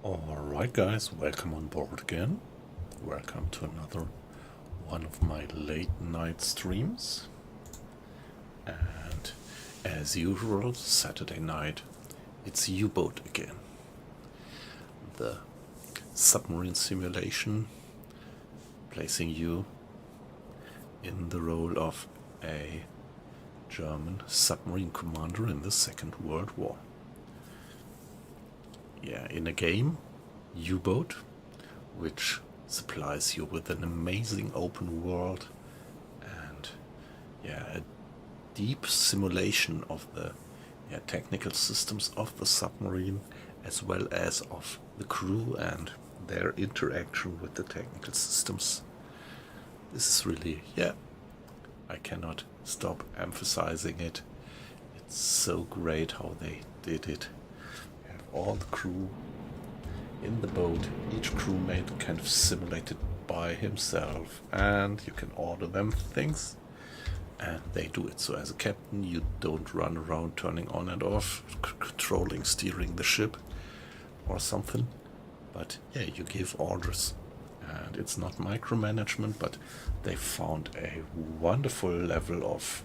Alright guys, welcome on board again. Welcome to another one of my late night streams. And as usual, Saturday night, it's U-Boat again. The submarine simulation, placing you in the role of a German submarine commander in the Second World War. Yeah, in a game, U-Boat, which supplies you with an amazing open world and a deep simulation of the technical systems of the submarine, as well as of the crew and their interaction with the technical systems. This is really, I cannot stop emphasizing it. It's so great how they did it. You have all the crew in the boat, each crewmate kind of simulated by himself, and you can order them things and they do it. So as a captain, you don't run around turning on and off, controlling, steering the ship or something, but you give orders. And it's not micromanagement, but they found a wonderful level of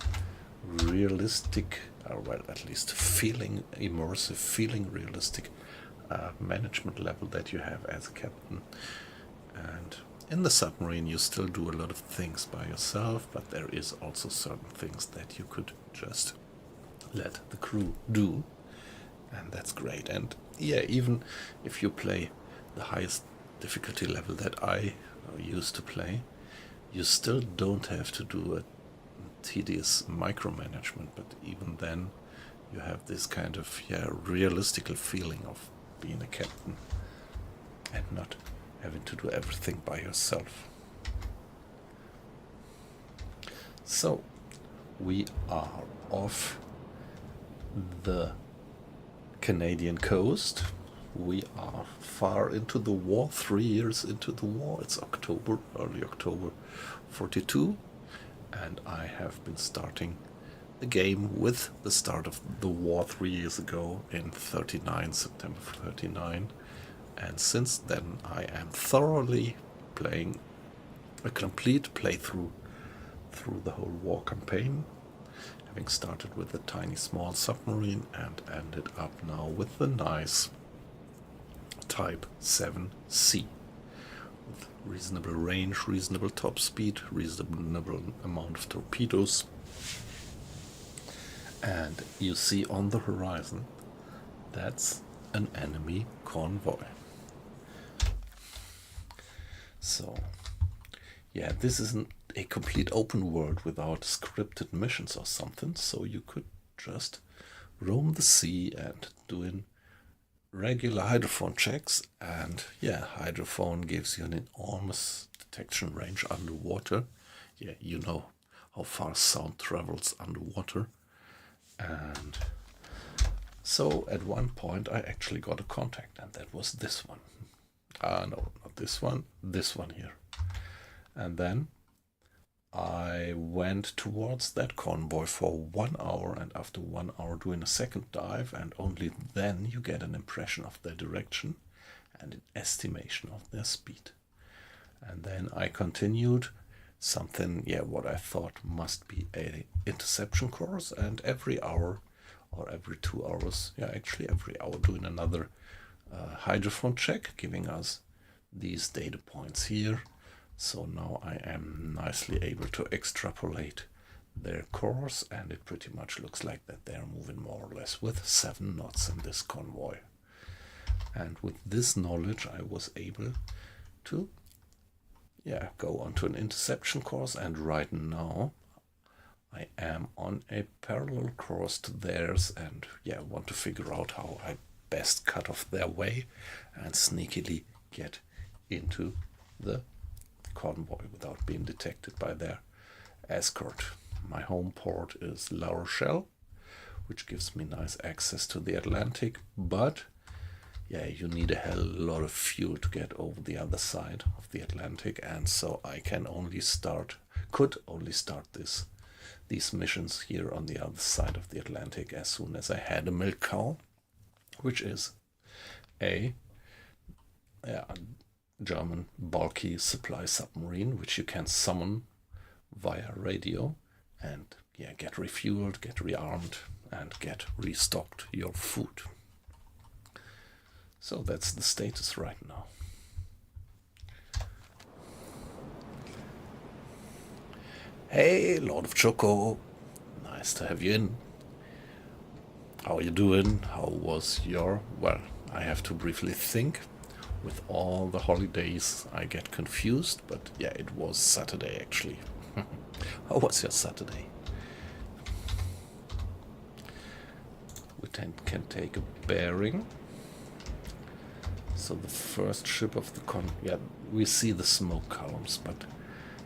realistic, well, at least feeling immersive, feeling realistic management level that you have as a captain. And in the submarine you still do a lot of things by yourself, but there is also certain things that you could just let the crew do, and that's great. And even if you play the highest difficulty level that I used to play, you still don't have to do a tedious micromanagement, but even then you have this kind of realistic feeling of being a captain and not having to do everything by yourself. So we are off the Canadian coast. We are far into the war, 3 years into the war. It's October, early October 42, and I have been starting the game with the start of the war 3 years ago in 39, September 39. And since then I am thoroughly playing a complete playthrough through the whole war campaign, having started with a tiny small submarine and ended up now with the nice Type 7C with reasonable range, reasonable top speed, reasonable amount of torpedoes. And you see on the horizon, that's an enemy convoy. So this isn't a complete open world without scripted missions or something, so you could just roam the sea and doing regular hydrophone checks. And hydrophone gives you an enormous detection range underwater. You know how far sound travels underwater. And so at one point I actually got a contact, and that was this one. No, not this one here. And then I went towards that convoy for 1 hour, and after 1 hour doing a second dive, and only then you get an impression of their direction and an estimation of their speed. And then I continued something, what I thought must be a interception course, and every hour or every 2 hours, actually every hour, doing another hydrophone check, giving us these data points here. So now I am nicely able to extrapolate their course, and it pretty much looks like that they're moving more or less with 7 knots in this convoy. And with this knowledge I was able to go onto an interception course, and right now I am on a parallel course to theirs, and want to figure out how I best cut off their way and sneakily get into the convoy without being detected by their escort. My home port is La Rochelle, which gives me nice access to the Atlantic, but you need a hell lot of fuel to get over the other side of the Atlantic, and so I could only start these missions here on the other side of the Atlantic as soon as I had a milk cow, which is a yeah, German bulky supply submarine, which you can summon via radio and yeah, get refueled, get rearmed, and get restocked your food. So that's the status right now. Hey, Lord of Choco, nice to have you in. How are you doing? How was your... Well, I have to briefly think. With all the holidays, I get confused, but yeah, it was Saturday actually. How was your Saturday? We can take a bearing. So the first ship of the yeah, we see the smoke columns, but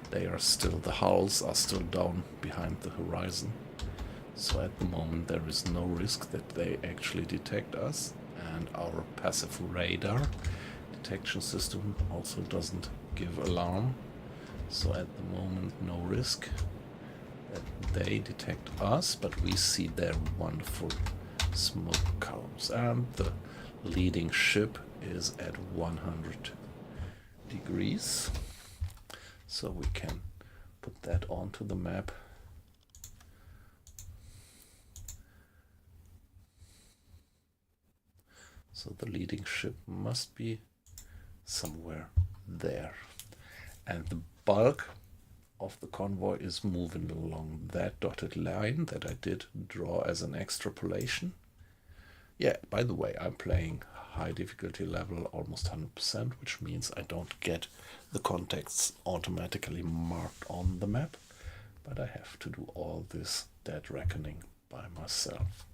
they are still, the hulls are still down behind the horizon. So at the moment there is no risk that they actually detect us, and our passive radar detection system also doesn't give alarm. So at the moment no risk that they detect us, but we see their wonderful smoke columns. And the leading ship is at 100 degrees. So we can put that onto the map. So the leading ship must be somewhere there. And the bulk of the convoy is moving along that dotted line that I did draw as an extrapolation. Yeah, by the way, I'm playing high difficulty level, almost 100%, which means I don't get the contacts automatically marked on the map, but I have to do all this dead reckoning by myself.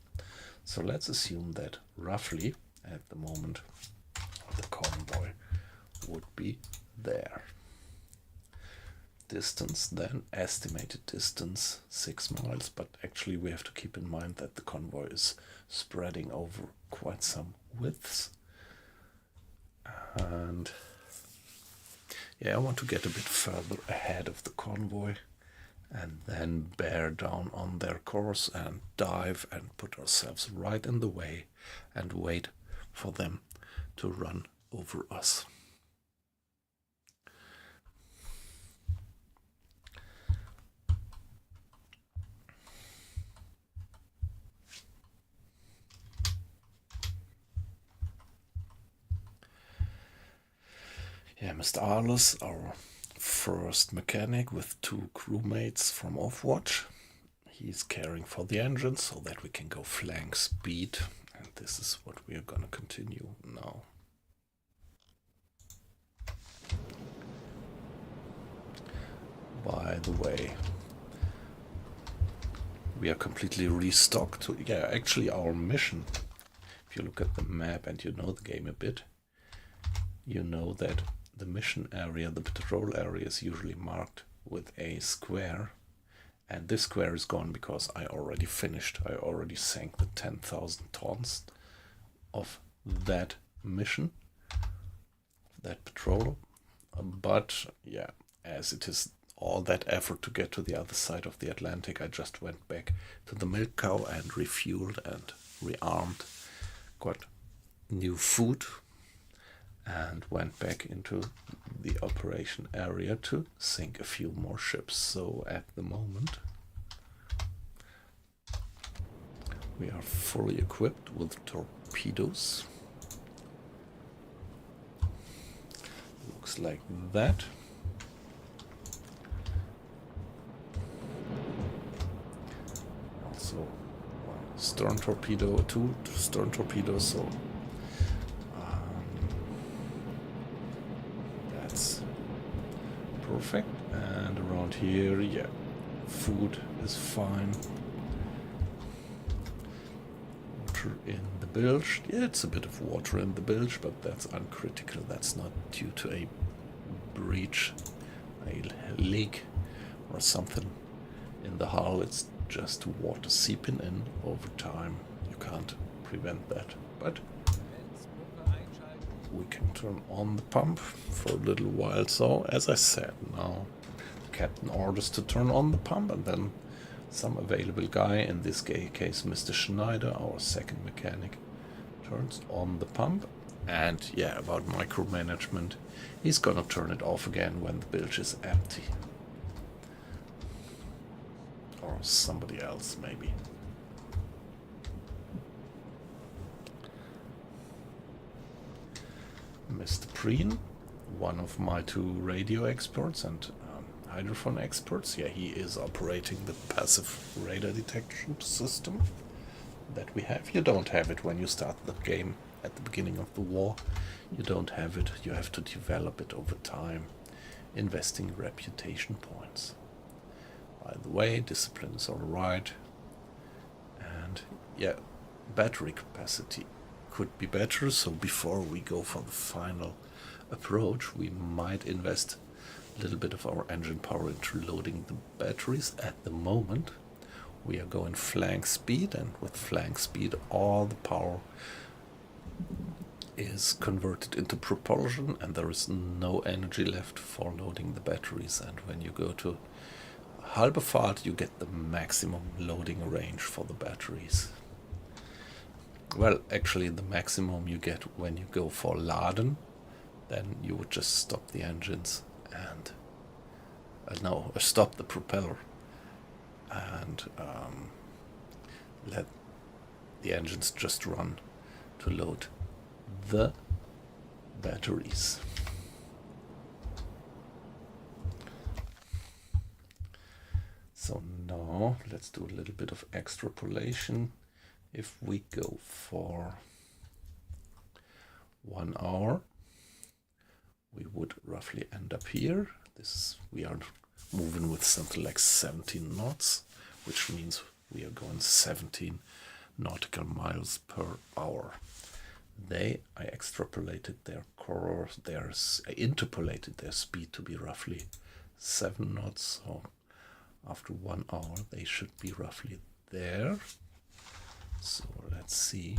So let's assume that roughly at the moment the convoy would be there. Distance then, estimated distance 6 miles, but actually we have to keep in mind that the convoy is spreading over quite some widths. And yeah, I want to get a bit further ahead of the convoy and then bear down on their course and dive and put ourselves right in the way and wait for them to run over us. Yeah, Mr. Arles, our first mechanic with 2 crewmates from Offwatch. He's caring for the engine so that we can go flank speed, and this is what we are gonna continue now. By the way, we are completely restocked. Yeah, actually our mission, if you look at the map and you know the game a bit, you know that the mission area, the patrol area, is usually marked with a square, and this square is gone because I already finished. I already sank the 10,000 tons of that mission, that patrol. But yeah, as it is all that effort to get to the other side of the Atlantic, I just went back to the milk cow and refueled and rearmed, got new food, and went back into the operation area to sink a few more ships. So at the moment we are fully equipped with torpedoes. Looks like that. Also one stern torpedo, 2 stern torpedoes, so perfect. And around here, yeah, food is fine. Water in the bilge. Yeah, it's a bit of water in the bilge, but that's uncritical. That's not due to a breach, a leak or something in the hull. It's just water seeping in over time. You can't prevent that, but we can turn on the pump for a little while. So as I said, now the captain orders to turn on the pump, and then some available guy, in this case Mr. Schneider, our second mechanic, turns on the pump, And yeah, about micromanagement, he's gonna turn it off again when the bilge is empty. Or somebody else, maybe. Mr. Preen, one of my two radio experts and hydrophone experts. Yeah, he is operating the passive radar detection system that we have. You don't have it when you start the game at the beginning of the war. You don't have it. You have to develop it over time, investing reputation points. By the way, discipline is alright. And yeah, battery capacity could be better, so before we go for the final approach, we might invest a little bit of our engine power into loading the batteries. At the moment, we are going flank speed, and with flank speed, all the power is converted into propulsion, and there is no energy left for loading the batteries. And when you go to halbe Fahrt, you get the maximum loading range for the batteries. Well, actually the maximum you get when you go for laden, then you would just stop the engines and stop the propeller and let the engines just run to load the batteries. So now let's do a little bit of extrapolation. If we go for 1 hour, we would roughly end up here. We are moving with something like 17 knots, which means we are going 17 nautical miles per hour. I extrapolated their course, I interpolated their speed to be roughly 7 knots. So after 1 hour, they should be roughly there. So let's see.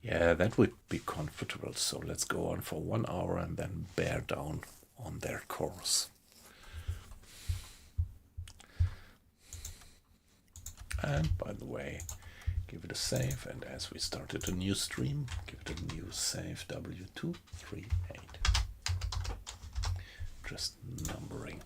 Yeah, that would be comfortable. So let's go on for 1 hour and then bear down on their course. And by the way, give it a save. And as we started a new stream, give it a new save W238. Just numbering.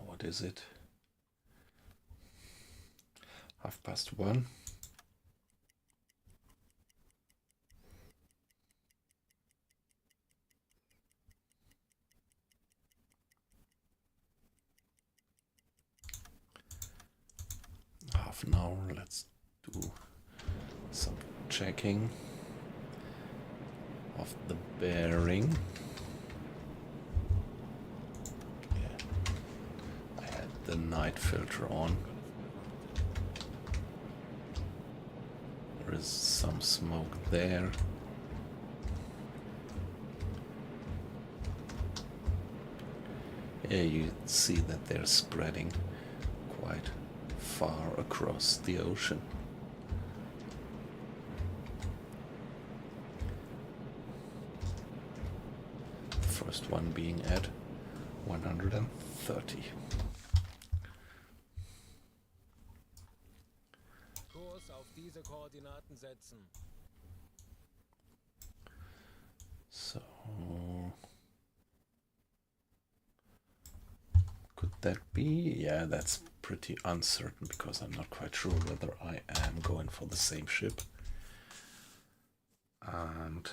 What is it? 1:30. Half an hour. Let's do some checking of the bearing. The night filter on. There is some smoke there. Here you see that they're spreading quite far across the ocean. The first one being at 130. So could that be? Yeah, that's pretty uncertain because I'm not quite sure whether I am going for the same ship. And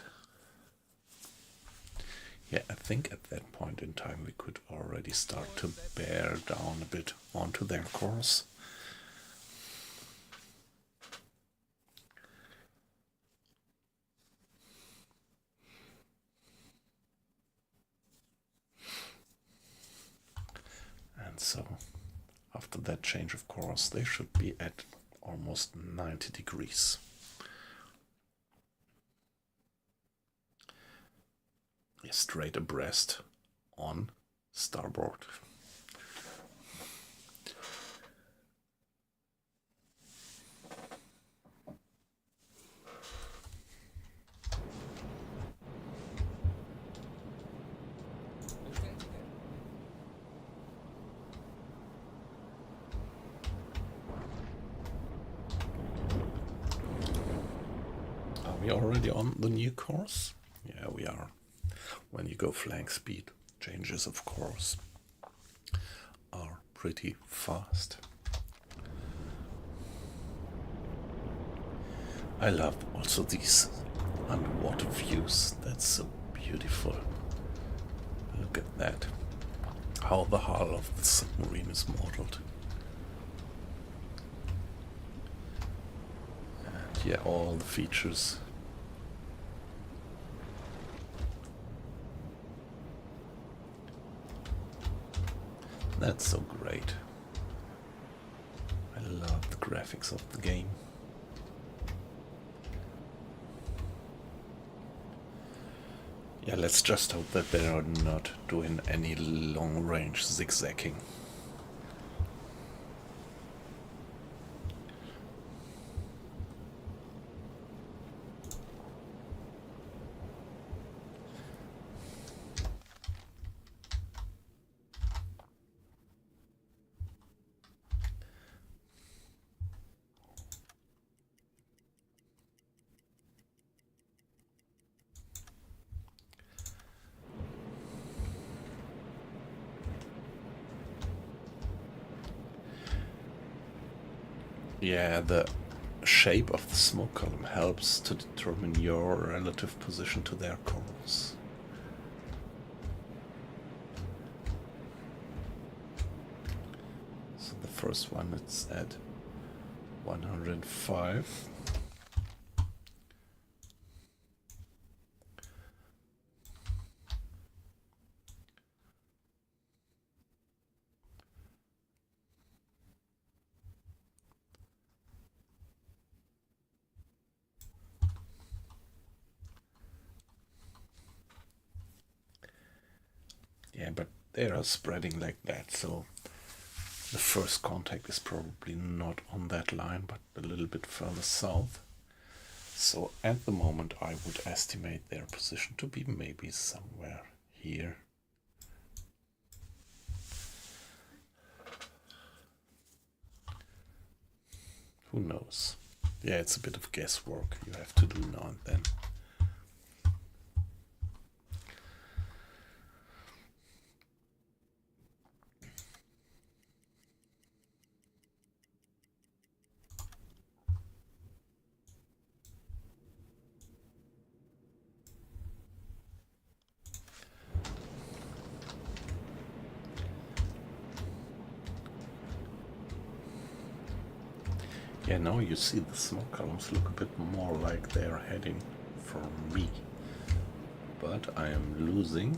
yeah, I think at that point in time we could already start to bear down a bit onto their course. And so after that change of course, they should be at almost 90 degrees. straight abreast on starboard. Are we already on the new course? Yeah, we are. When you go flank speed, changes of course are pretty fast. I love also these underwater views. That's so beautiful. Look at that. How the hull of the submarine is modeled. And yeah, all the features. That's so great. I love the graphics of the game. Yeah, let's just hope that they are not doing any long-range zigzagging. Yeah, the shape of the smoke column helps to determine your relative position to their course. So the first one, it's at 105. Yeah, but they are spreading like that, so the first contact is probably not on that line, but a little bit further south. So at the moment I would estimate their position to be maybe somewhere here. Who knows? Yeah, it's a bit of guesswork you have to do now and then. Yeah, now you see the smoke columns look a bit more like they're heading for me. But I am losing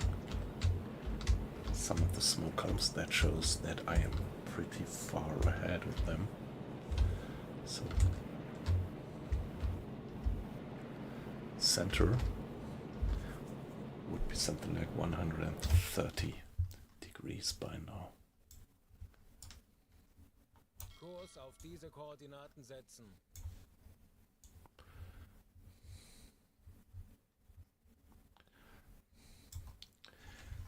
some of the smoke columns. That shows that I am pretty far ahead of them. So center would be something like 130 degrees by now. Kurs auf diese Koordinaten setzen.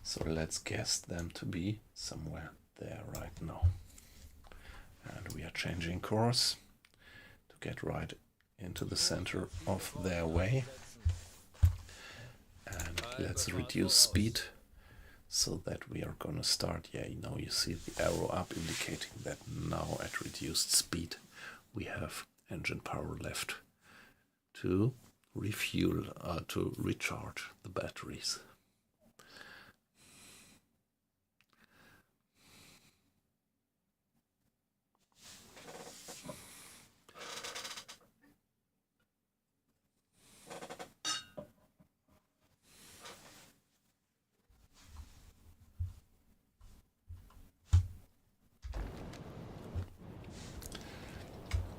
So let's guess them to be somewhere there right now. And we are changing course to get right into the center of their way. And let's reduce speed so that we are gonna start. Yeah, now you see the arrow up indicating that now at reduced speed we have engine power left to refuel, to recharge the batteries.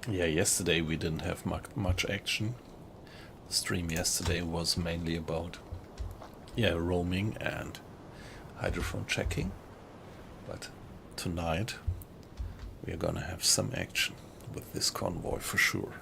Yeah, yesterday we didn't have much action. The stream yesterday was mainly about yeah, roaming and hydrophone checking. But tonight we are gonna have some action with this convoy for sure.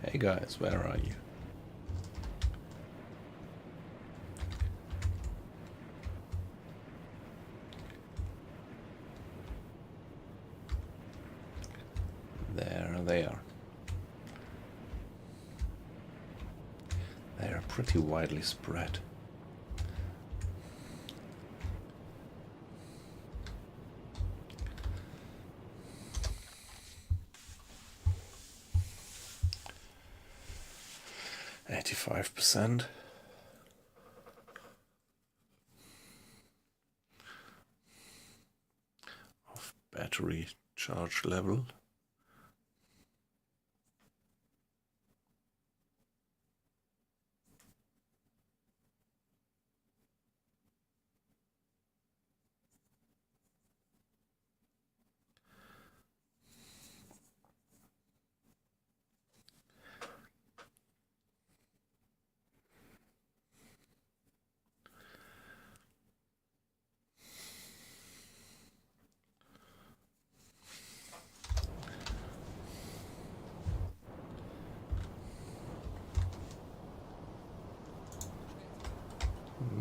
Hey guys, where are you? There they are. They are pretty widely spread. %. Of battery charge level.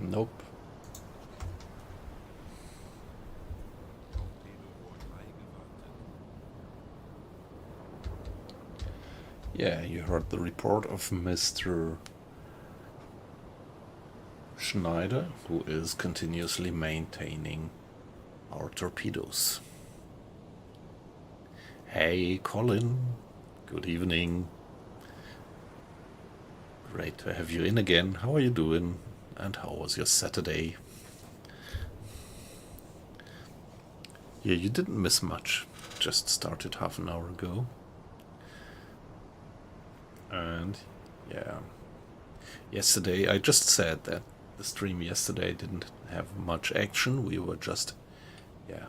Nope. Yeah, you heard the report of Mr. Schneider, who is continuously maintaining our torpedoes. Hey, Colin. Good evening. Great to have you in again. How are you doing? And how was your Saturday? Yeah, you didn't miss much. Just started half an hour ago. And yeah, yesterday I just said that the stream yesterday didn't have much action. We were just, yeah,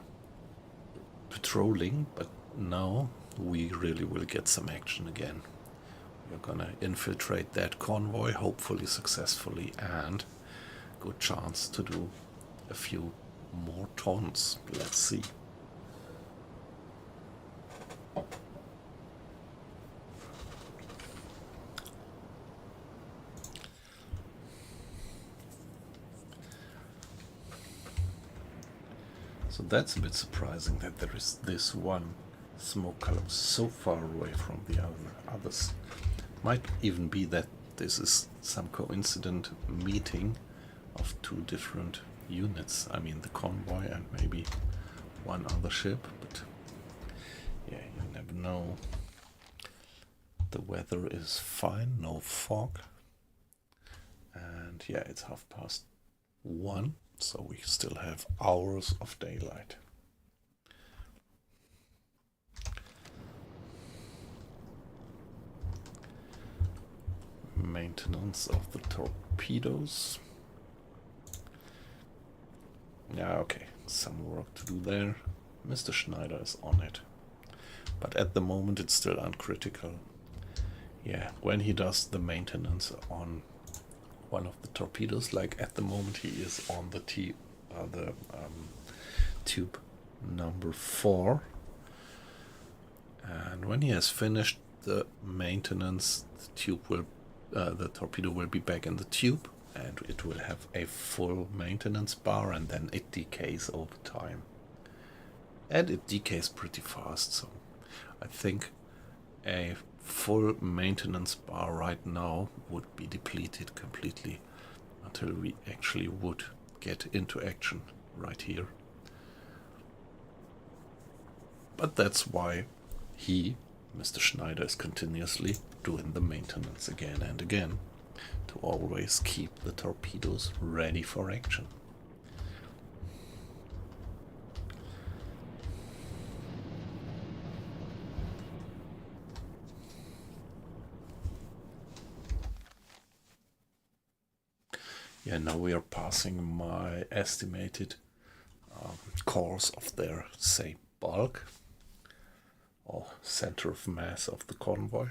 patrolling, but now we really will get some action again. We're gonna infiltrate that convoy, hopefully successfully, and good chance to do a few more tons. Let's see. So that's a bit surprising that there is this one smoke column so far away from the others. Might even be that this is some coincident meeting of two different units. I mean the convoy and maybe one other ship, but yeah, you never know. The weather is fine, no fog. And yeah, it's 1:30, so we still have hours of daylight. Maintenance of the torpedoes. Yeah, okay, some work to do there. Mr. Schneider is on it. But at the moment it's still uncritical. Yeah, when he does the maintenance on one of the torpedoes, like at the moment he is on the tube number 4. And when he has finished the maintenance, the torpedo will be back in the tube, and it will have a full maintenance bar, and then it decays over time. And it decays pretty fast, so I think a full maintenance bar right now would be depleted completely until we actually would get into action right here. But that's why he, Mr. Schneider, is continuously doing the maintenance again and again to always keep the torpedoes ready for action. Yeah, now we are passing my estimated course of their, say, bulk or center of mass of the convoy.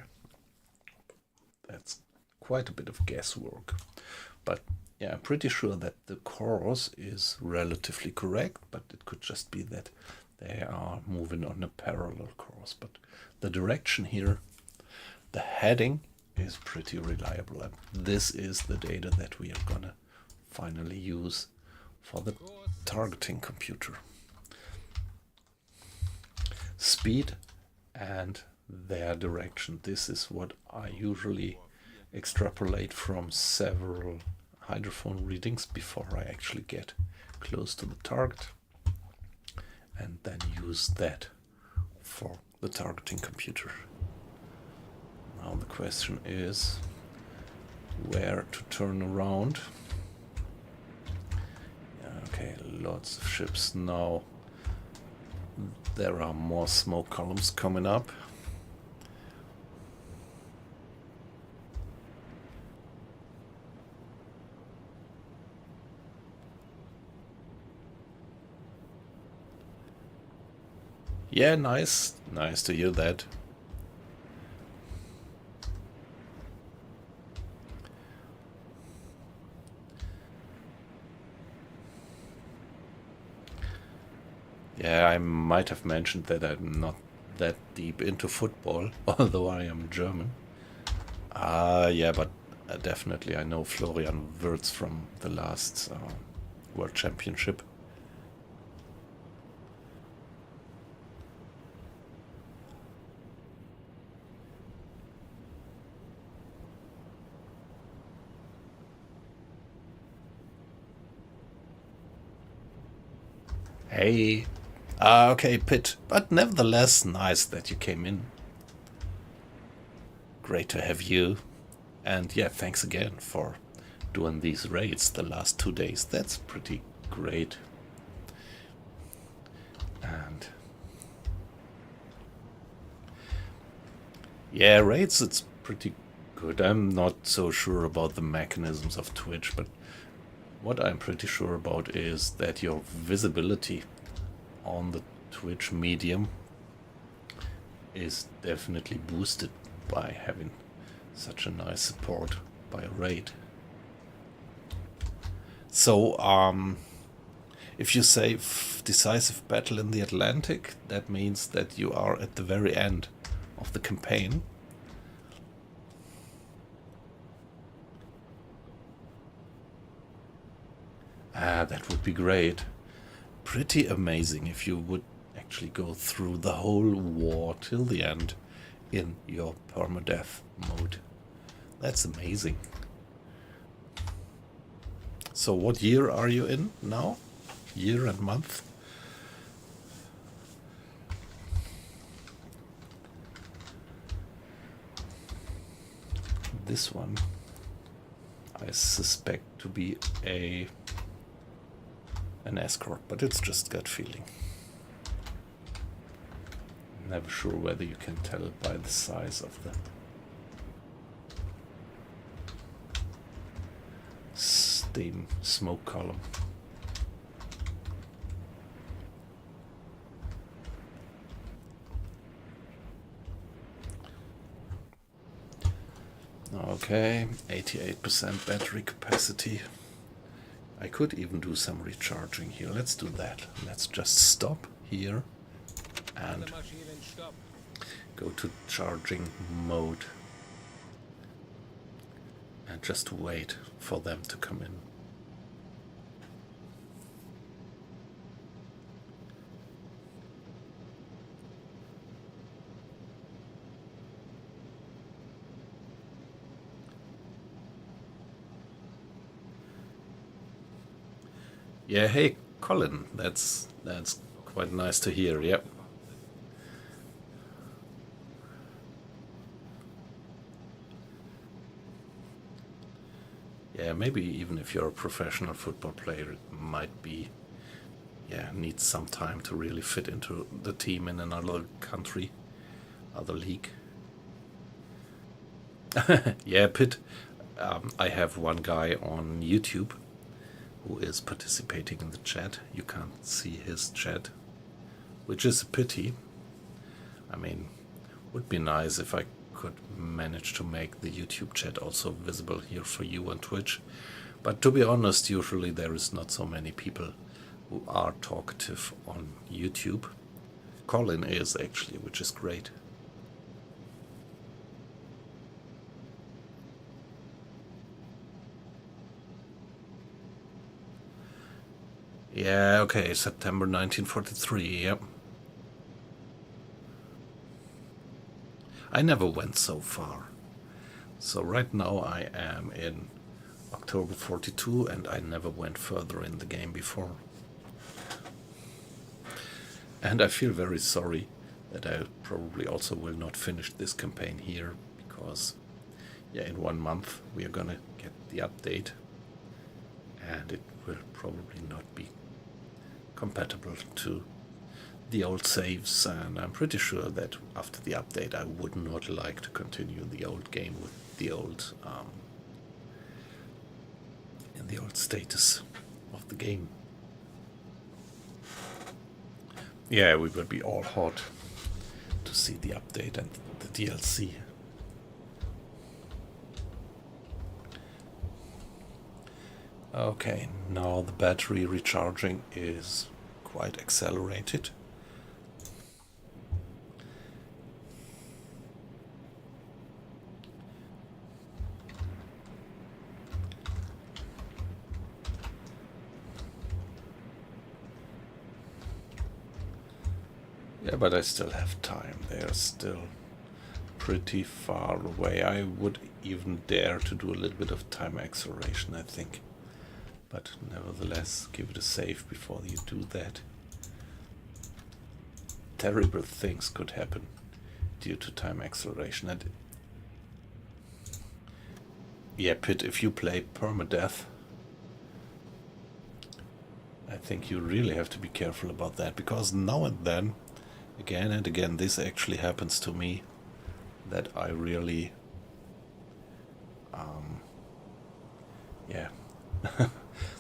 That's quite a bit of guesswork. But yeah, I'm pretty sure that the course is relatively correct, but it could just be that they are moving on a parallel course. But the direction here, the heading is pretty reliable. And this is the data that we are gonna finally use for the targeting computer. Speed and their direction. This is what I usually extrapolate from several hydrophone readings before I actually get close to the target, and then use that for the targeting computer. Now the question is where to turn around. Okay, lots of ships now. There are more smoke columns coming up. Yeah, nice. Nice to hear that. Yeah, I might have mentioned that I'm not that deep into football, although I am German. Yeah, but definitely I know Florian Wirtz from the last World Championship. Hey. Okay, Pitt. But nevertheless, nice that you came in. Great to have you. And yeah, thanks again for doing these raids the last 2 days. That's pretty great. And yeah, raids, it's pretty good. I'm not so sure about the mechanisms of Twitch, but what I'm pretty sure about is that your visibility on the Twitch medium is definitely boosted by having such a nice support by a raid. So, if you say decisive battle in the Atlantic, that means that you are at the very end of the campaign. That would be great. Pretty amazing if you would actually go through the whole war till the end in your permadeath mode. That's amazing. So what year are you in now? Year and month? This one I suspect to be an escort, but it's just gut feeling. Never sure whether you can tell by the size of the steam smoke column. Okay, 88% battery capacity. I could even do some recharging here. Let's do that. Let's just stop here and go to charging mode and just wait for them to come in. Yeah, hey Colin, that's quite nice to hear. Yep. Yeah, maybe even if you're a professional football player, it might be, yeah, needs some time to really fit into the team in another country, other league. Yeah, Pitt. I have one guy on YouTube who is participating in the chat. You can't see his chat, which is a pity. I mean, would be nice if I could manage to make the YouTube chat also visible here for you on Twitch. But to be honest, usually there is not so many people who are talkative on YouTube. Colin is actually, which is great. Yeah, okay, September 1943, yep. I never went so far. So right now I am in October 42 and I never went further in the game before. And I feel very sorry that I probably also will not finish this campaign here, because yeah, in 1 month we are gonna get the update and it will probably not be compatible to the old saves, and I'm pretty sure that after the update I would not like to continue the old game with the old in the old status of the game. Yeah, we will be all hot to see the update and the DLC. Okay, now the battery recharging is quite accelerated. Yeah, but I still have time. They're still pretty far away. I would even dare to do a little bit of time acceleration, I think. But nevertheless, give it a save before you do that. Terrible things could happen due to time acceleration. And yeah, Pit, if you play permadeath, I think you really have to be careful about that, because now and then, again and again, this actually happens to me, that I really,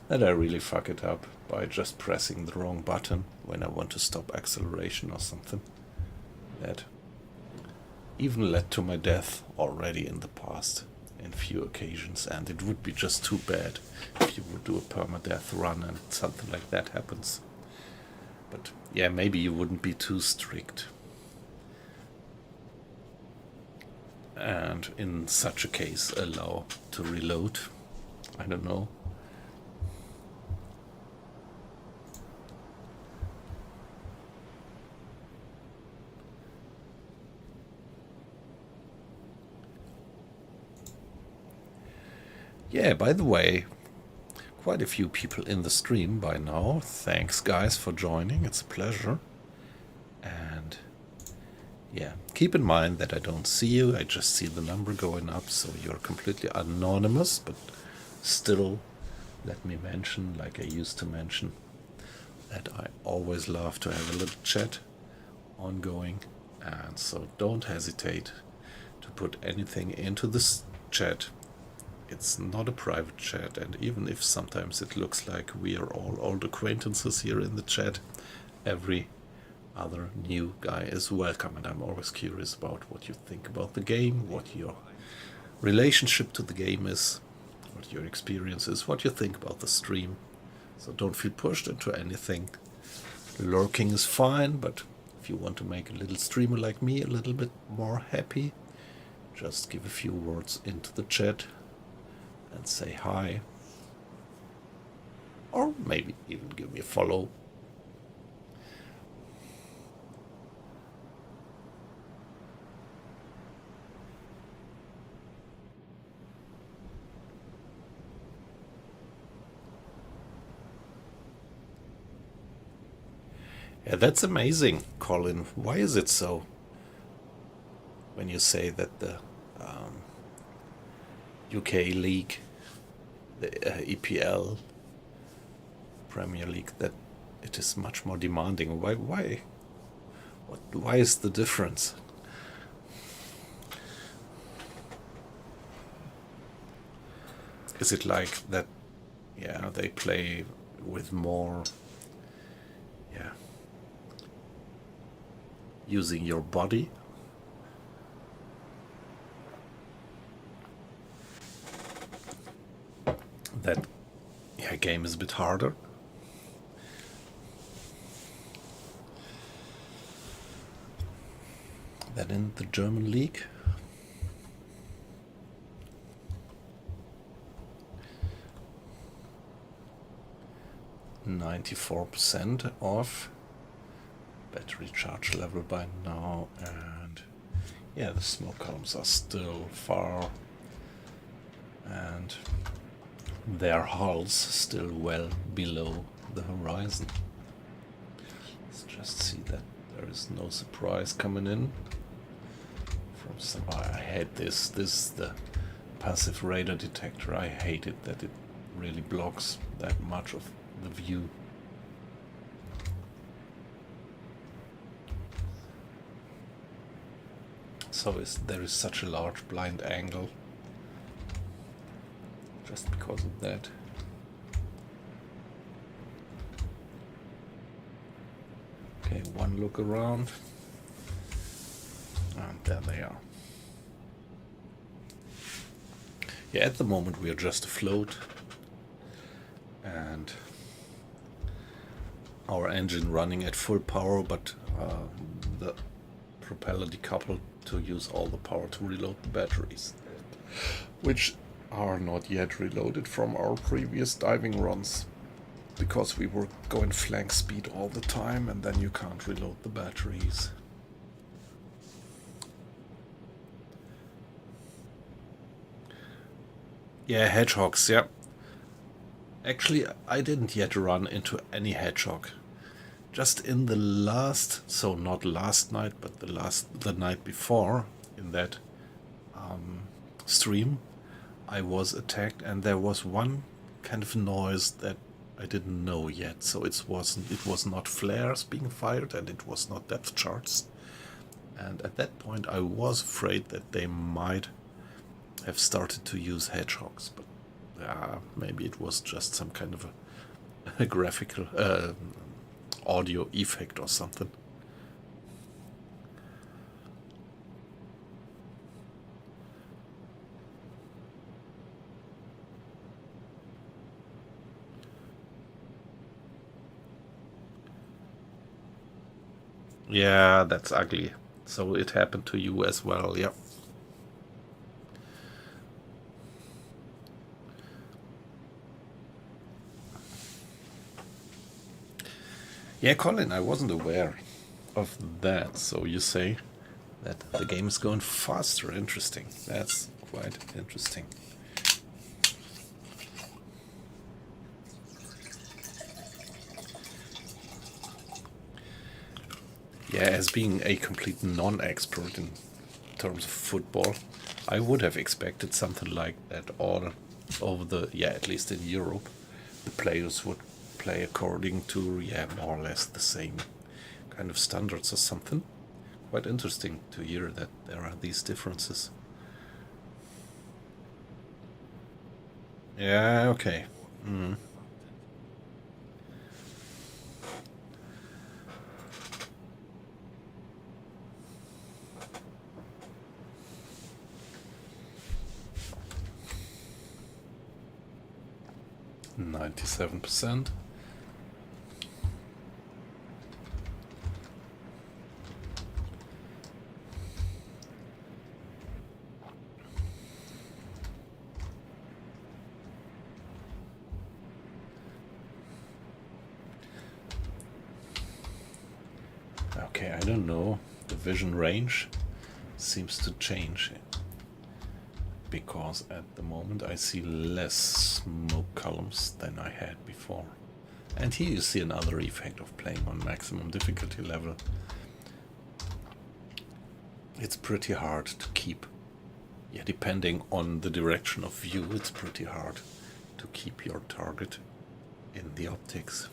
that I really fuck it up by just pressing the wrong button when I want to stop acceleration or something. That even led to my death already in the past in few occasions, and it would be just too bad if you would do a permadeath run and something like that happens. But yeah, maybe you wouldn't be too strict. And in such a case, allow to reload. I don't know. Yeah, by the way, quite a few people in the stream by now. Thanks, guys, for joining. It's a pleasure. And yeah, keep in mind that I don't see you. I just see the number going up, so you're completely anonymous. But still, let me mention, like I used to mention, that I always love to have a little chat ongoing. And so don't hesitate to put anything into this chat. It's not a private chat, and even if sometimes it looks like we are all old acquaintances here in the chat, every other new guy is welcome, and I'm always curious about what you think about the game, what your relationship to the game is, what your experience is, what you think about the stream. So don't feel pushed into anything. Lurking is fine, but if you want to make a little streamer like me a little bit more happy, just give a few words into the chat and say hi, or maybe even give me a follow. Yeah, that's amazing, Colin. Why is it so? When you say that the UK League, the EPL, Premier League, that it is much more demanding. Why? Why is the difference? Is it like that? yeah, they play with more, yeah, using your body. That, yeah, game is a bit harder. Than in the German league. %94 off. Battery charge level by now, and yeah, the smoke columns are still far, and their hulls still well below the horizon. Let's just see that there is no surprise coming in from some. I hate this. This is the passive radar detector. I hate it that it really blocks that much of the view. So there is such a large blind angle just because of that. Okay, one look around, and there they are. Yeah, at the moment we are just afloat, and our engine running at full power, but the propeller decoupled to use all the power to reload the batteries, which are not yet reloaded from our previous diving runs, because we were going flank speed all the time, and then you can't reload the batteries. Yeah, hedgehogs, yeah. Actually, I didn't yet run into any hedgehog. Just in the last, so not last night, but the night before, in that stream, I was attacked, and there was one kind of noise that I didn't know yet. So it was not flares being fired, and it was not depth charts. And at that point, I was afraid that they might have started to use hedgehogs, but maybe it was just some kind of a graphical audio effect or something. Yeah, that's ugly. So it happened to you as well, yeah. Yeah, Colin, I wasn't aware of that. So you say that the game is going faster. Interesting. That's quite interesting. Yeah, as being a complete non-expert in terms of football, I would have expected something like that all over at least in Europe, the players would play according to, more or less the same kind of standards or something. Quite interesting to hear that there are these differences. Yeah, okay. 97%. Okay, I don't know. The vision range seems to change, because at the moment I see less smoke columns than I had before. And here you see another effect of playing on maximum difficulty level. It's pretty hard to keep, depending on the direction of view, it's pretty hard to keep your target in the optics.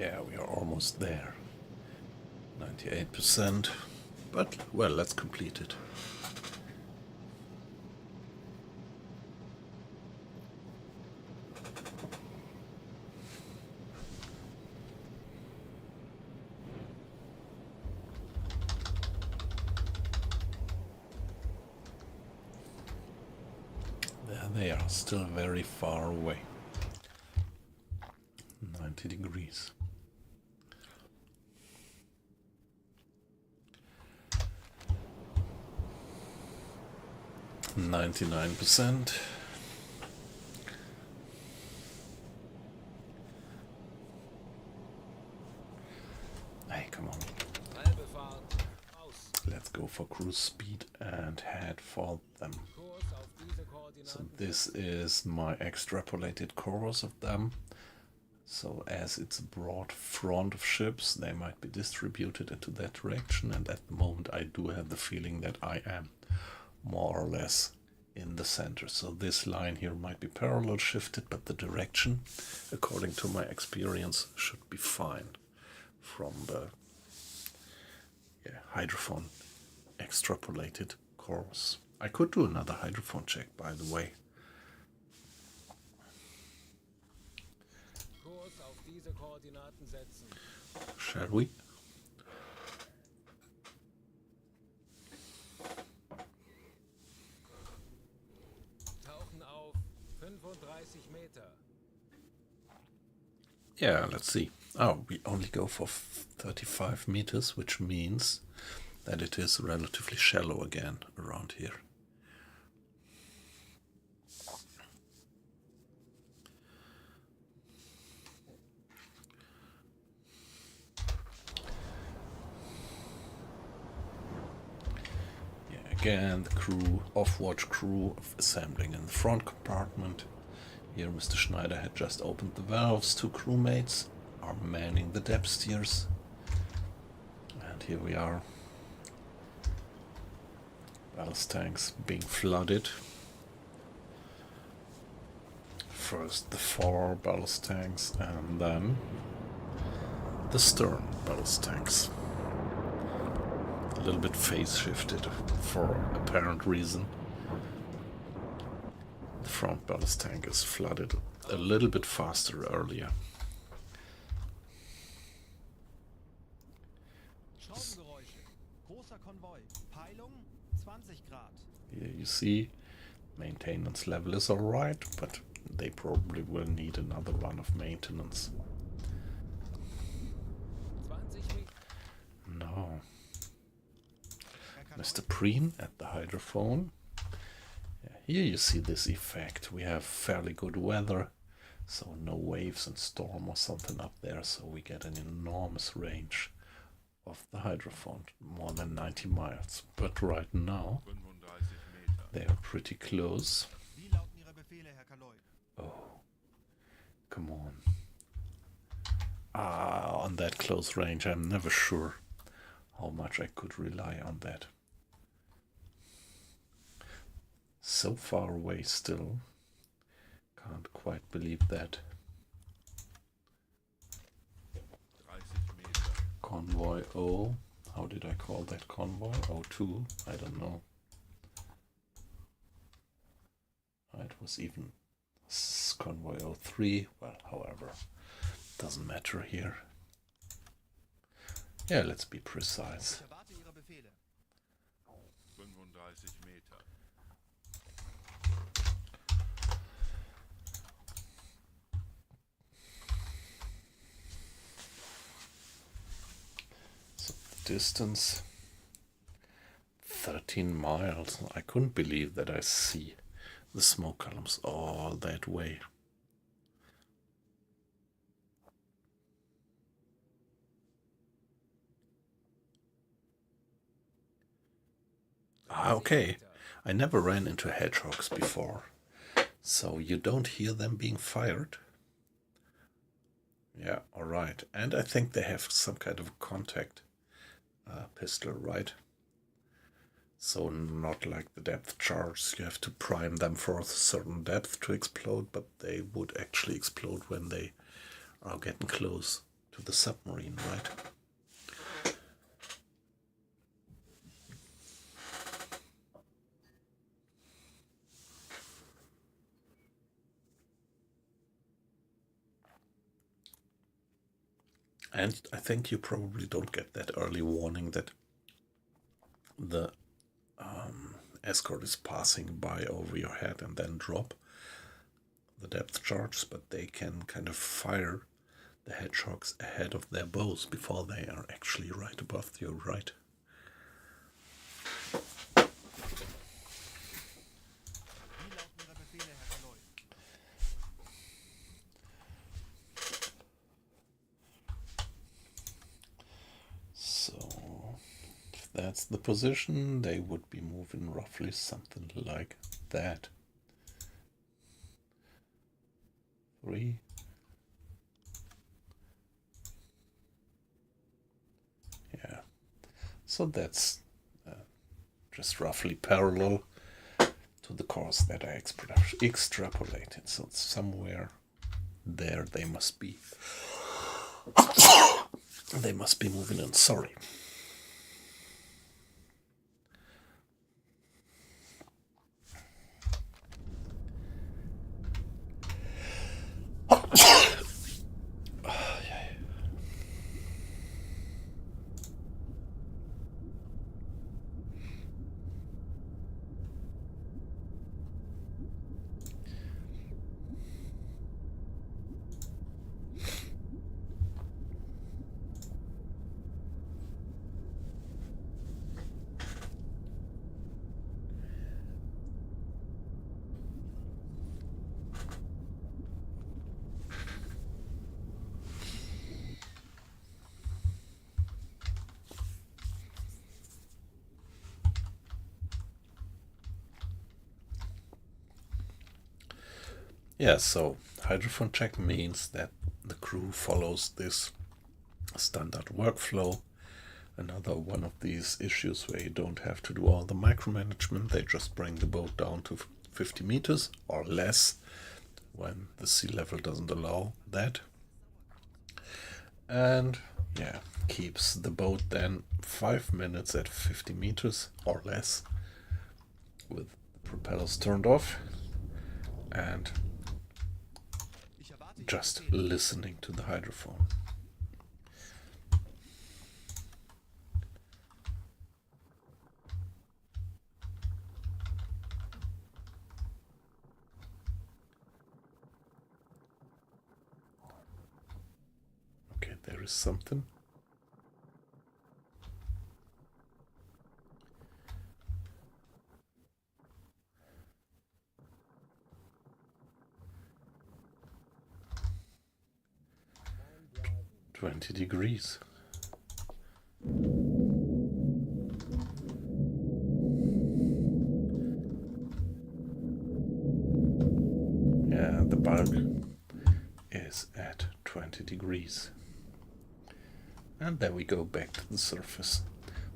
Yeah, we are almost there. 98%. But, well, let's complete it. There they are, still very far away. 90 degrees. $99%. Hey, come on. Halbe Fahrt. Aus. Let's go for cruise speed and head for them. Kurs auf diese So Koordinaten this is my extrapolated course of them. So as it's a broad front of ships, they might be distributed into that direction, and at the moment I do have the feeling that I am more or less in the center. So this line here might be parallel shifted, but the direction, according to my experience, should be fine from the hydrophone extrapolated course. I could do another hydrophone check, by the way. Kurs auf diese Koordinaten setzen. Shall we? Tauchen auf 35 Meter. Yeah, let's see. Oh, we only go for 35 meters, which means that it is relatively shallow again around here. Yeah, again, the crew, off-watch crew, assembling in the front compartment. Here Mr. Schneider had just opened the valves. Two crewmates are manning the depth steers. And here we are. Ballast tanks being flooded. First the 4 ballast tanks and then the stern ballast tanks. A little bit phase shifted for apparent reason. The front ballast tank is flooded a little bit faster earlier. Schraubengeräusche. Großer Konvoi. Peilung 20 Grad. Here you see maintenance level is alright, but they probably will need another run of maintenance. 20 Meter. No. Mr. Preen at the hydrophone. Yeah, here you see this effect. We have fairly good weather, so no waves and storm or something up there, so we get an enormous range of the hydrophone, more than 90 miles. But right now, 35 Meter. they are pretty close. Wie lauten Ihre Befehle, Herr Kaloi? Oh, come on. On that close range, I'm never sure how much I could rely on that. So far away still. Can't quite believe that. 30 Meter. Convoy O. How did I call that convoy? O2? I don't know. It was even convoy O3. Well, however, doesn't matter here. Yeah, let's be precise. Ich erwarte Ihre Befehle. 35 Meter. So the distance 13 miles. I couldn't believe that I see the smoke columns all that way. Okay. I never ran into hedgehogs before, so you don't hear them being fired. Yeah, alright. And I think they have some kind of a contact pistol, right? So not like the depth charges, you have to prime them for a certain depth to explode, but they would actually explode when they are getting close to to the submarine, right? And I think you probably don't get that early warning that the escort is passing by over your head and then drop the depth charges, but they can kind of fire the hedgehogs ahead of their bows before they are actually right above you, right? Wie lauten Ihre Befehle, Herr Kaloi? So, if that's the position, they would be moving roughly something like that. 3. Yeah. So that's just roughly parallel to the course that I extrapolated. So it's somewhere there they must be. They must be moving in. Sorry. Yeah, so hydrophone check means that the crew follows this standard workflow. Another one of these issues where you don't have to do all the micromanagement. They just bring the boat down to 50 meters or less when the sea level doesn't allow that. And yeah, keeps the boat then 5 minutes at 50 meters or less with the propellers turned off and Ich erwarte Ihre just Befehle. listening to the hydrophone. Okay, there is something. Einblasen. 20 degrees. Yeah, the bulk is at 20 degrees. And then we go back to the surface.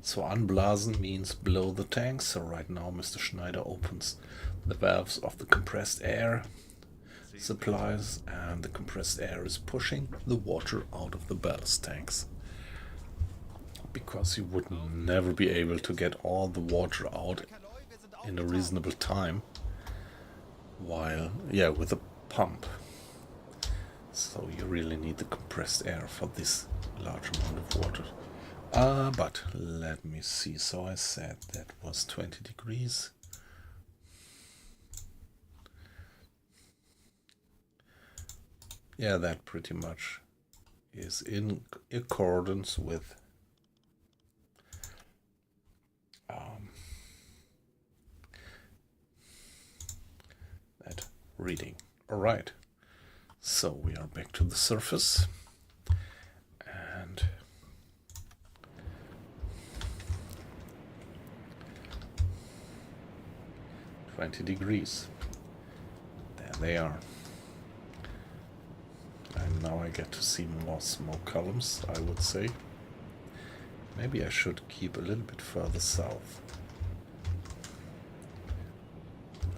So unblasen means blow the tank. So right now Mr. Schneider opens the valves of the compressed air supplies and the compressed air is pushing the water out of the ballast tanks. Because you would never be able to get all the water out Herr Kaloi, wir sind in a aufgetaucht. reasonable time while, yeah, with a pump. So you really need the compressed air for this large amount of water. But let me see. So I said that was 20 degrees. Yeah, that pretty much is in accordance with that reading. All right. So we are back to the surface and $20. There they are. And now I get to see more smoke columns, I would say. Maybe I should keep a little bit further south.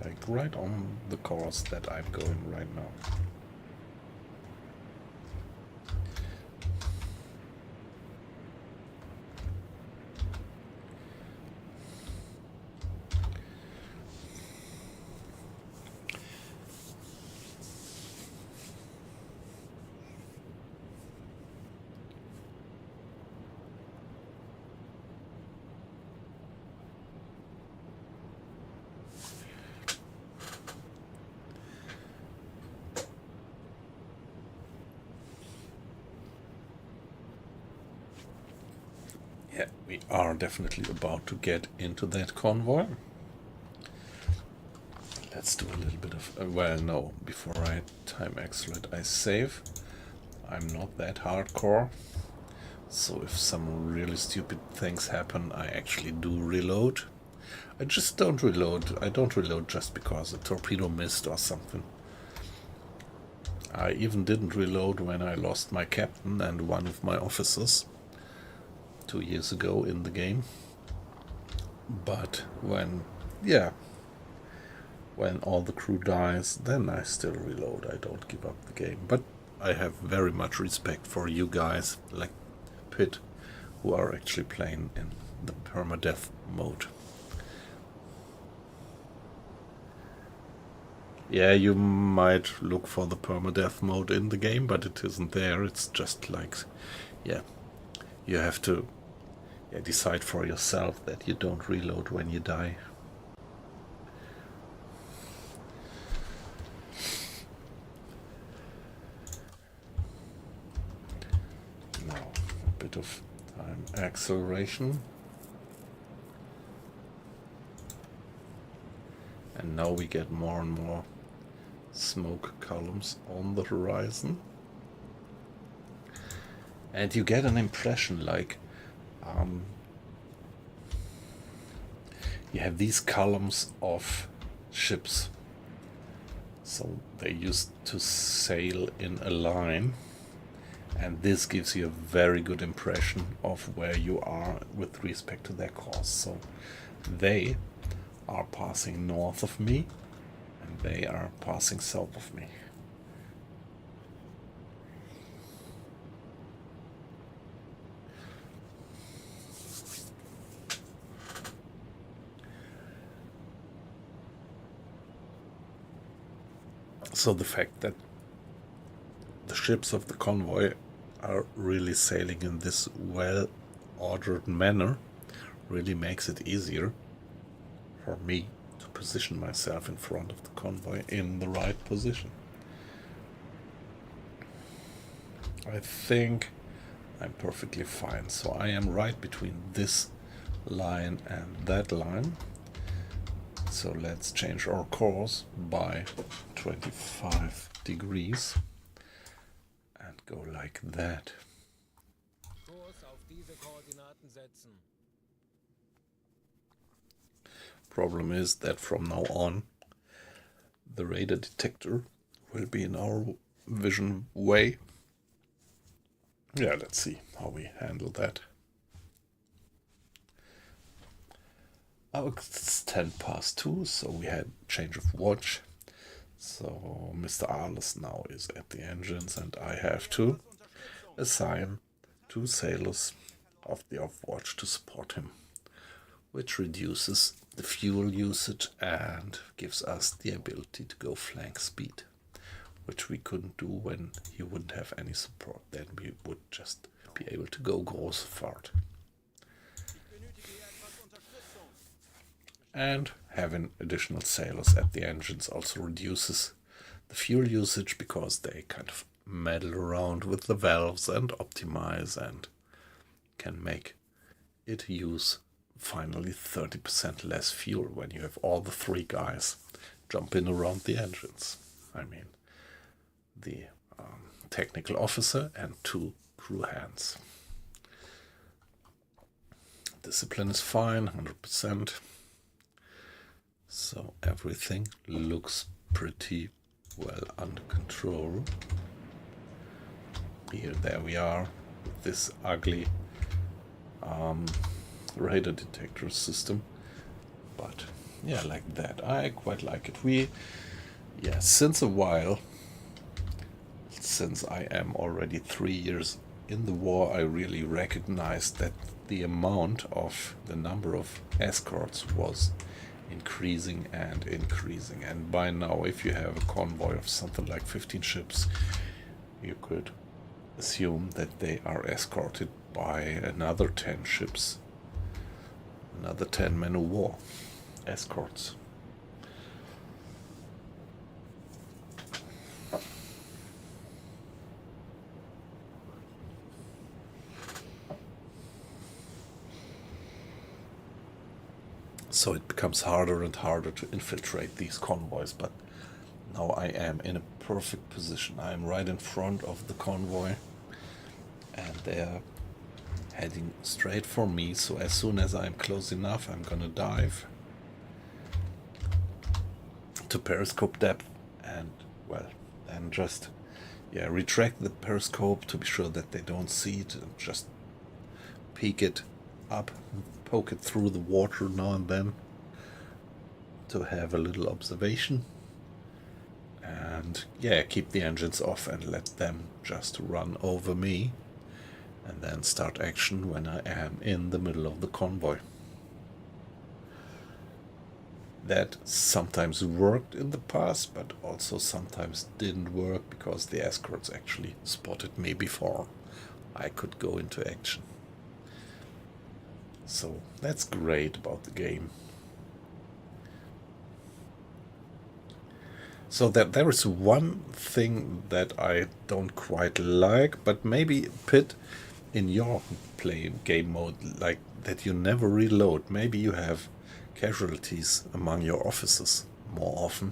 Like right on the course that I'm going right now. Yeah, we are definitely about to get into that convoy. Let's do a little bit of... well, no, before I time accelerate, I save. I'm not that hardcore. So if some really stupid things happen, I actually do reload. I just don't reload. I don't reload just because a torpedo missed or something. I even didn't reload when I lost my captain and one of my officers 2 years ago in the game. But when all the crew dies, then I still reload. I don't give up the game. But I have very much respect for you guys, like Pit, who are actually playing in the permadeath mode. Yeah, you might look for the permadeath mode in the game, but it isn't there. It's just like, yeah, you have to decide for yourself that you don't reload when you die. Now, a bit of time acceleration. And now we get more and more smoke columns on the horizon. And you get an impression like you have these columns of ships. So they used to sail in a line. And this gives you a very good impression of where you are with respect to their course. So they are passing north of me, and they are passing south of me. So the fact that the ships of the convoy are really sailing in this well-ordered manner really makes it easier for me to position myself in front of the convoy in the right position. I think I'm perfectly fine. So I am right between this line and that line. So let's change our course by 25 degrees and go like that. Kurs auf diese Koordinaten setzen. Problem is that from now on, the radar detector will be in our vision way. Yeah, let's see how we handle that. Oh, it's 2:10, so we had change of watch. So Mr. Arles now is at the engines, and I have to assign 2 sailors of the off-watch to support him, which reduces the fuel usage and gives us the ability to go flank speed, which we couldn't do when he wouldn't have any support. Then we would just be able to go Großfahrt. And having additional sailors at the engines also reduces the fuel usage because they kind of meddle around with the valves and optimize and can make it use finally 30% less fuel when you have all the 3 guys jumping around the engines. I mean, the technical officer and 2 crew hands. Discipline is fine, 100%. So everything looks pretty well under control. Here, there we are with this ugly radar detector system. But yeah, like that. I quite like it. Since a while, since I am already 3 years in the war, I really recognized that the number of escorts was increasing and increasing. And by now, if you have a convoy of something like 15 ships, you could assume that they are escorted by another 10 ships, another 10 men of war escorts. So it becomes harder and harder to infiltrate these convoys, but now I am in a perfect position. I am right in front of the convoy, and they're heading straight for me, so as soon as I'm close enough, I'm gonna dive to periscope depth, and, well, then just, yeah, retract the periscope to be sure that they don't see it, and just peek it up, poke it through the water now and then to have a little observation, and, yeah, keep the engines off and let them just run over me, and then start action when I am in the middle of the convoy. That sometimes worked in the past, but also sometimes didn't work because the escorts actually spotted me before I could go into action. So that's great about the game. So that there is one thing that I don't quite like, but maybe Pit, in your game mode, like that you never reload. Maybe you have casualties among your officers more often.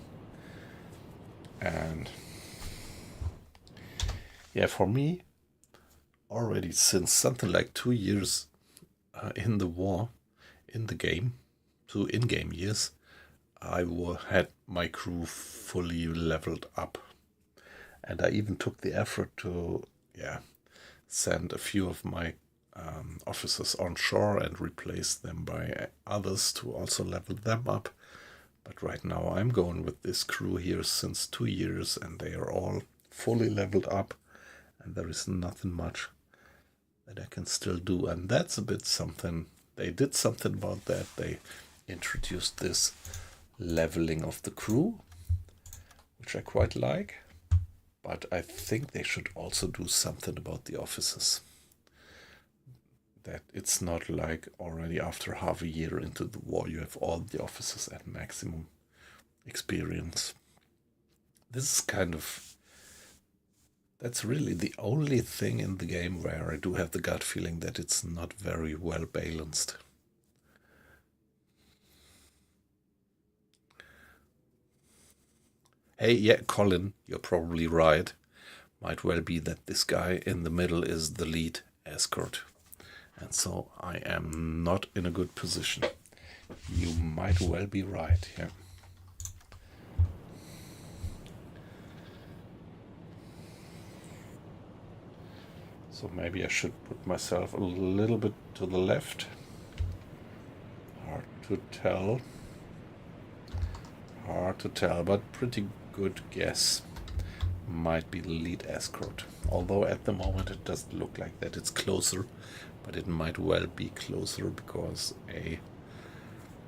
And yeah, for me, already since something like 2 years in the war, in the game, 2 in-game years, I had my crew fully leveled up. And I even took the effort to, send a few of my officers on shore and replace them by others to also level them up. But right now I'm going with this crew here since 2 years, and they are all fully leveled up, and there is nothing much that I can still do. And that's a bit something. They did something about that. They introduced this leveling of the crew, which I quite like. But I think they should also do something about the officers. That it's not like already after half a year into the war you have all the officers at maximum experience. This is kind of... that's really the only thing in the game where I do have the gut feeling that it's not very well balanced. Hey, yeah, Colin, you're probably right. Might well be that this guy in the middle is the lead escort. And so I am not in a good position. You might well be right here. So maybe I should put myself a little bit to the left. Hard to tell. Hard to tell, but pretty good guess. Might be the lead escort. Although at the moment it doesn't look like that. It's closer, but it might well be closer because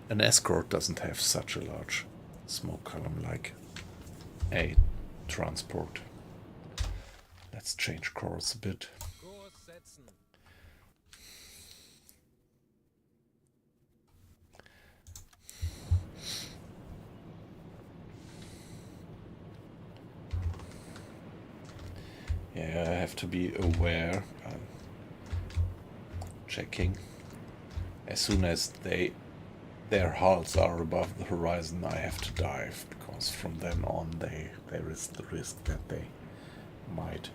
an escort doesn't have such a large smoke column like a transport. Let's change course a bit. Kurs setzen. Yeah, I have to be aware. Checking. As soon as their hulls are above the horizon, I have to dive, because from then on there is the risk that they might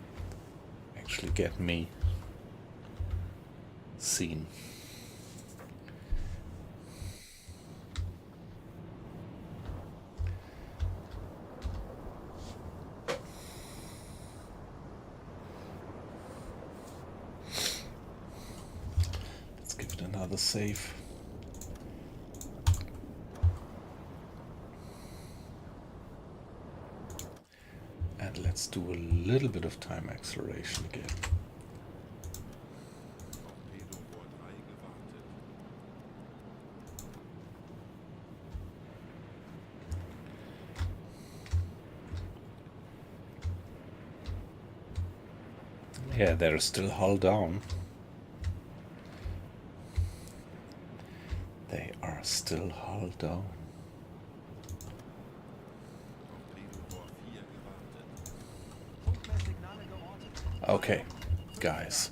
actually get me seen. Let's give it another save. And let's do a little bit of time acceleration again. Torpedobohr 3 gewartet. Yeah, they're still hull down. They are still hull down. Torpedobohr 4 gewartet. Funkmesssignale geortet. Okay, guys,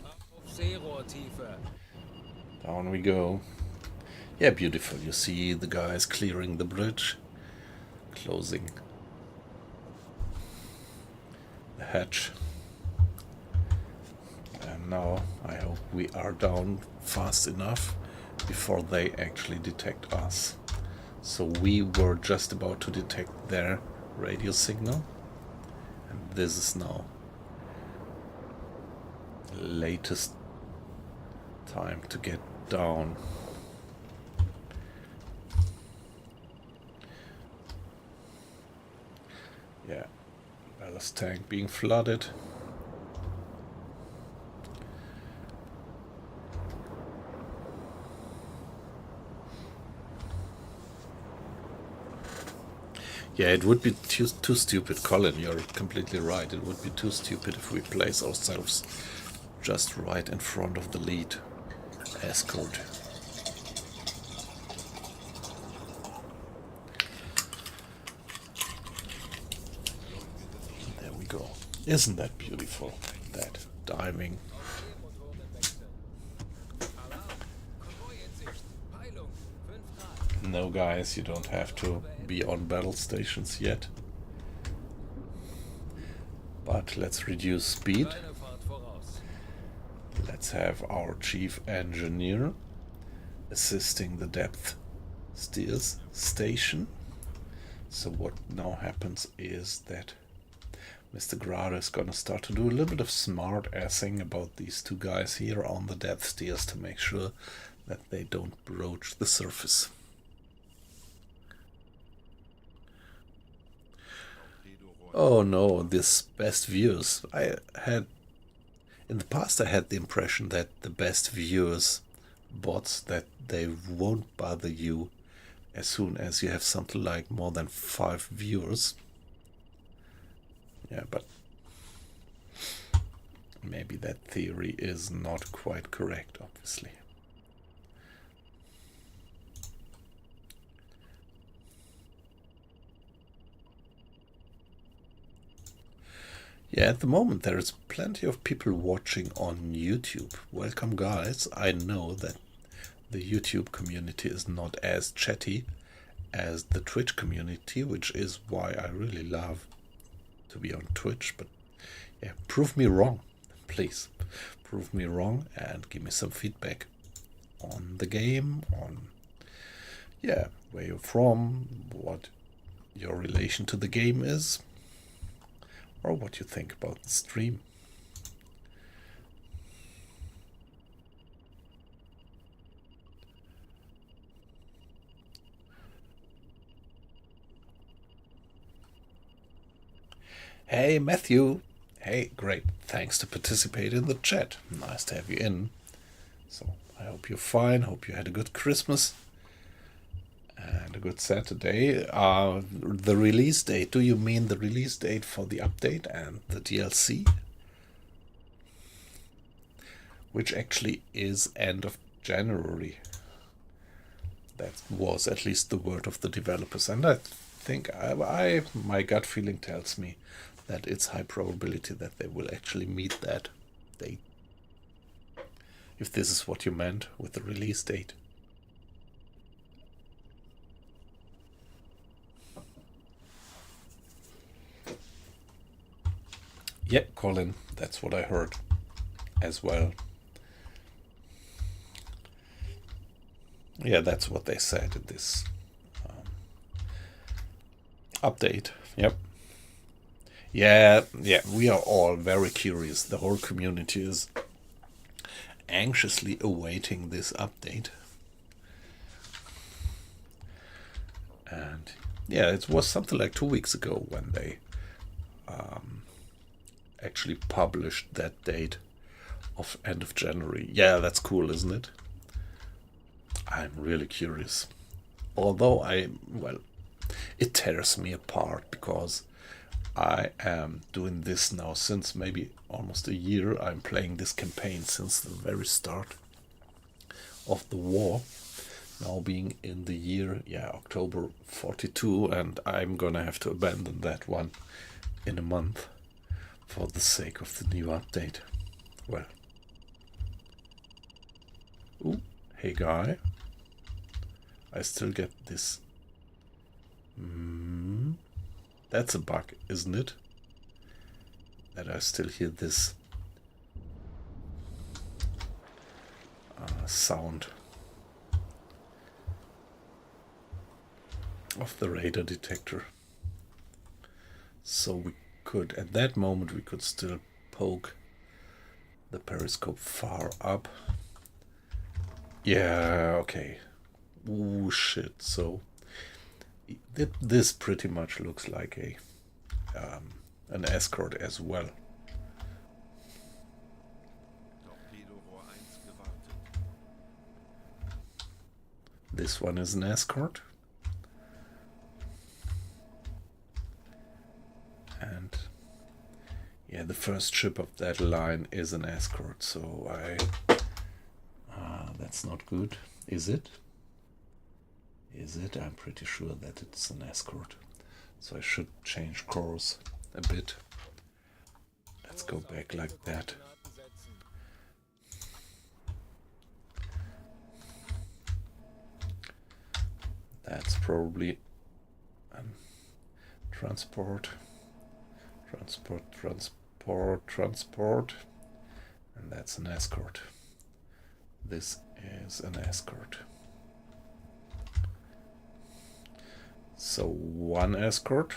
Auf Seerohrtiefe. down we go. Yeah, beautiful. You see the guys clearing the bridge, closing the hatch. And now I hope we are down fast enough before they actually detect us. So we were just about to detect their radio signal, and this is now the latest time to get down. Yeah, ballast tank being flooded. Yeah, it would be too stupid, Colin, you're completely right. It would be too stupid if we place ourselves just right in front of the lead escort. There we go. Isn't that beautiful? That diving. Motoren wechseln. Alarm. Konvoi in Sicht. Peilung. 5 Grad. No, guys, you don't have to be on battle stations yet. But let's reduce speed. Kleine Fahrt voraus. Let's have our chief engineer assisting the depth steers station. So what now happens is that Mr. Grada is gonna start to do a little bit of smart assing about these two guys here on the depth steers to make sure that they don't broach the surface. Oh no, this best views. In the past I had the impression that the best viewers bots, that they won't bother you as soon as you have something like more than 5 viewers. Yeah, but maybe that theory is not quite correct, obviously. Yeah, at the moment there is plenty of people watching on YouTube. Welcome, guys. I know that the YouTube community is not as chatty as the Twitch community, which is why I really love to be on Twitch. But yeah, prove me wrong, please. Prove me wrong and give me some feedback on the game, on where you're from, what your relation to the game is, or what you think about the stream. Hey, Matthew. Hey, great. Thanks to participate in the chat. Nice to have you in. So I hope you're fine. Hope you had a good Christmas and a good Saturday. The release date. Do you mean the release date for the update and the DLC? Which actually is end of January. That was at least the word of the developers. And I think my gut feeling tells me that it's high probability that they will actually meet that date. If this is what you meant with the release date. Yeah, Colin, that's what I heard as well. Yeah, that's what they said in this update. Yep. Yeah, we are all very curious. The whole community is anxiously awaiting this update. And yeah, it was something like 2 weeks ago when they actually published that date of end of January. Yeah, that's cool, isn't it? I'm really curious. Although it tears me apart because I am doing this now since maybe almost a year. I'm playing this campaign since the very start of the war. Now being in the year, October 42, and I'm gonna have to abandon that one in a month for the sake of the new update. Well. Ooh, hey guy. I still get this. That's a bug, isn't it? That I still hear this sound of the radar detector. So we could, at that moment, we could still poke the periscope far up. Yeah, okay. Ooh, shit. So this pretty much looks like a an escort as well. Torpedorohr 1 gewartet. This one is an escort. And yeah, the first ship of that line is an escort, so that's not good, is it? Is it? I'm pretty sure that it's an escort. So I should change course a bit. Let's go back like that. That's probably transport, and that's an escort. This is an escort. So one escort.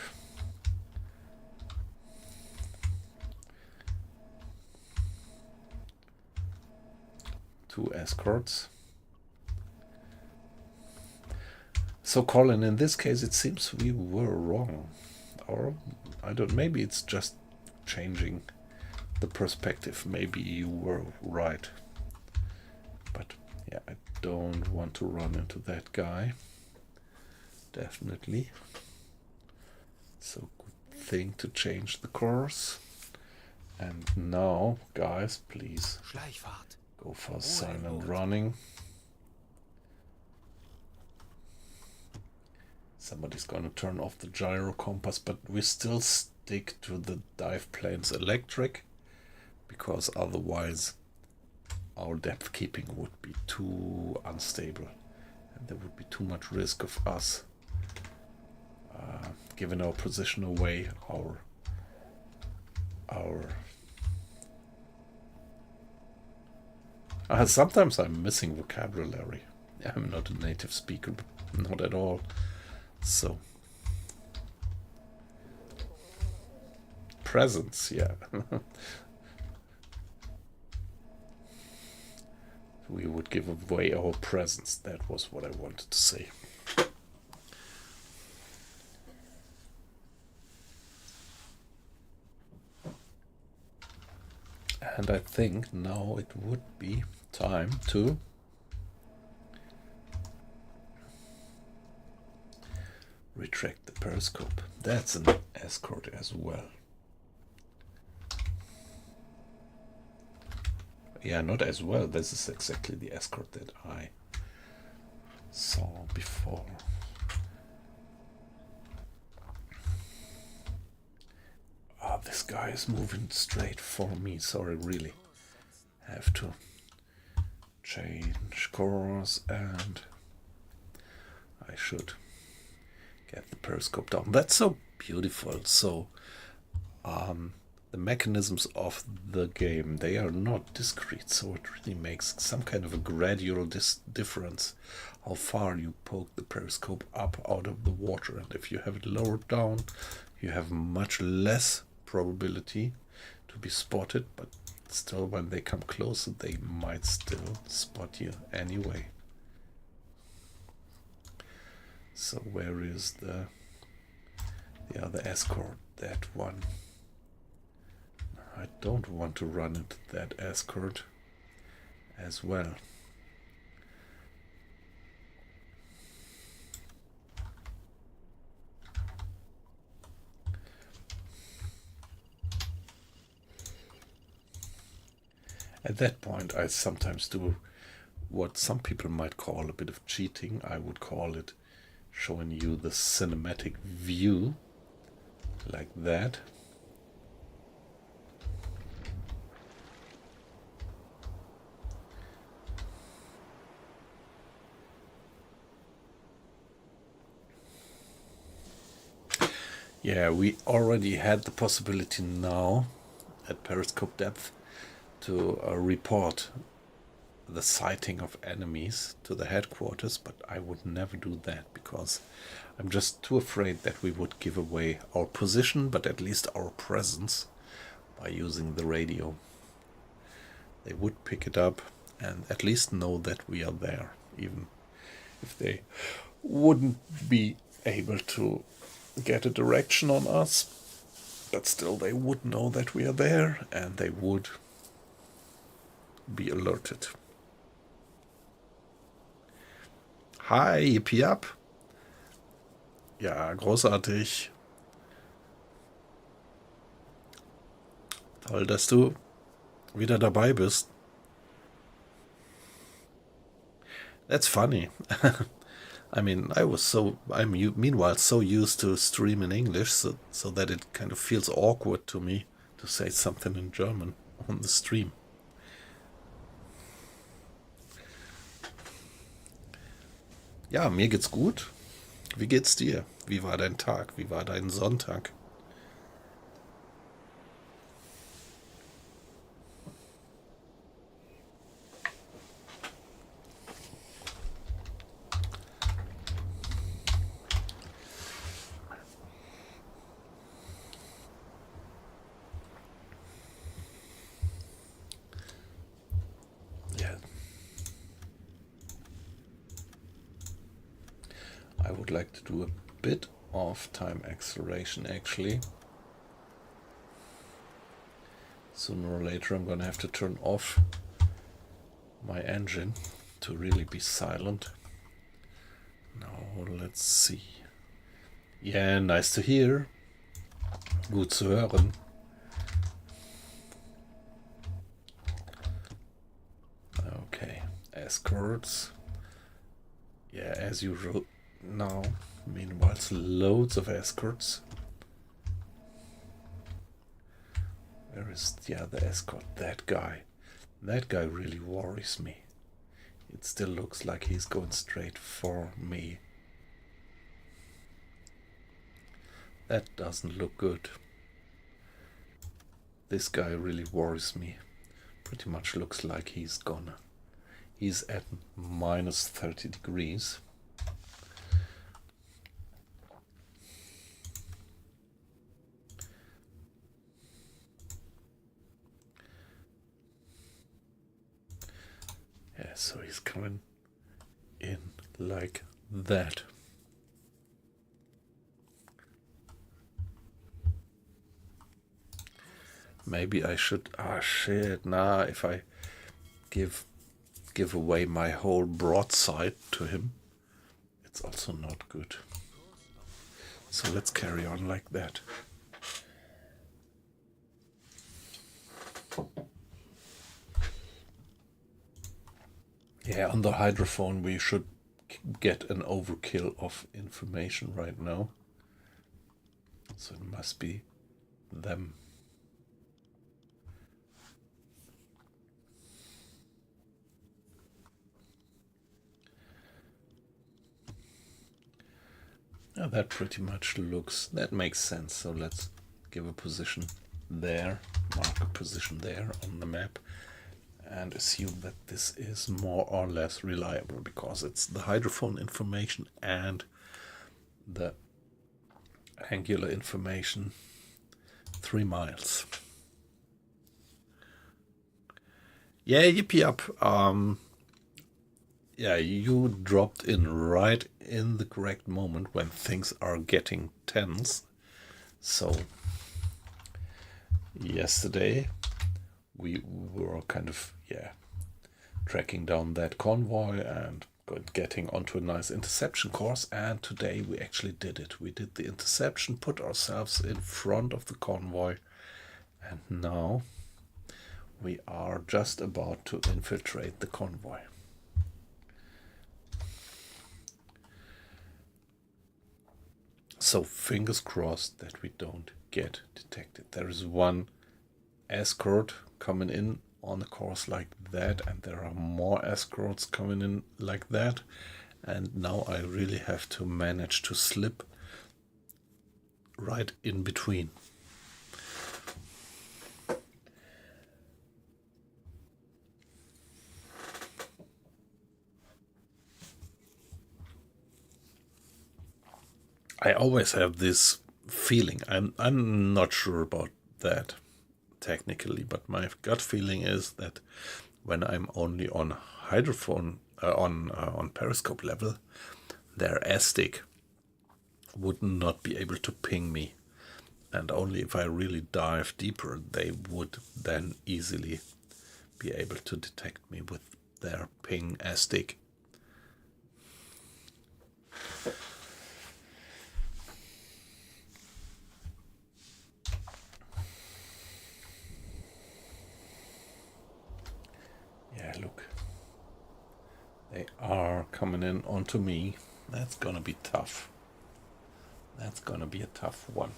Two escorts. So Colin, in this case it seems we were wrong. Or I don't, maybe it's just changing the perspective. Maybe you were right. But yeah, I don't want to run into that guy. Definitely. So good thing to change the course. And now, guys, please go for silent running. Somebody's gonna turn off the gyro compass, but we still stick to the dive plane's electric, because otherwise our depth keeping would be too unstable and there would be too much risk of us giving our position away, sometimes I'm missing vocabulary. I'm not a native speaker, but not at all. So presence, yeah. We would give away our presence. That was what I wanted to say. And I think now it would be time to retract the periscope. That's an escort as well. Yeah, not as well. This is exactly the escort that I saw before. This guy is moving straight for me, so I really have to change course, and I should get the periscope down. That's so beautiful. So the mechanisms of the game, they are not discrete, so it really makes some kind of a gradual difference how far you poke the periscope up out of the water. And if you have it lowered down, you have much less probability to be spotted, but still when they come closer they might still spot you anyway. So where is the other escort? That one. I don't want to run into that escort as well. At that point, I sometimes do what some people might call a bit of cheating. I would call it showing you the cinematic view, like that. Yeah, we already had the possibility now at periscope depth to report the sighting of enemies to the headquarters, but I would never do that because I'm just too afraid that we would give away our position, but at least our presence, by using the radio. They would pick it up and at least know that we are there, even if they wouldn't be able to get a direction on us, but still they would know that we are there and they would be alerted. Hi, Yippie Up. Ja, großartig. Toll, dass du wieder dabei bist. That's funny. I mean, I'm meanwhile so used to stream in English, so that it kind of feels awkward to me to say something in German on the stream. Ja, mir geht's gut. Wie geht's dir? Wie war dein Tag? Wie war dein Sonntag? Yeah. I would like to do a bit of time acceleration actually. Sooner or later I'm gonna have to turn off my engine to really be silent. Now let's see. Yeah, nice to hear. Gut zu hören. Okay, escorts. Yeah, as usual. Now, meanwhile, it's loads of escorts. Where is the other escort? That guy. That guy really worries me. It still looks like he's going straight for me. That doesn't look good. This guy really worries me. Pretty much looks like he's at minus 30 degrees. Yeah, so he's coming in like that. Maybe I should. Ah, shit! Nah, if I give away my whole broadside to him, it's also not good. So let's carry on like that. Yeah, on the hydrophone we should get an overkill of information right now. So it must be them. Yeah, that pretty much that makes sense. So let's give a position there, mark a position there on the map, and assume that this is more or less reliable because it's the hydrophone information and the angular information 3 miles. Yeah, yippee up. Yeah, you dropped in right in the correct moment when things are getting tense. So yesterday we were kind of tracking down that convoy and getting onto a nice interception course, and today we actually did it. We did the interception, put ourselves in front of the convoy, and now we are just about to infiltrate the convoy. So fingers crossed that we don't get detected. There is one escort coming in on a course like that, and there are more escorts coming in like that, and now I really have to manage to slip right in between. I always have this feeling. I'm not sure about that technically, but my gut feeling is that when I'm only on hydrophone on periscope level, their S-stick would not be able to ping me, and only if I really dive deeper, they would then easily be able to detect me with their ping S-stick. Yeah, look. They are coming in onto me. That's gonna be tough. That's gonna be a tough one.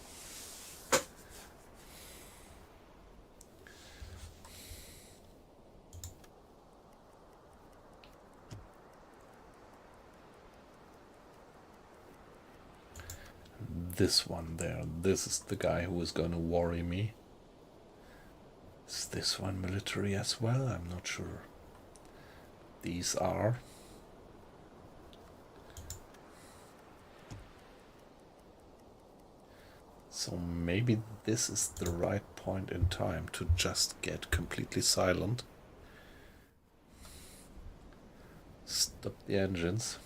This one there, this is the guy who is gonna worry me. Is this one military as well? I'm not sure. These are. So maybe this is the right point in time to just get completely silent. Stop the engines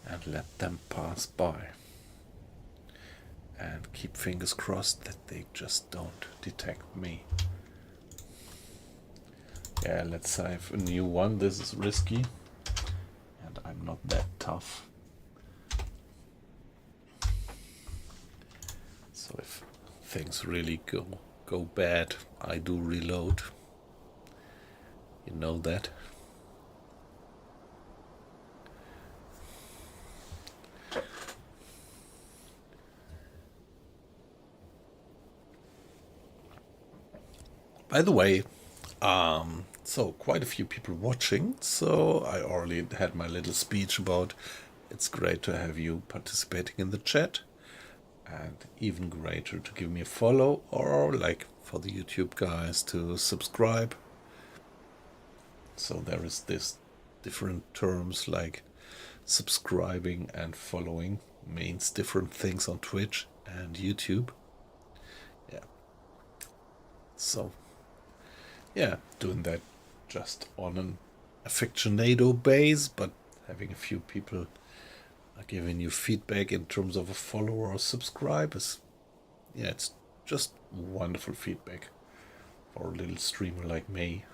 and let them pass by. And keep fingers crossed that they just don't detect me. Yeah, let's have a new one. This is risky. And I'm not that tough. So if things really go bad, I do reload. You know that. By the way, so quite a few people watching, so I already had my little speech about it's great to have you participating in the chat, and even greater to give me a follow, or like for the YouTube guys to subscribe. So there is this different terms like subscribing and following means different things on Twitch and YouTube. Yeah. So yeah, doing that just on an aficionado base, but having a few people are giving you feedback in terms of a follower or subscribe is, yeah, it's just wonderful feedback for a little streamer like me.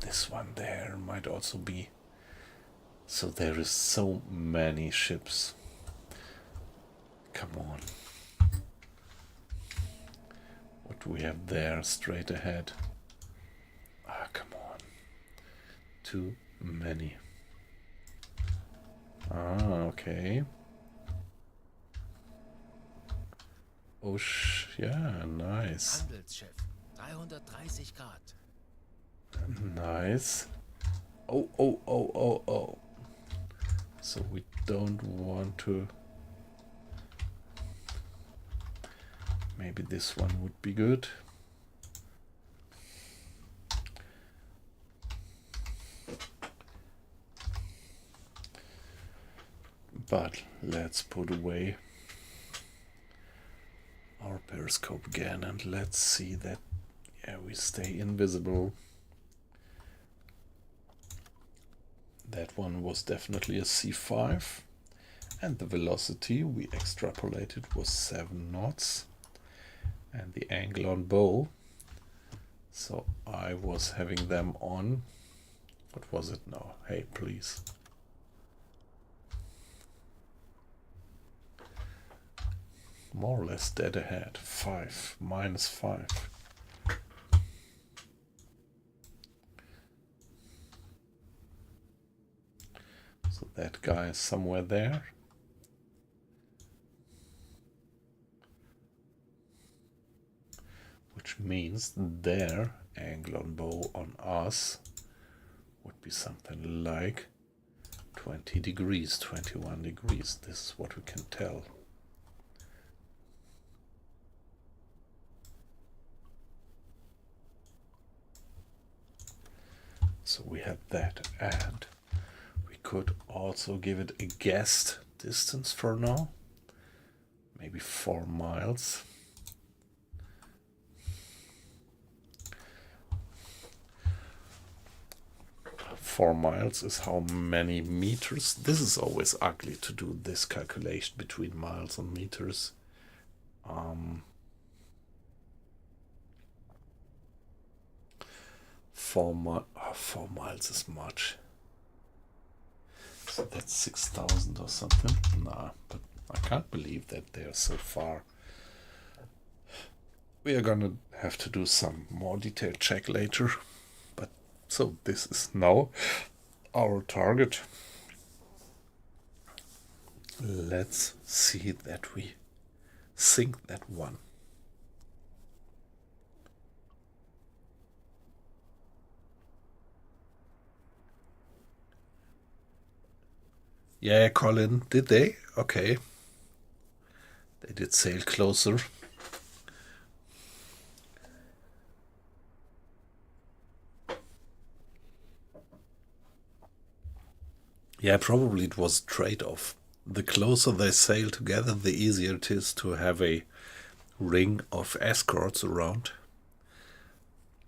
This one there might also be. So there is so many ships. Come on. What do we have there straight ahead? Come on. Too many. Okay. Oh, yeah, nice. Handelsschiff, 330 Grad. Nice. Oh. So we don't want to. Maybe this one would be good. But let's put away our periscope again and let's see that, yeah, we stay invisible. That one was definitely a C5, and the velocity we extrapolated was 7 knots, and the angle on bow, so I was having them on, what was it now? Hey, please. More or less dead ahead. 5, -5. So that guy is somewhere there. Which means their angle on bow on us would be something like 20 degrees, 21 degrees. This is what we can tell. So we have that, and we could also give it a guessed distance for now. Maybe 4 miles. Four miles is how many meters? This is always ugly to do this calculation between miles and meters. 4 miles is much. So that's 6,000 or something. Nah, but I can't believe that they are so far. We are gonna have to do some more detailed check later. But so this is now our target. Let's see that we sink that one. Yeah, Colin, did they? Okay. They did sail closer. Yeah, probably it was a trade-off. The closer they sail together, the easier it is to have a ring of escorts around.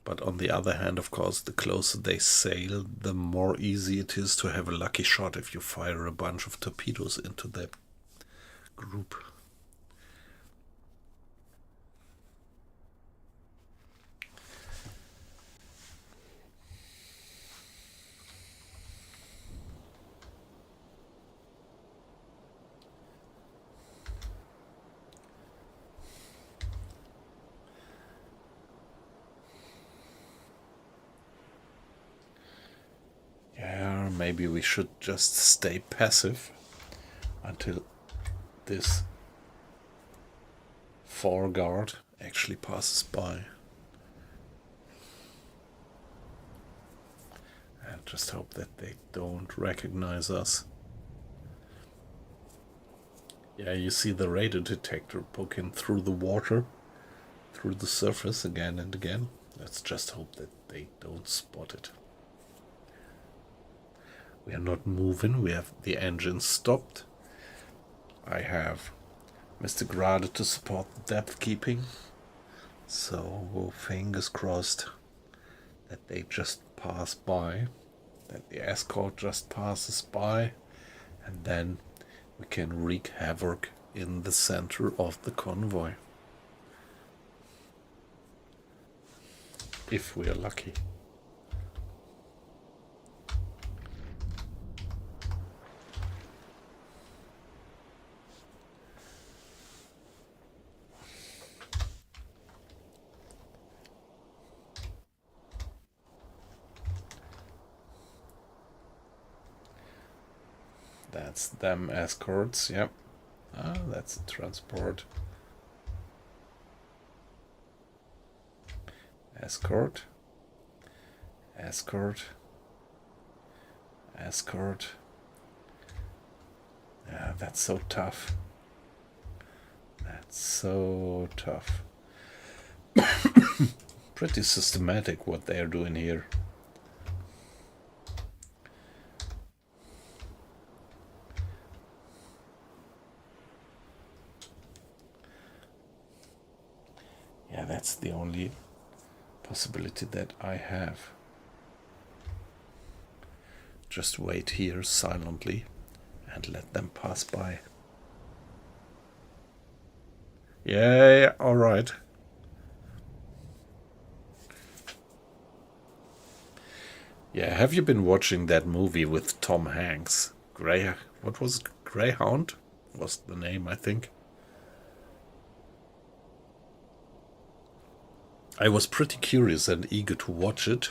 But on the other hand, of course, the closer they sail, the more easy it is to have a lucky shot if you fire a bunch of torpedoes into that group. Yeah, maybe we should just stay passive until this foreguard actually passes by. And just hope that they don't recognize us. Yeah, you see the radar detector poking through the water, through the surface again and again. Let's just hope that they don't spot it. We are not moving, we have the engine stopped. I have Mr. Grade to support the depth keeping. So fingers crossed that they just pass by, that the escort just passes by, and then we can wreak havoc in the center of the convoy. If we are lucky. That's them escorts, yep. Ah, that's a transport. Escort. Escort. Escort. Yeah, that's so tough. That's so tough. Pretty systematic what they're doing here. Yeah, that's the only possibility that I have. Just wait here silently and let them pass by. Yeah, all right. Yeah, have you been watching that movie with Tom Hanks? What was it? Greyhound was the name, I think. I was pretty curious and eager to watch it.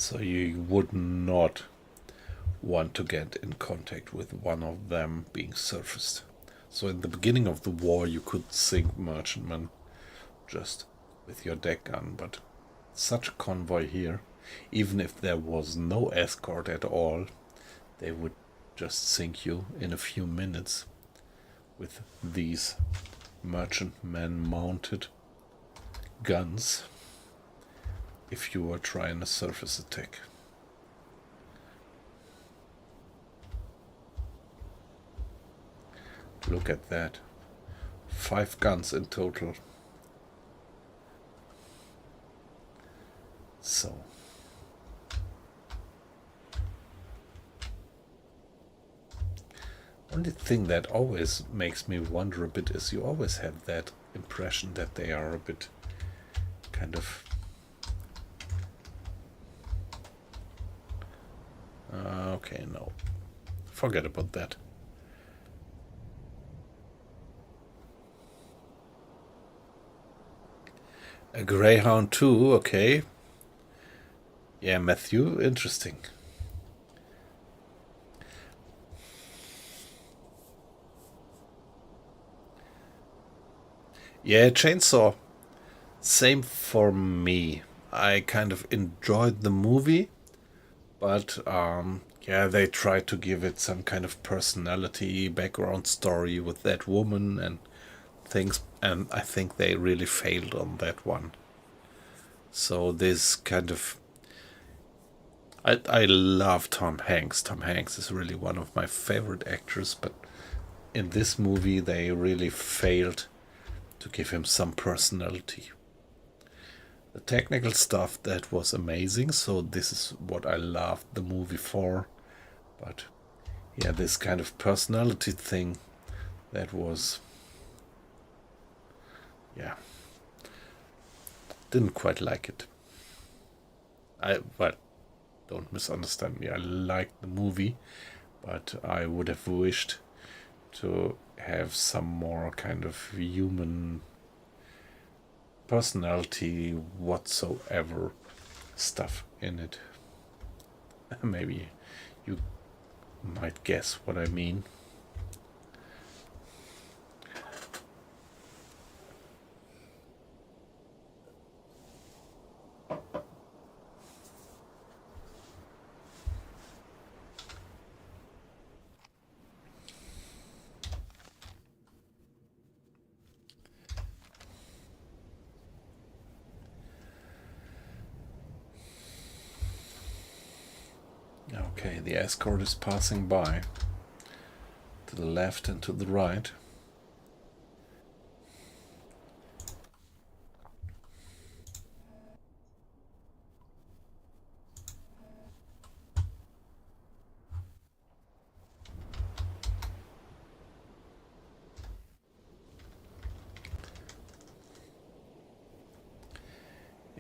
So you would not want to get in contact with one of them being surfaced. So in the beginning of the war you could sink merchantmen just with your deck gun, but such a convoy here, even if there was no escort at all, they would just sink you in a few minutes with these merchantmen mounted guns if you were trying a surface attack. Look at that. 5 guns in total. So. Only thing that always makes me wonder a bit is you always have that impression that they are a bit kind of okay, no. Forget about that. A Greyhound too, okay. Yeah, Matthew, interesting. Yeah, Chainsaw. Same for me. I kind of enjoyed the movie, but yeah, they tried to give it some kind of personality, background story with that woman and things, and I think they really failed on that one. So this kind of... I love Tom Hanks. Tom Hanks is really one of my favorite actors, but in this movie they really failed to give him some personality. The technical stuff, that was amazing, so this is what I loved the movie for. But yeah, this kind of personality thing, that was... yeah, didn't quite like it. Well, don't misunderstand me, I liked the movie, but I would have wished to have some more kind of human personality whatsoever stuff in it. Maybe you might guess what I mean. Okay, the escort is passing by to the left and to the right.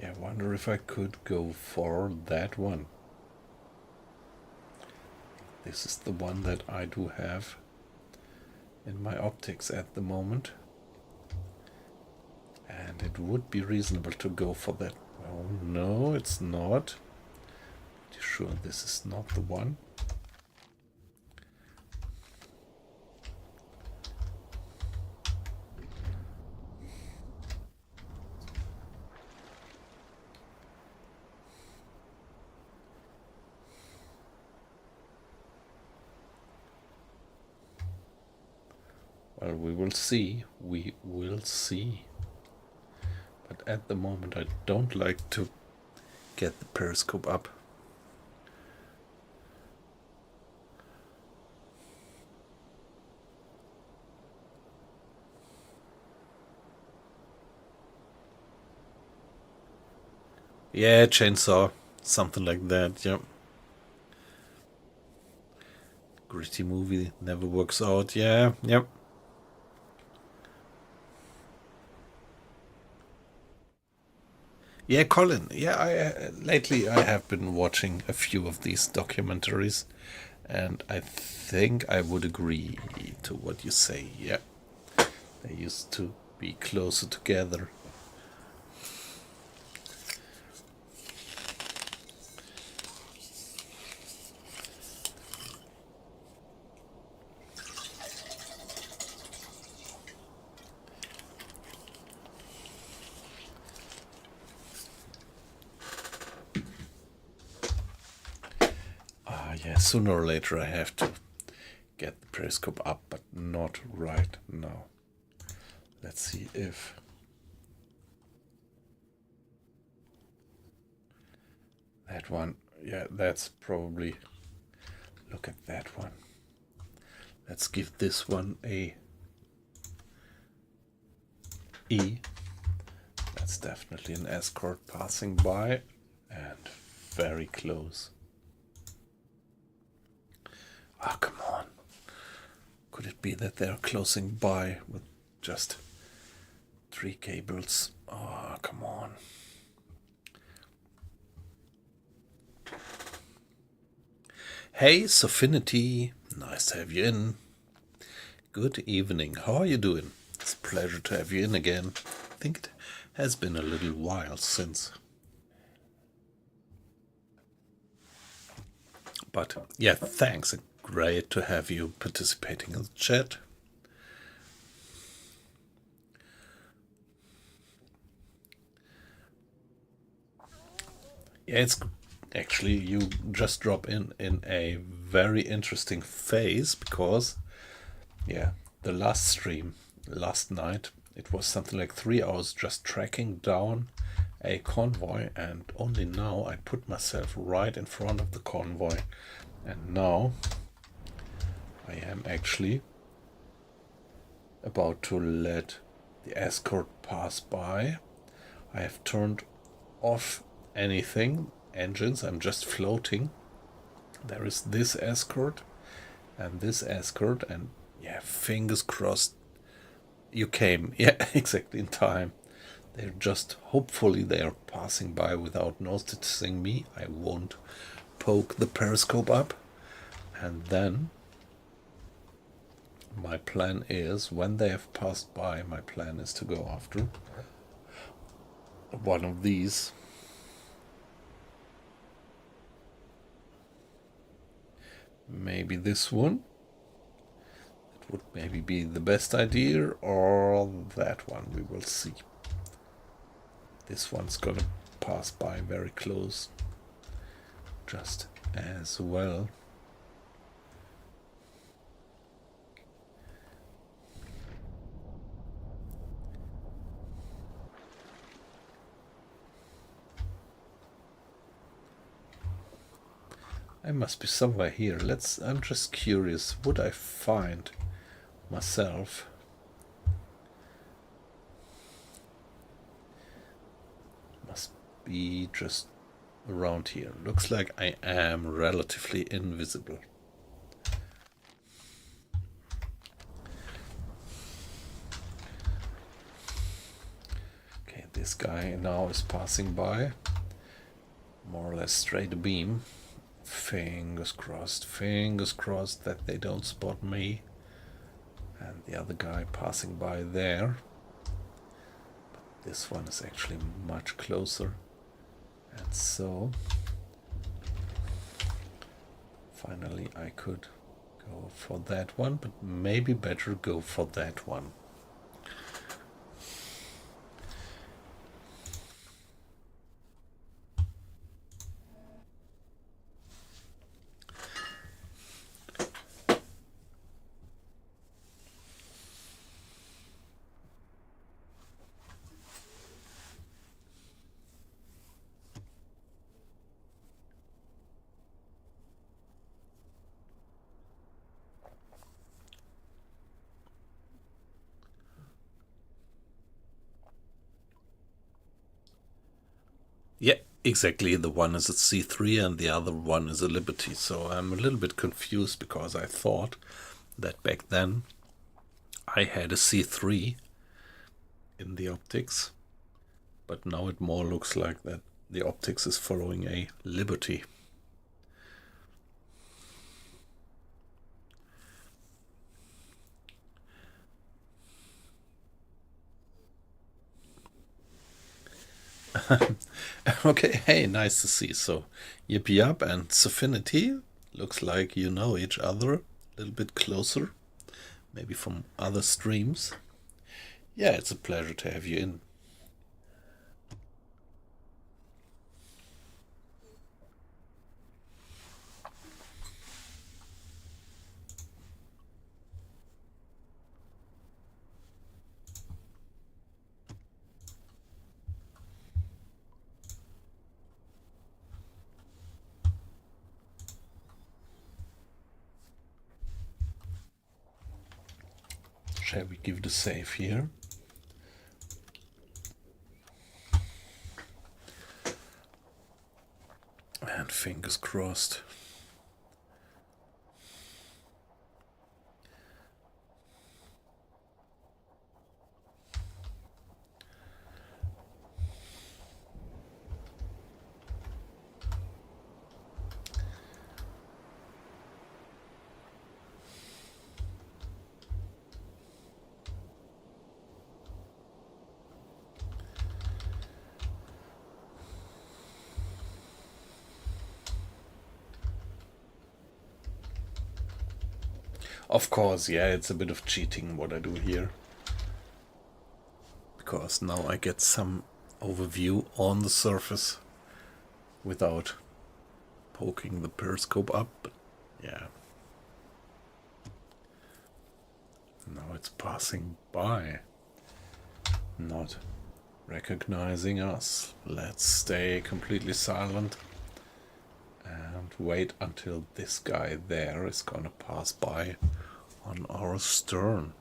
Yeah, I wonder if I could go for that one. This is the one that I do have in my optics at the moment. And it would be reasonable to go for that. Oh no, it's not. Pretty sure this is not the one. Well, we will see. We will see. But at the moment I don't like to get the periscope up. Yeah, Chainsaw. Something like that, yeah. Gritty movie never works out, yeah, yep. Yeah, Colin. Yeah, lately I have been watching a few of these documentaries, and I think I would agree to what you say. Yeah, they used to be closer together. Yeah, sooner or later I have to get the periscope up, but not right now. Let's see if... that one, yeah, that's probably... look at that one. Let's give this one a E. That's definitely an escort passing by, and very close. Ah, come on. Could it be that they're closing by with just 3 cables? Oh, come on. Hey, Sofinity. Nice to have you in. Good evening. How are you doing? It's a pleasure to have you in again. I think it has been a little while since. But yeah, thanks. Great to have you participating in the chat. Yeah, it's actually, you just drop in a very interesting phase, because yeah, the last stream last night, it was something like 3 hours just tracking down a convoy, and only now I put myself right in front of the convoy, and now I am actually about to let the escort pass by. I have turned off anything, engines, I'm just floating. There is this escort and this escort, and yeah, fingers crossed you came. Yeah, exactly in time. They're just, hopefully they are passing by without noticing me. I won't poke the periscope up. And then my plan is, when they have passed by, my plan is to go after one of these. Maybe this one. It would maybe be the best idea, or that one. We will see. This one's gonna pass by very close just as well. I must be somewhere here. I'm just curious, would I find myself? Must be just around here. Looks like I am relatively invisible. Okay, this guy now is passing by, more or less straight abeam. Fingers crossed that they don't spot me. And the other guy passing by there. But this one is actually much closer. And so finally I could go for that one, but maybe better go for that one. Yeah, exactly. The one is a C3 and the other one is a Liberty. So I'm a little bit confused, because I thought that back then I had a C3 in the optics, but now it more looks like that the optics is following a Liberty. Okay, hey, nice to see. So, Yip Yap and Sofinity, looks like you know each other a little bit closer, maybe from other streams. Yeah, it's a pleasure to have you in. Shall we give the save here? And fingers crossed. Of course, yeah, it's a bit of cheating what I do here. Because now I get some overview on the surface without poking the periscope up. But yeah. Now it's passing by, not recognizing us. Let's stay completely silent and wait until this guy there is gonna pass by on our stern.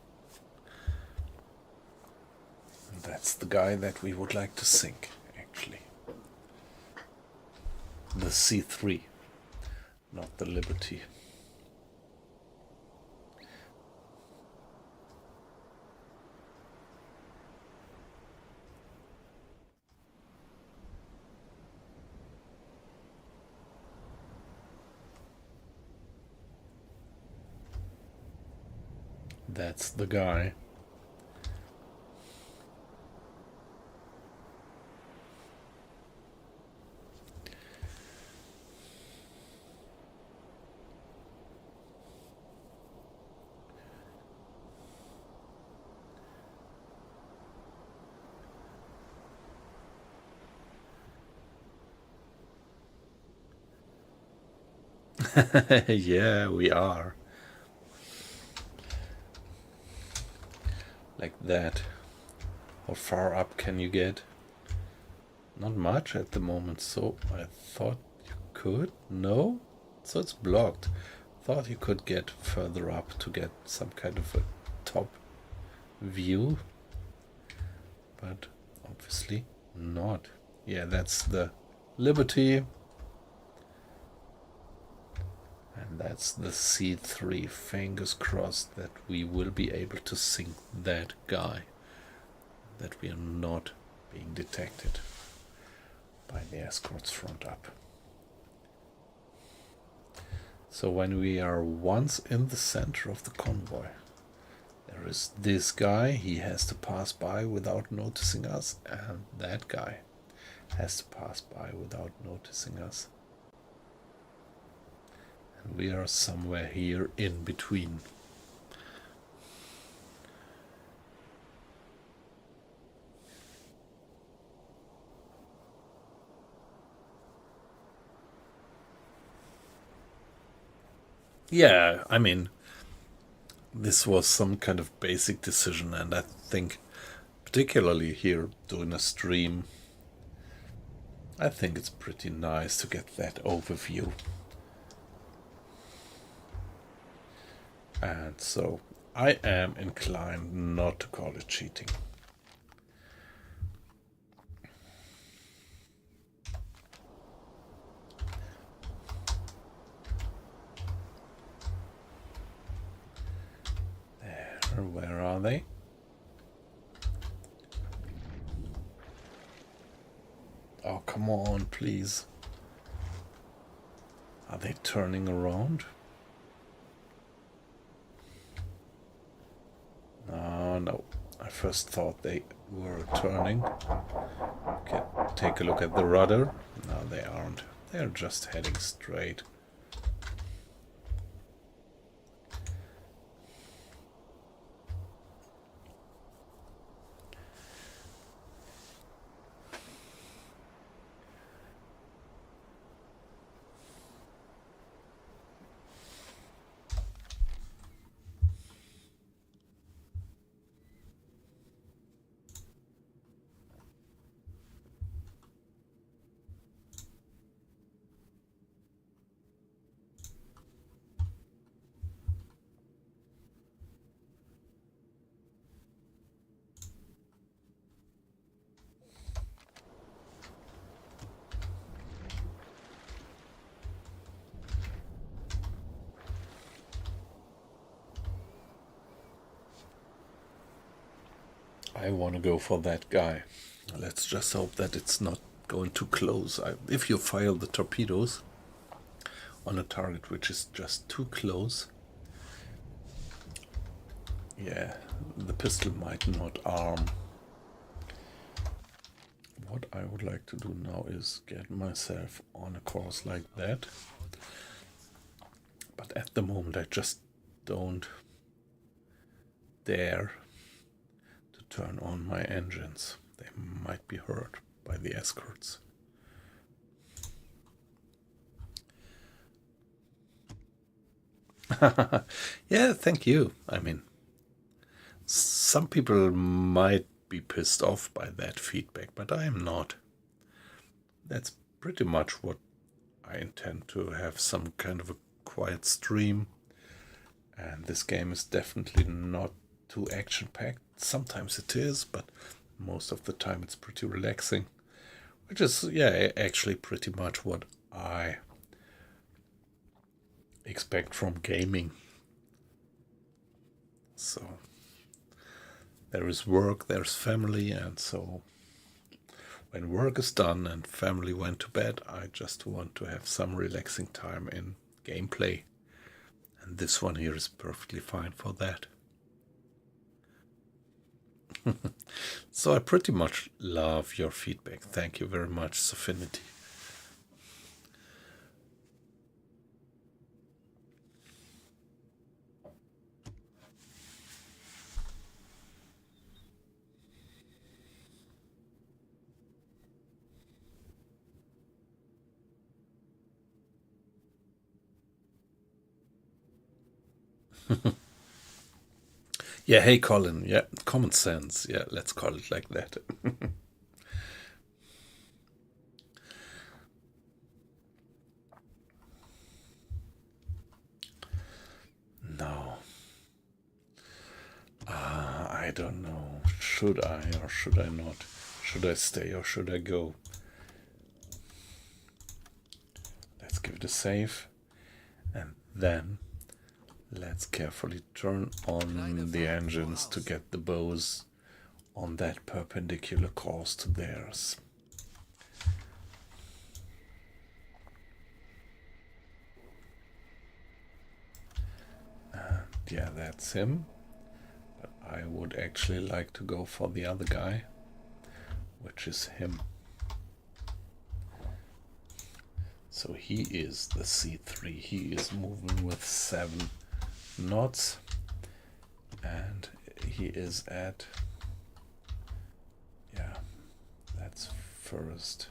And that's the guy that we would like to sink, actually. The C3, not the Liberty. That's the guy. Yeah, we are. Like that. How far up can you get? Not much at the moment, so I thought you could. No? So it's blocked. Thought you could get further up to get some kind of a top view. But obviously not. Yeah, that's the Liberty. And that's the C3. Fingers crossed that we will be able to sink that guy. That we are not being detected by the escorts front up. So when we are once in the center of the convoy, there is this guy, he has to pass by without noticing us, and that guy has to pass by without noticing us. And we are somewhere here in between. Yeah, I mean, this was some kind of basic decision, and I think particularly here doing a stream, I think it's pretty nice to get that overview. And so I am inclined not to call it cheating. There, where are they? Oh, come on, please. Are they turning around? No. I first thought they were turning. Okay, take a look at the rudder. No, they aren't. They're just heading straight. I want to go for that guy. Let's just hope that it's not going too close. If you fire the torpedoes on a target which is just too close, yeah, the pistol might not arm. What I would like to do now is get myself on a course like that. But at the moment I just don't dare to turn on my engines. They might be hurt by the escorts. Yeah, thank you. I mean, some people might be pissed off by that feedback, but I am not. That's pretty much what I intend to have, some kind of a quiet stream. And this game is definitely not too action-packed. Sometimes it is, but most of the time it's pretty relaxing. Which is, yeah, actually pretty much what I expect from gaming. So there is work, there's family, and so when work is done and family went to bed, I just want to have some relaxing time in gameplay. And this one here is perfectly fine for that. So I pretty much love your feedback. Thank you very much, Sofinity. Yeah, hey Colin, yeah, common sense, yeah, let's call it like that. No. I don't know. Should I or should I not? Should I stay or should I go? Let's give it a save. And then let's carefully turn on the engines to get the bows on that perpendicular course to theirs. And yeah, that's him. But I would actually like to go for the other guy, which is him. So he is the C3. He is moving with 7 knots. And he is at, yeah, that's first.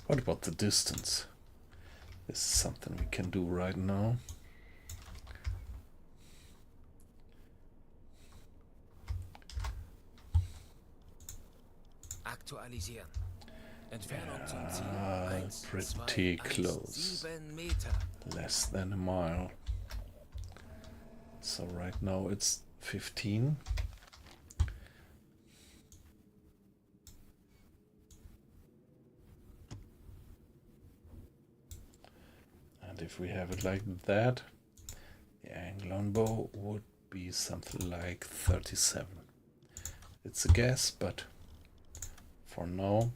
What about the distance? This is something we can do right now. Aktualisieren. Entfernung zum Ziel 1, pretty 2, 1, close. 7 Meter. Less than a mile. So right now it's 15. And if we have it like that, the angle on bow would be something like 37. It's a guess, but for now,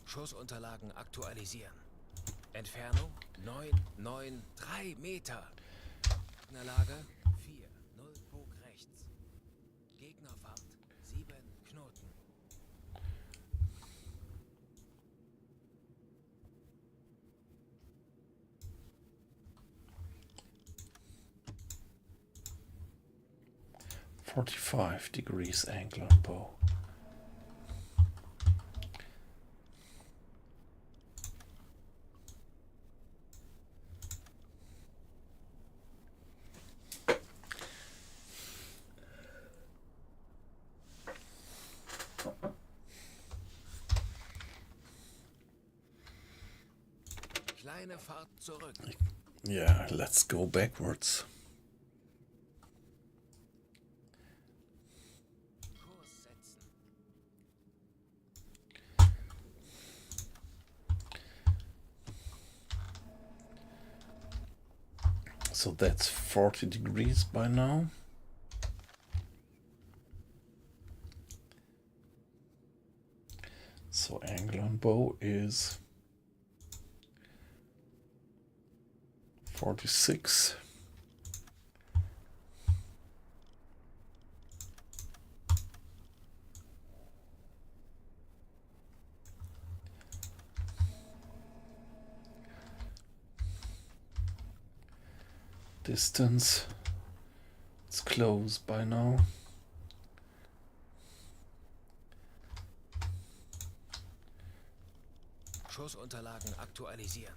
Schussunterlagen aktualisieren. Entfernung 993 Meter. Gegnerlage 4, 0 Bug rechts. Gegnerfahrt 7 Knoten. .45 angle on bow. Kleine Fahrt zurück. Yeah, let's go backwards. Kurs setzen. So that's 40 degrees by now. So angle on bow is 46. Distance, it's close by now. Schussunterlagen aktualisieren.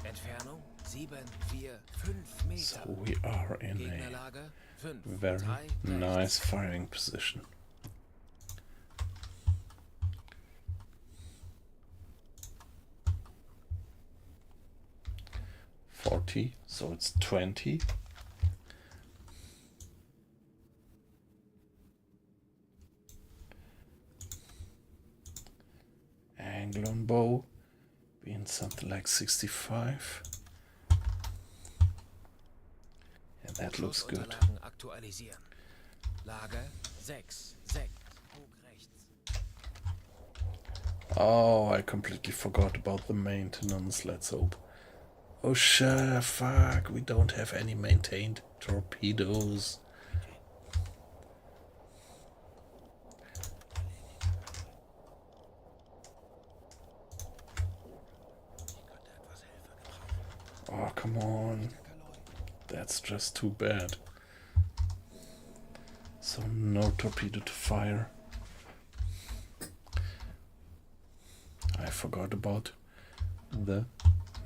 Entfernung 7, 4, 5 Meter. So we are in a Gegnerlage 5, very 3, nice firing position. So it's 20. Angle on bow being something like 65. Yeah, that looks good. Schussunterlagen aktualisieren. Lage 6, 6, Bug rechts. Oh, I completely forgot about the maintenance. Let's hope. Oh shit, fuck, we don't have any maintained torpedoes. Oh, come on. That's just too bad. So no torpedo to fire. I forgot about the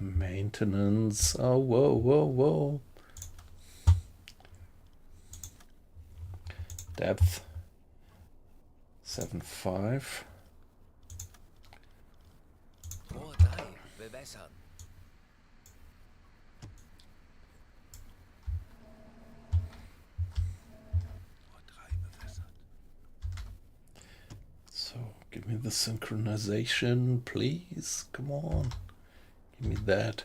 maintenance. Oh, whoa, whoa, whoa. Depth 7.5. Rohr 3, bewässern. So give me the synchronization, please. Come on. Give me that.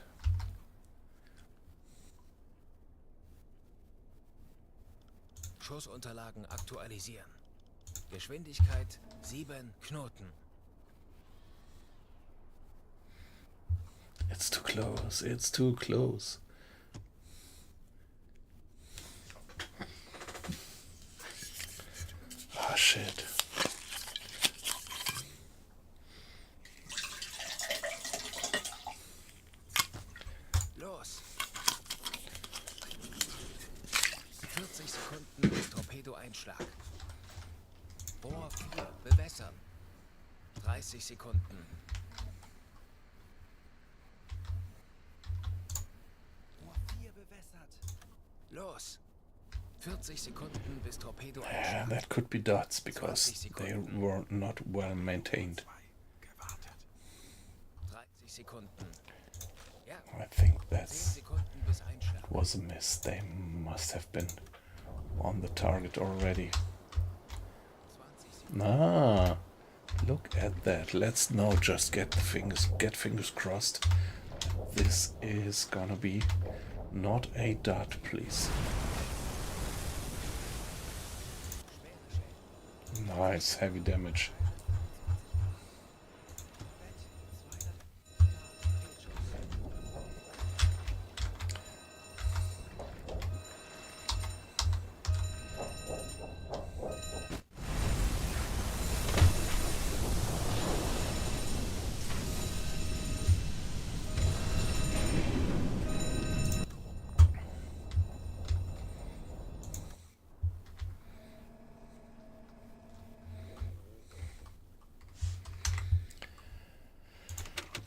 Schussunterlagen aktualisieren. Geschwindigkeit 7 Knoten. It's too close. It's too close. Ah, shit. Los. 40 Sekunden bis Torpedoeinschlag. Rohr 4, bewässern. 30 Sekunden. Rohr 4 bewässert. Los. 40 Sekunden bis Yeah, Torpedoeinschlag. that could be dots because they were not well maintained. 30 Sekunden. Ja, I think 10 that's Sekunden bis Einschlag. was a miss. They must have been on the target already. 20 Sekunden. Ah, look at that. Let's now just get fingers crossed. This is gonna be not a dot, please. Nice, heavy damage.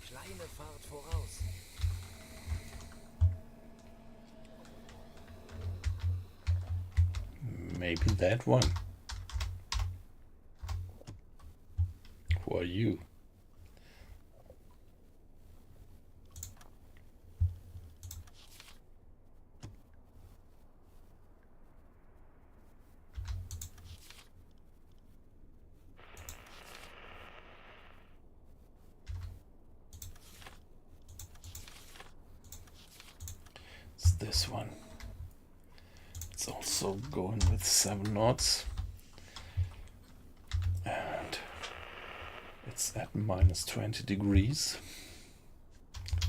Kleine Fahrt voraus. Maybe that one. Who are you? this one. It's also going with 7 knots. And it's at minus 20 degrees.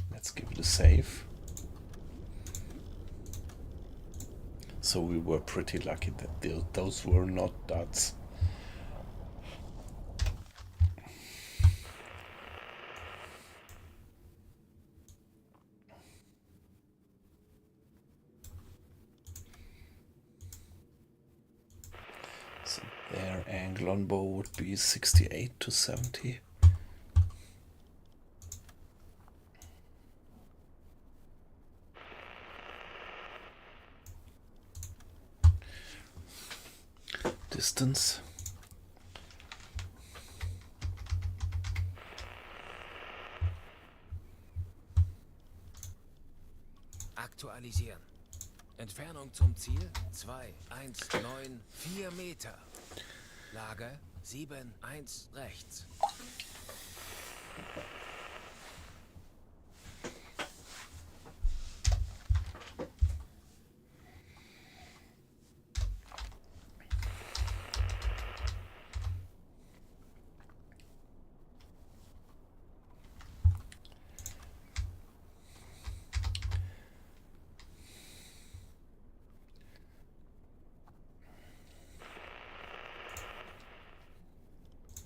Let's give it a save. So we were pretty lucky that those were not dots. So their angle on bow would be 68 to 70. Distance. Aktualisieren. Entfernung zum Ziel 2,194 Meter. Lage 7,1 rechts.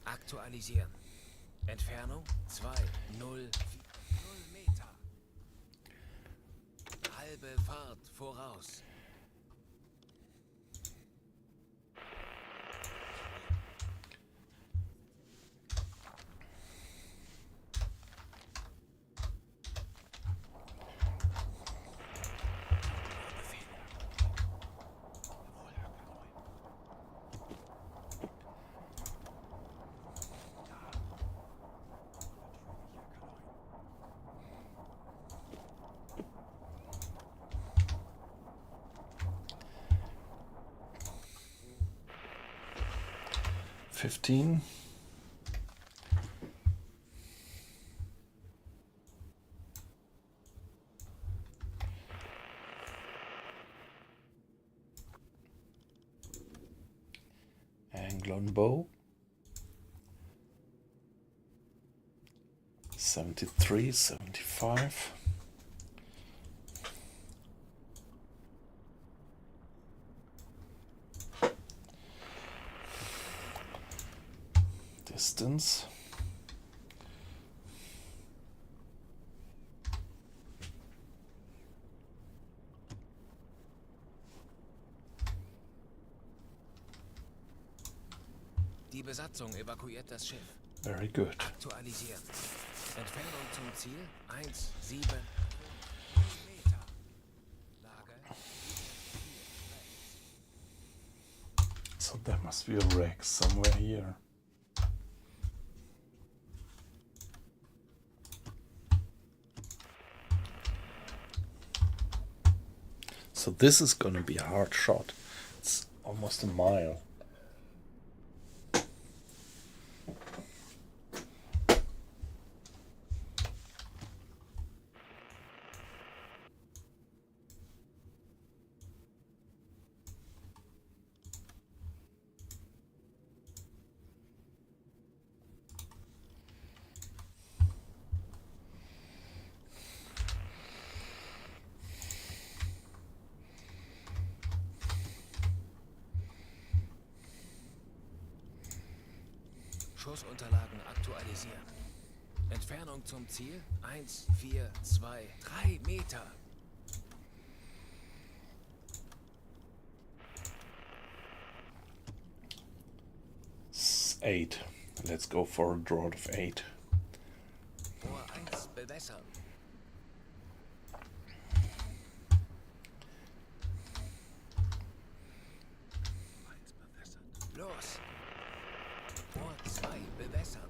Aktualisieren. Entfernung 2,040 Meter. Halbe Fahrt voraus. $15. Angle on bow 73, 75. Distance. Die Besatzung evakuiert das Schiff. Very good. Aktualisieren. Entfernung zum Ziel 1,7 Meter. Lage 4 rechts. So there must be a wreck somewhere here. So this is gonna be a hard shot. It's almost a mile. Schussunterlagen aktualisieren. Entfernung zum Ziel 1,423 Meter. Eight. Let's go for a draught of 8. Rohr 1 bewässern. Los. Rohr 2 bewässern.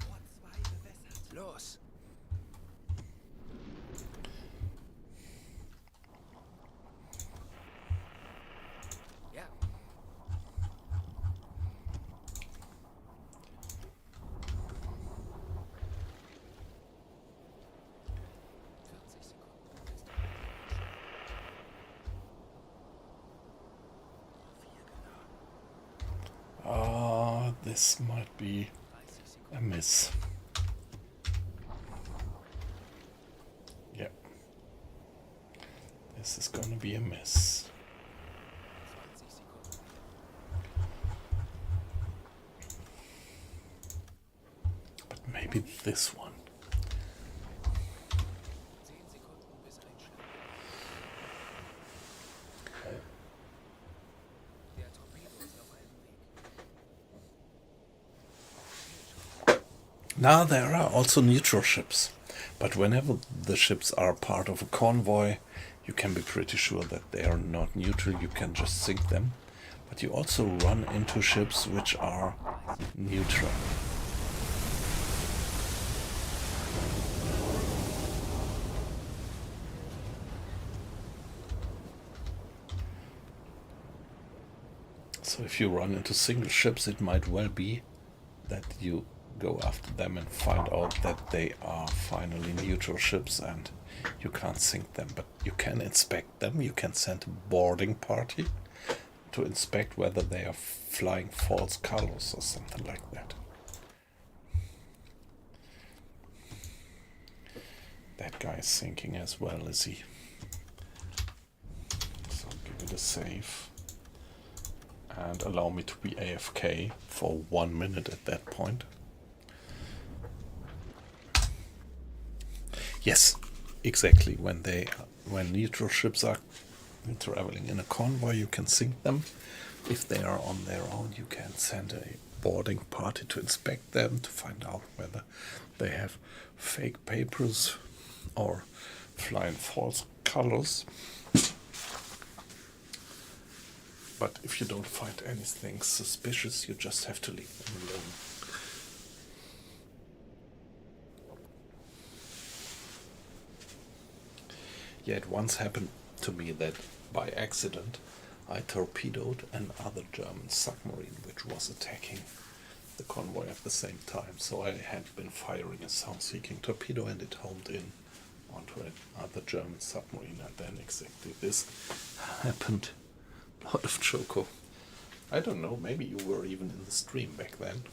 Rohr 2 bewässert. Los. Ja. This might be a miss. Yeah. This is gonna be a miss. 20 Sekunden. But maybe this one. 10 Sekunden bis Einschlag. Der Torpedo ist auf halbem Weg. Now there are also neutral ships, but whenever the ships are part of a convoy, you can be pretty sure that they are not neutral. You can just sink them, but you also run into ships which are neutral. So if you run into single ships, it might well be that you go after them and find out that they are finally neutral ships and you can't sink them, but you can inspect them. You can send a boarding party to inspect whether they are flying false colors or something like that. That guy is sinking as well, is he? So give it a save and allow me to be AFK for 1 minute at that point. Yes, exactly. When neutral ships are traveling in a convoy, you can sink them. If they are on their own, you can send a boarding party to inspect them to find out whether they have fake papers or fly in false colors. But if you don't find anything suspicious, you just have to leave them alone. Yeah, it once happened to me that by accident I torpedoed another German submarine which was attacking the convoy at the same time. So I had been firing a sound-seeking torpedo and it homed in onto another German submarine, and then exactly this happened. A lot of choco. I don't know, maybe you were even in the stream back then.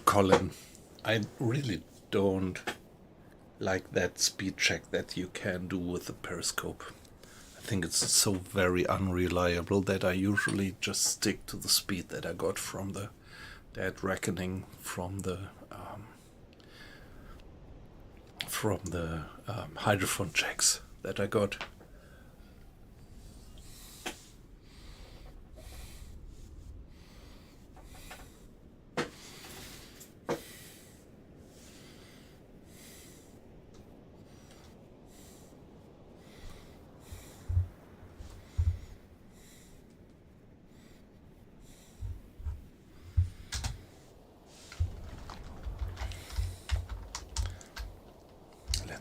Colin, I really don't like that speed check that you can do with the periscope. I think it's so very unreliable that I usually just stick to the speed that I got from the Dead Reckoning from the hydrophone checks that I got.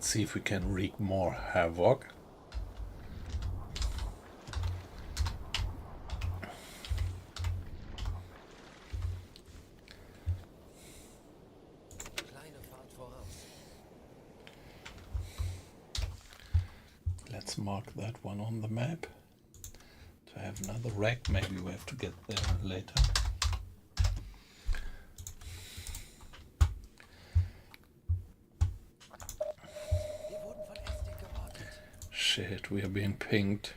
see if we can wreak more havoc. Kleine Fahrt voraus. Let's mark that one on the map. To have another rack, maybe we have to get there later. Wir wurden von Ästen geortet. Shit, we are being pinged.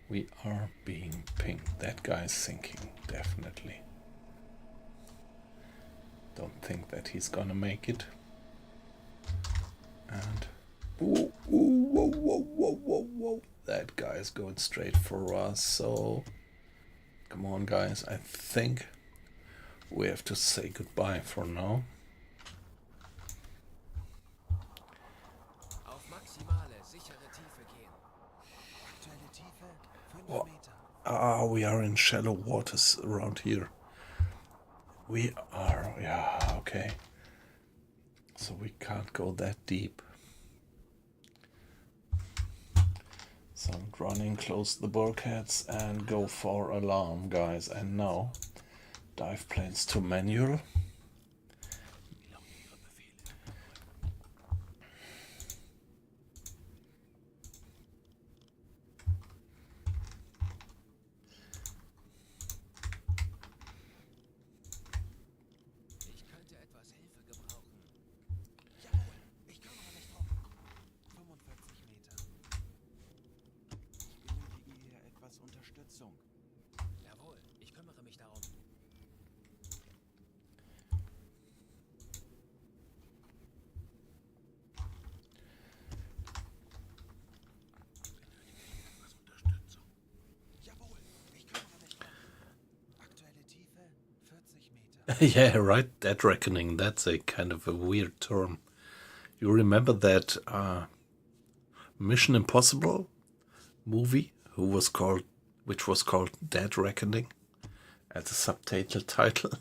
We are being pinged. That guy's sinking, definitely. Don't think that he's gonna make it. And whoa, whoa, whoa, whoa, whoa, whoa. That guy's going straight for us. So come on, guys. I think we have to say goodbye for now. Auf maximale, sichere Tiefe gehen. Aktuelle Tiefe 5 Oh. Meter. We are in shallow waters around here. We are, yeah, okay. So we can't go that deep. So running, close the bulkheads and go for alarm, guys. And now, dive planes to manual. Ich könnte etwas Hilfe gebrauchen. Jawohl, ich kümmere mich drum. 45 Meter. Ich benötige hier etwas Unterstützung. Jawohl, ich kümmere mich darum. Jawohl, ich kümmere mich drum. Aktuelle Tiefe 40 Meter. Yeah, right. Dead reckoning. That's a kind of a weird term. You remember that Mission Impossible movie, which was called Dead Reckoning, as a subtitle title.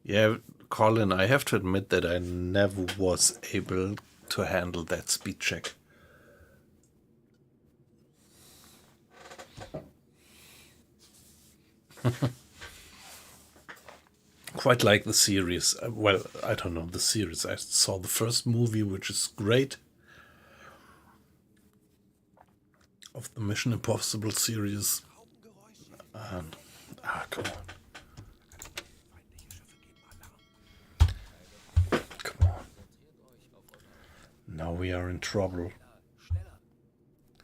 Yeah, Colin, I have to admit that I never was able to handle that speed check. Quite like the series. Well, I don't know the series. I saw the first movie, which is great, of the Mission Impossible series. And come on. Come on. Now we are in trouble. Schneller.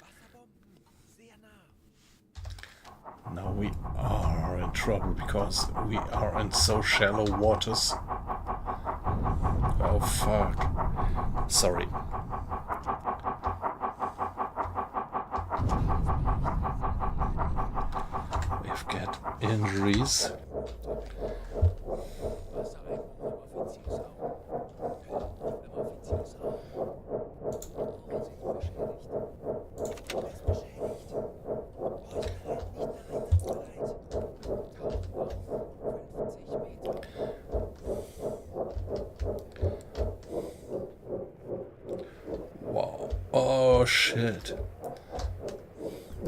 Wasserbomben, sehr nah. Now we are in trouble because we are in so shallow waters. Oh fuck. Sorry. We've got injuries. Wassereinbruch im Offiziersraum. Im Offiziersraum. Vorsicht, beschädigt. Er ist beschädigt. Räumgerät nicht mehr einsatzbereit. Tauchen auf. 50 Meter. Wow. Oh shit.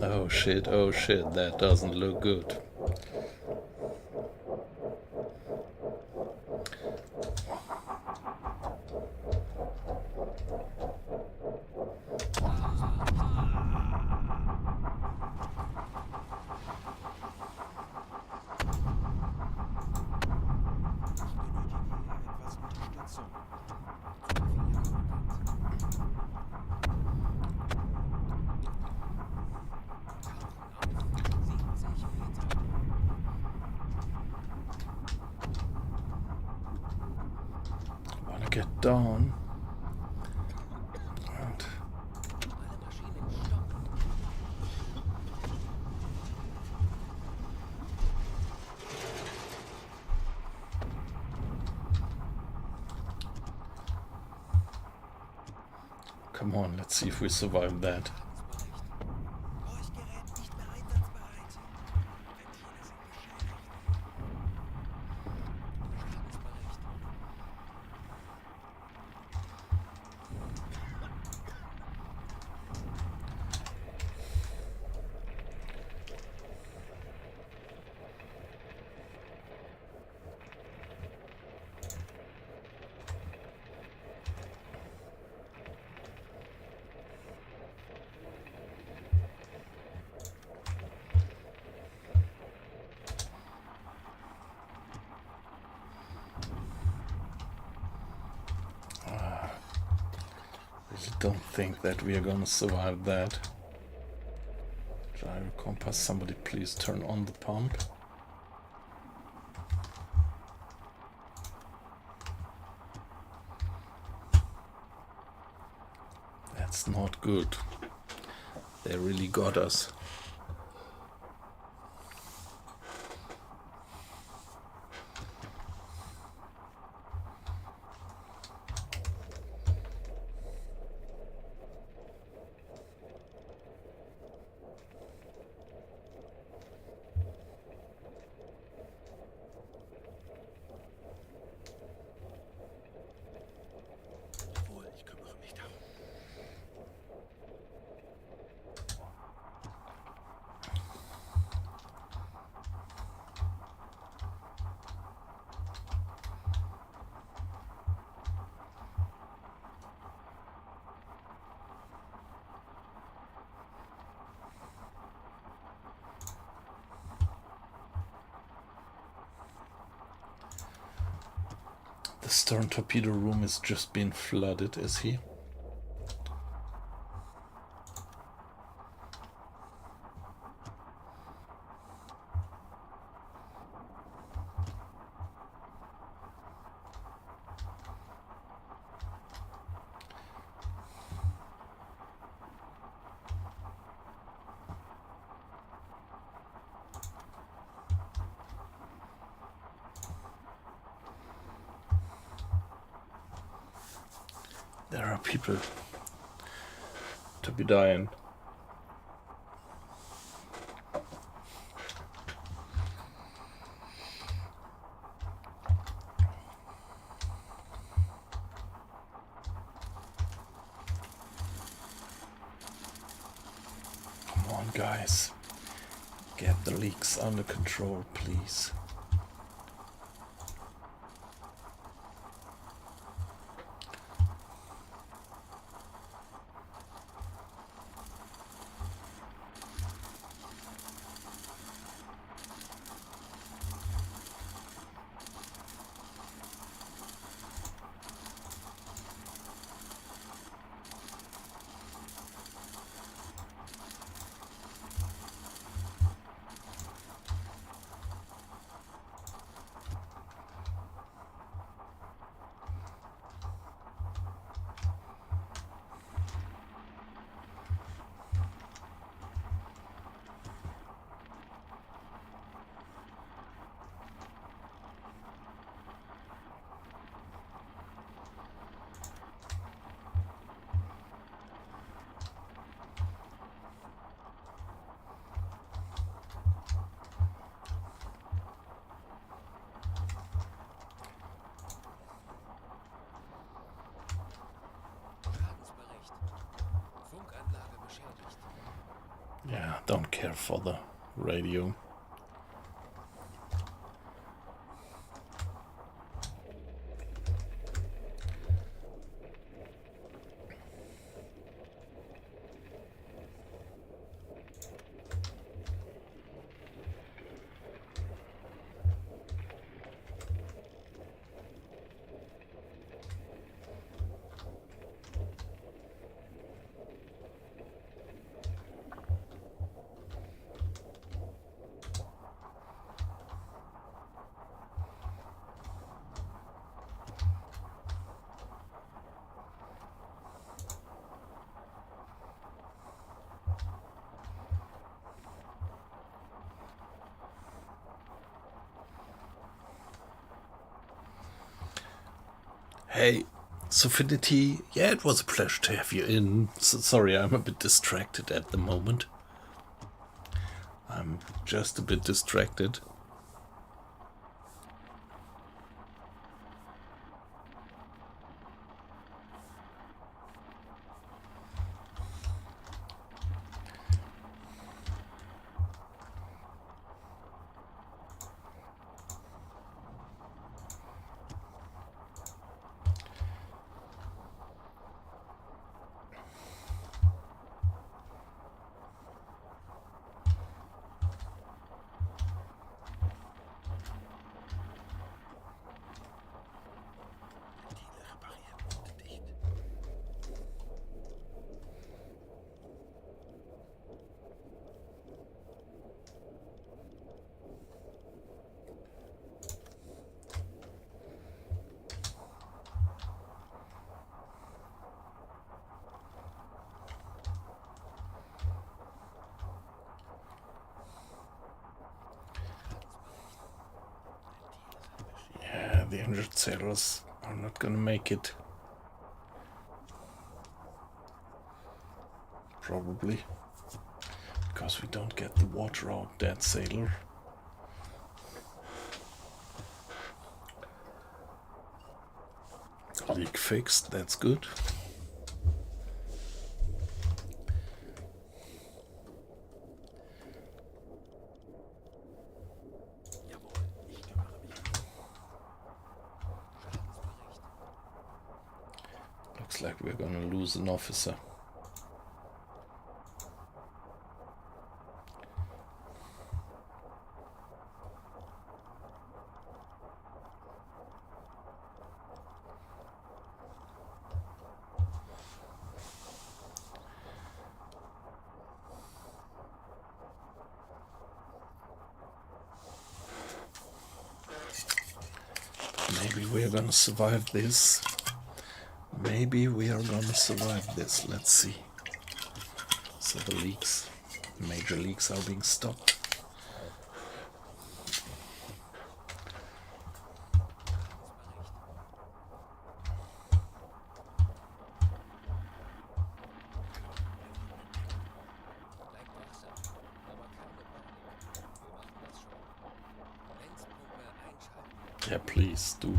Oh shit, oh shit. That doesn't look good. Ich benötige hier etwas Unterstützung. Tauchen auf. 70 Meter. Wanna get down. And Alle Maschinen stoppen. come on, let's see if we survive that. Schadensbericht. Horch gern. don't think that we are gonna survive that. Gyro compass, somebody please turn on the pump. That's not good. They really got us. Jawohl, ich kümmere mich darum. The stern torpedo room is just being flooded, is he? There are people to be dying. Come on, guys. Get the leaks under control, please. Schadensbericht. Funkanlage beschädigt. Yeah, don't care for the radio. Hey, Sofinity, yeah, it was a pleasure to have you in. So, sorry, I'm a bit distracted at the moment. I'm just a bit distracted. the injured sailors are not gonna make it. Probably. Because we don't get the water out that sailor. Leak fixed, that's good. Jawohl, ich kümmere mich. Schadensbericht. Looks like we're gonna lose an officer. Maybe we're gonna survive this. Maybe we are gonna survive this. Let's see. So the leaks, major leaks are being stopped. Bleibt wachsam, aber keine Panik. Wir machen das schon. Lenzpumpe einschalten. Yeah, please do.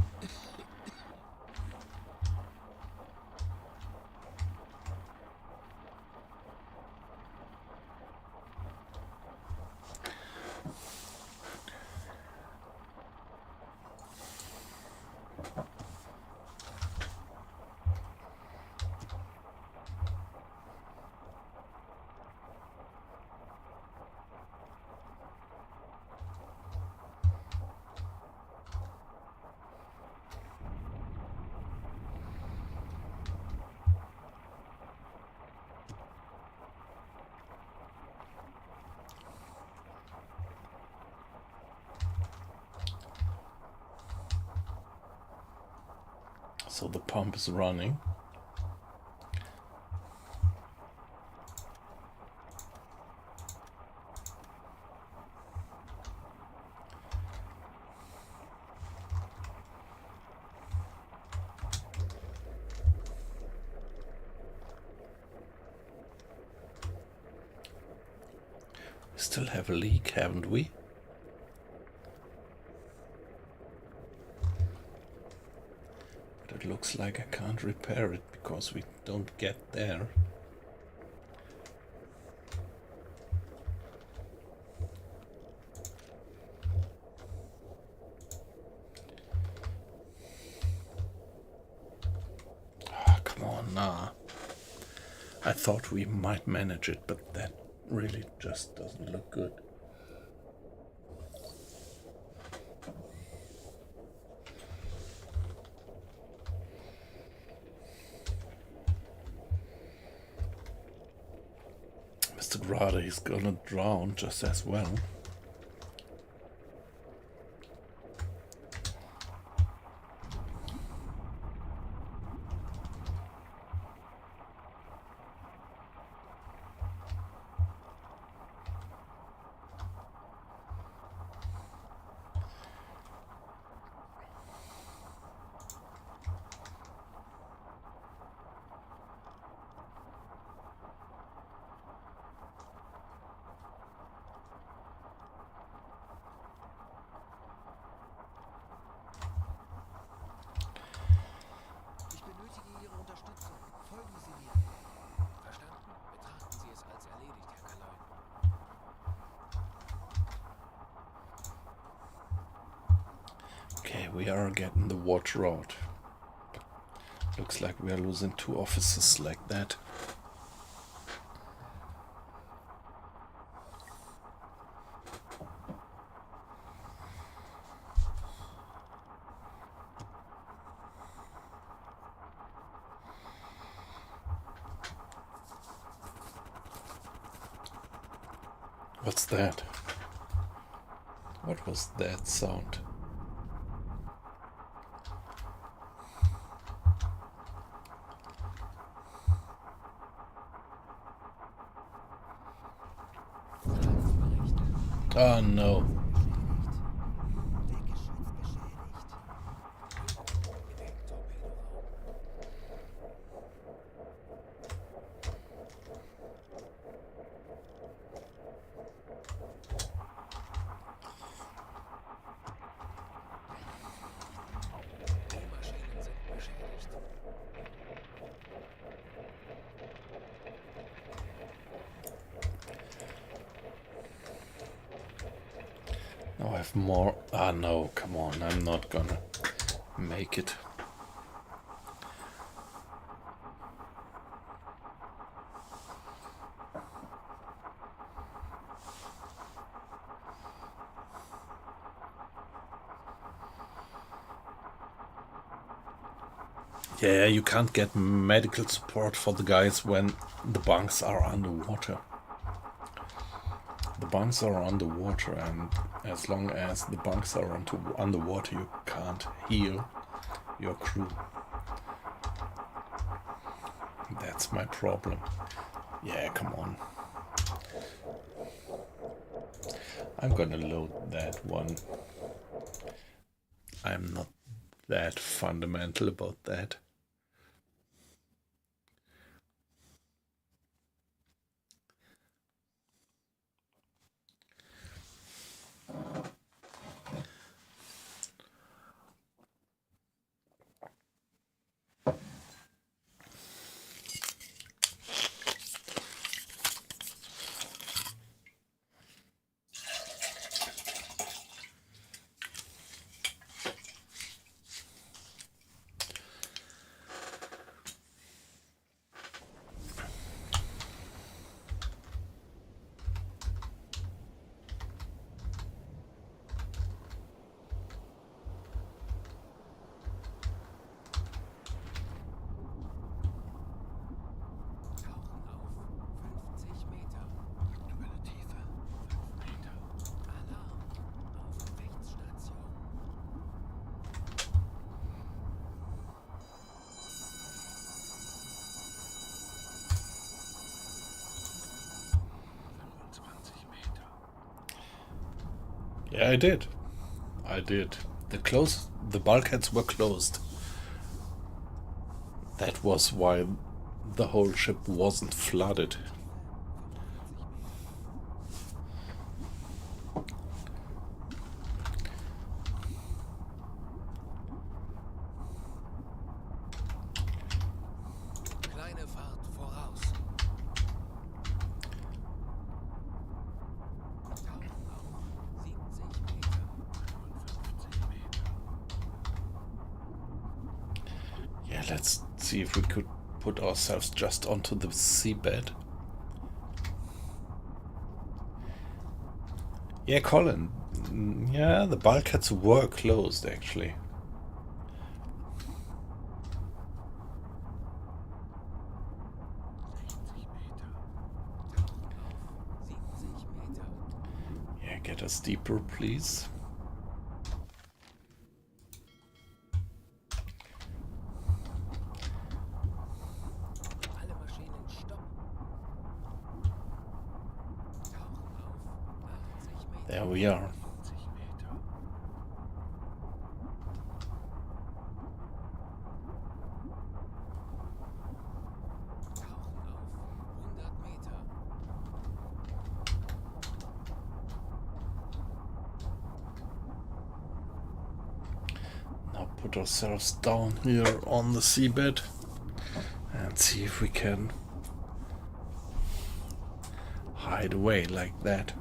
So the pump is running. We still have a leak, haven't we? It looks like I can't repair it because we don't get there. Ah, come on, nah. I thought we might manage it, but that really just doesn't look good. Mr. Grada, he's gonna drown just as well. Ich benötige Ihre Unterstützung. Folgen Sie mir. Verstanden? Betrachten Sie es als erledigt, Herr Kaloin. Okay, we are getting the water out. Looks like we are losing 2 officers like that. What's that? What was that sound? Schadensbericht. Oh no. Deckgeschütz beschädigt. 5 more. Ah, no, come on, I'm not gonna make it. Yeah, you can't get medical support for the guys when the bunks are underwater. The bunks are underwater, and as long as the bunks are underwater, you can't heal your crew. That's my problem. Yeah, come on. I'm gonna load that one. I'm not that fundamental about that. Tauchen auf 50 Meter. Aktuelle Tiefe 5 Meter. Alarm. Aufsichtsstation. 25 Meter. Yeah, I did. The bulkheads were closed. That was why the whole ship wasn't flooded. 45 Meter. Kleine Fahrt voraus. Tauchen auf 70 Meter. 55 Meter. Yeah, let's see if we could put ourselves just onto the seabed. Yeah, Colin. Yeah, the bulkheads were closed actually. 60 Meter. Tauchen auf 70 Meter. Yeah, get us deeper, please. Alle Maschinen stopp. Tauchen auf 80 Meter. There we are. 50 Meter. Tauchen auf 100 Meter. Now put ourselves down here on the seabed and see if we can hide away like that.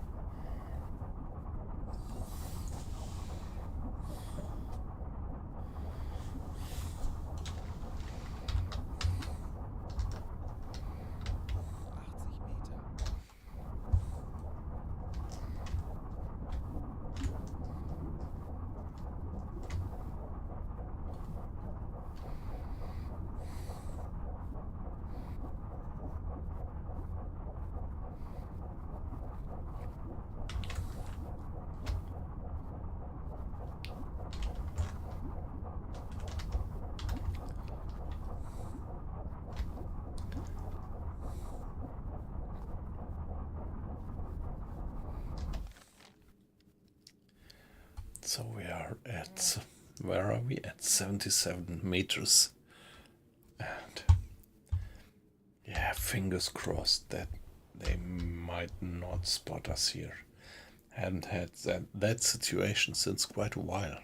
So we are at, where are we? At 77 meters. And yeah, fingers crossed that they might not spot us here. Hadn't had that situation since quite a while.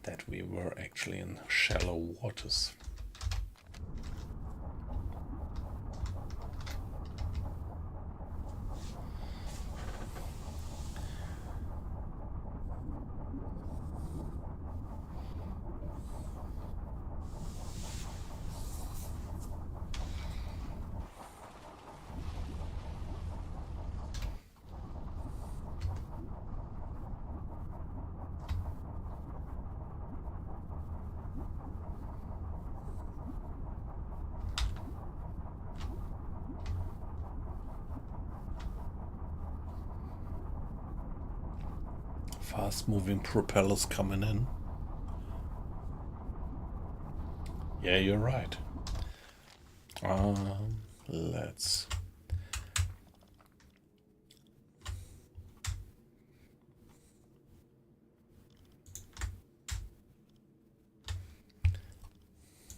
That we were actually in shallow waters. Fast-moving propellers coming in. Yeah, you're right. Let's...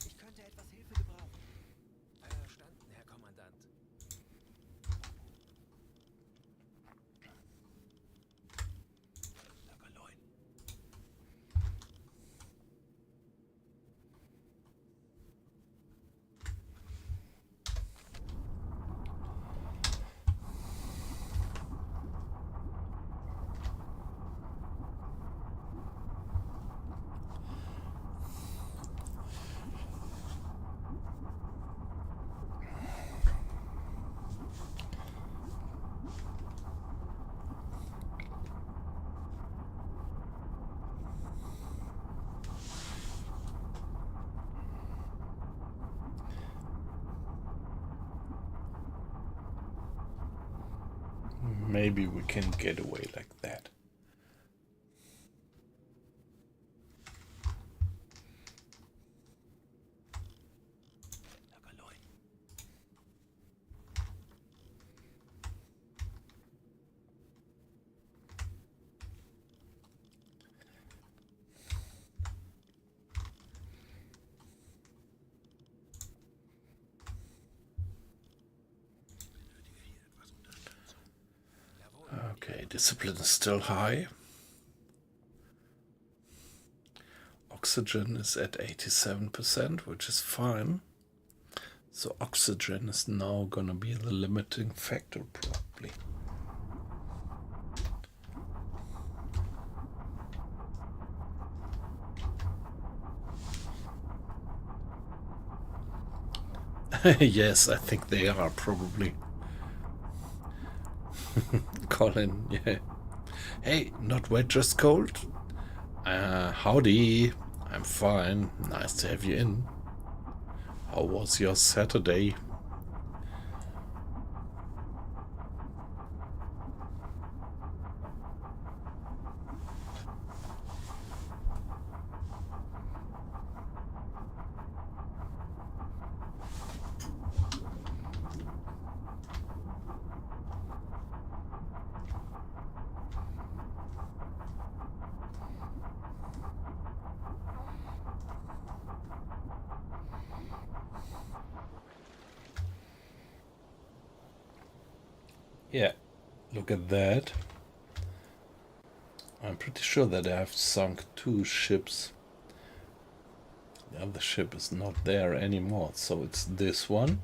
Ich könnte etwas Hilfe gebrauchen. Verstanden, Herr Kommandant. Lockerlein. Maybe we can get away like that. Lockerlein. Okay, discipline is still high. Oxygen is at 87%, which is fine. So oxygen is now gonna be the limiting factor, probably. Yes, I think they are, probably. Colin, yeah. Hey, not wet, just cold? Howdy. I'm fine. Nice to have you in. How was your Saturday? Yeah, look at that. I'm pretty sure that I have sunk 2 ships. The other ship is not there anymore, so it's this one.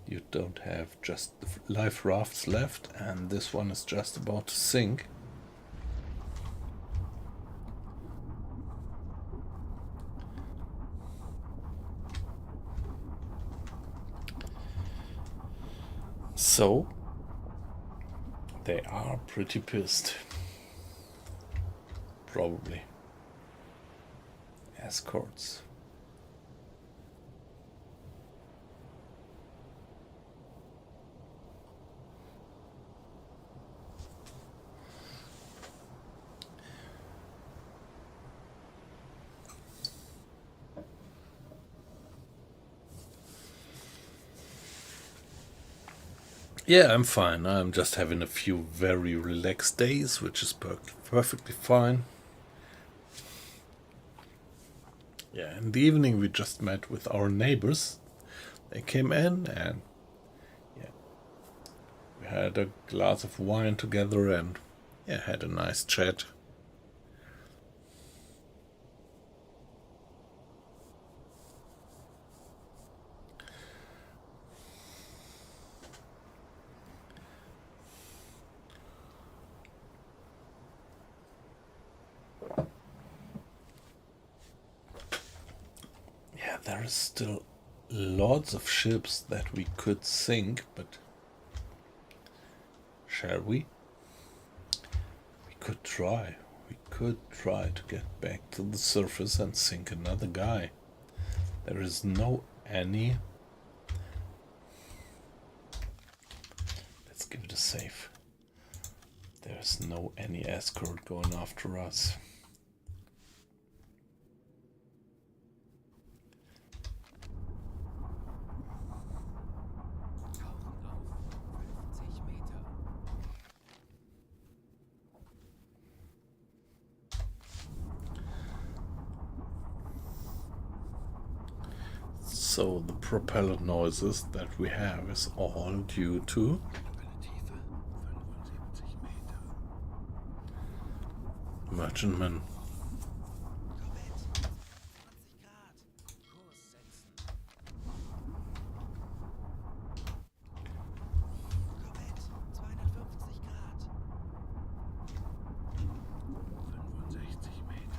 You don't have just the life rafts left, and this one is just about to sink. So they are pretty pissed. Probably. Escorts. Yeah, I'm fine. I'm just having a few very relaxed days, which is perfectly fine. Yeah, in the evening we just met with our neighbors. They came in and yeah, we had a glass of wine together and yeah, had a nice chat. Yeah, there is still lots of ships that we could sink, but shall we? We could try. We could try to get back to the surface and sink another guy. There is no any. Let's give it a save. There's no any escort going after us. Tauchen auf 50 Meter. So the propeller noises that we have is all due to Aktuelle Tiefe 75 Meter. Merchantman. Korvette, 20 Grad. Kurs setzen. Korvette, 250 Grad. 65 Meter. Aktuelle Tiefe 50 Meter.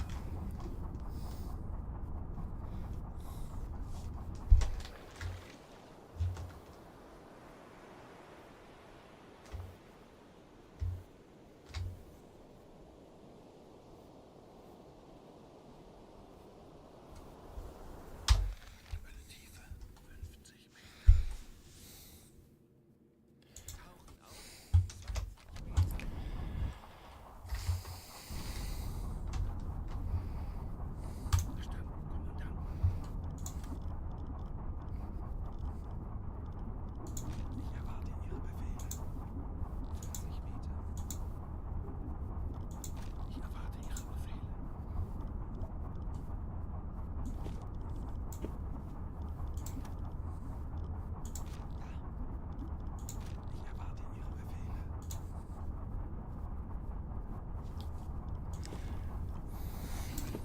Tauchen auf 20 Meter. Verstanden, Kommandant. Ich erwarte Ihre Befehle. 40 Meter. Ich erwarte Ihre Befehle. Ich erwarte Ihre Befehle. Aktuelle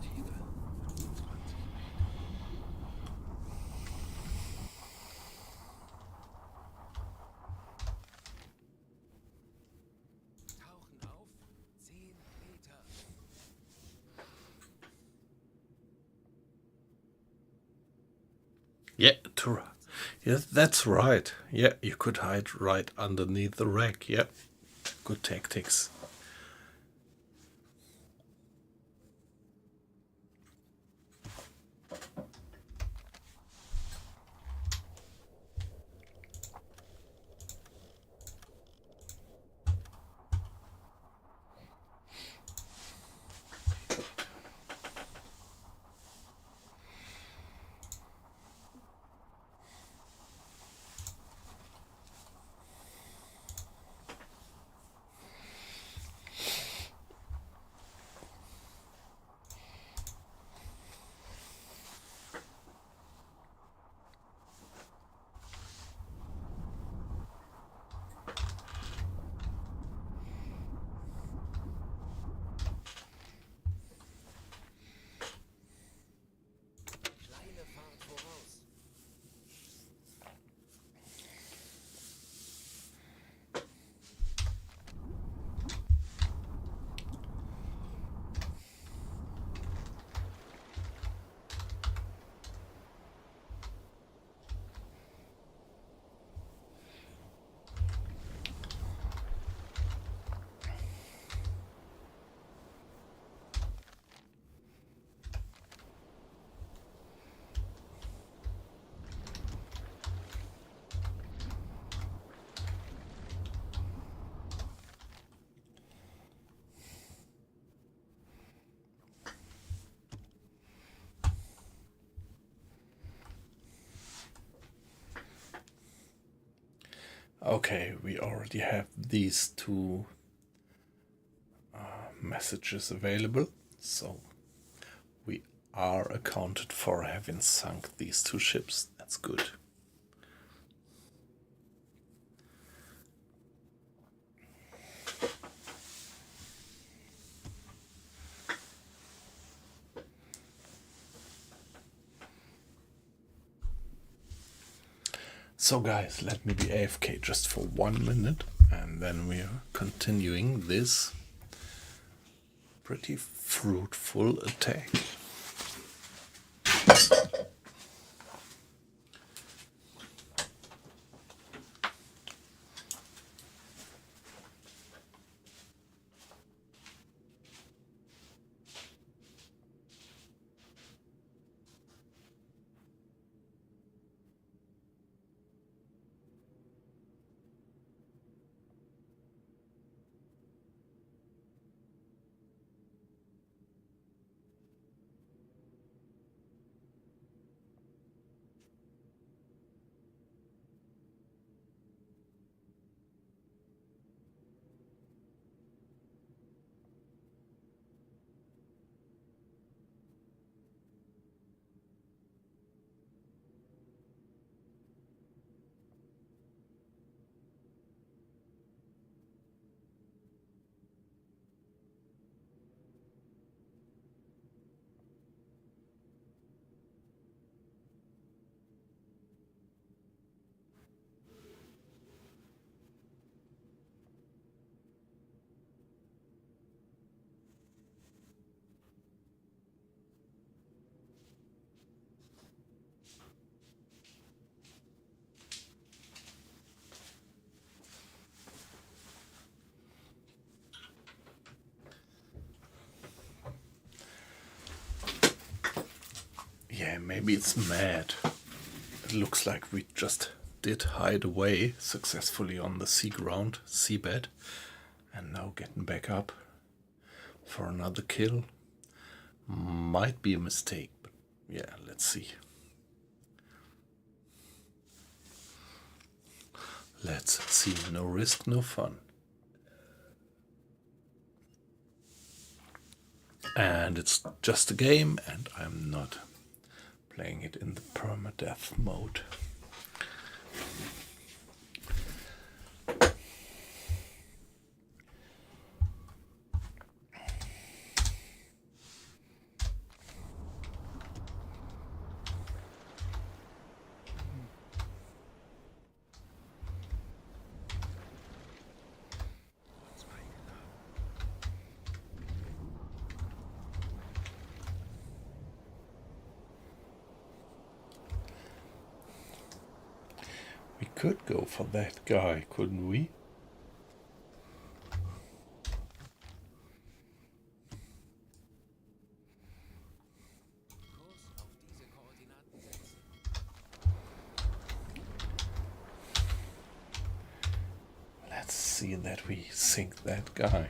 Tiefe 25 Meter. Tauchen auf 10 Meter. Yeah, yes, that's right. Yeah, you could hide right underneath the rack. Yeah, good tactics. Kleine Fahrt voraus. Okay, we already have these two messages available, so we are accounted for having sunk these two ships. That's good. So guys, let me be AFK just for 1 minute, and then we are continuing this pretty fruitful attack. Yeah, maybe it's mad. It looks like we just did hide away successfully on the seabed, and now getting back up for another kill might be a mistake, but yeah, let's see. Let's see, no risk, no fun. And it's just a game, and I'm not playing it in the permadeath mode. We could go for that guy, couldn't we? Kurs auf diese Koordinaten setzen. Let's see that we sink that guy.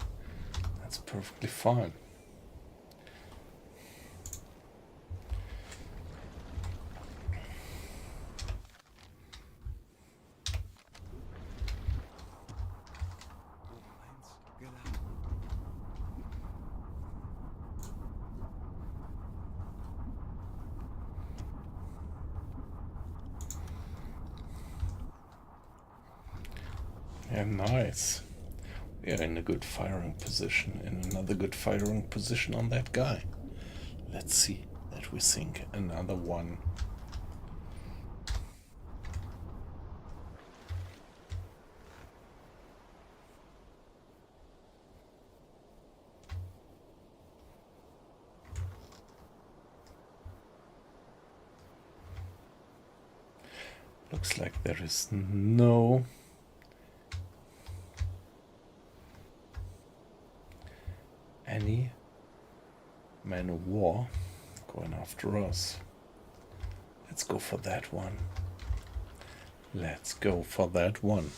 That's perfectly fine. Yeah, nice. We are in a good firing position, in another good firing position on that guy. Let's see that we sink another one. Looks like there is no any man of war going after us. Let's go for that one. Let's go for that one.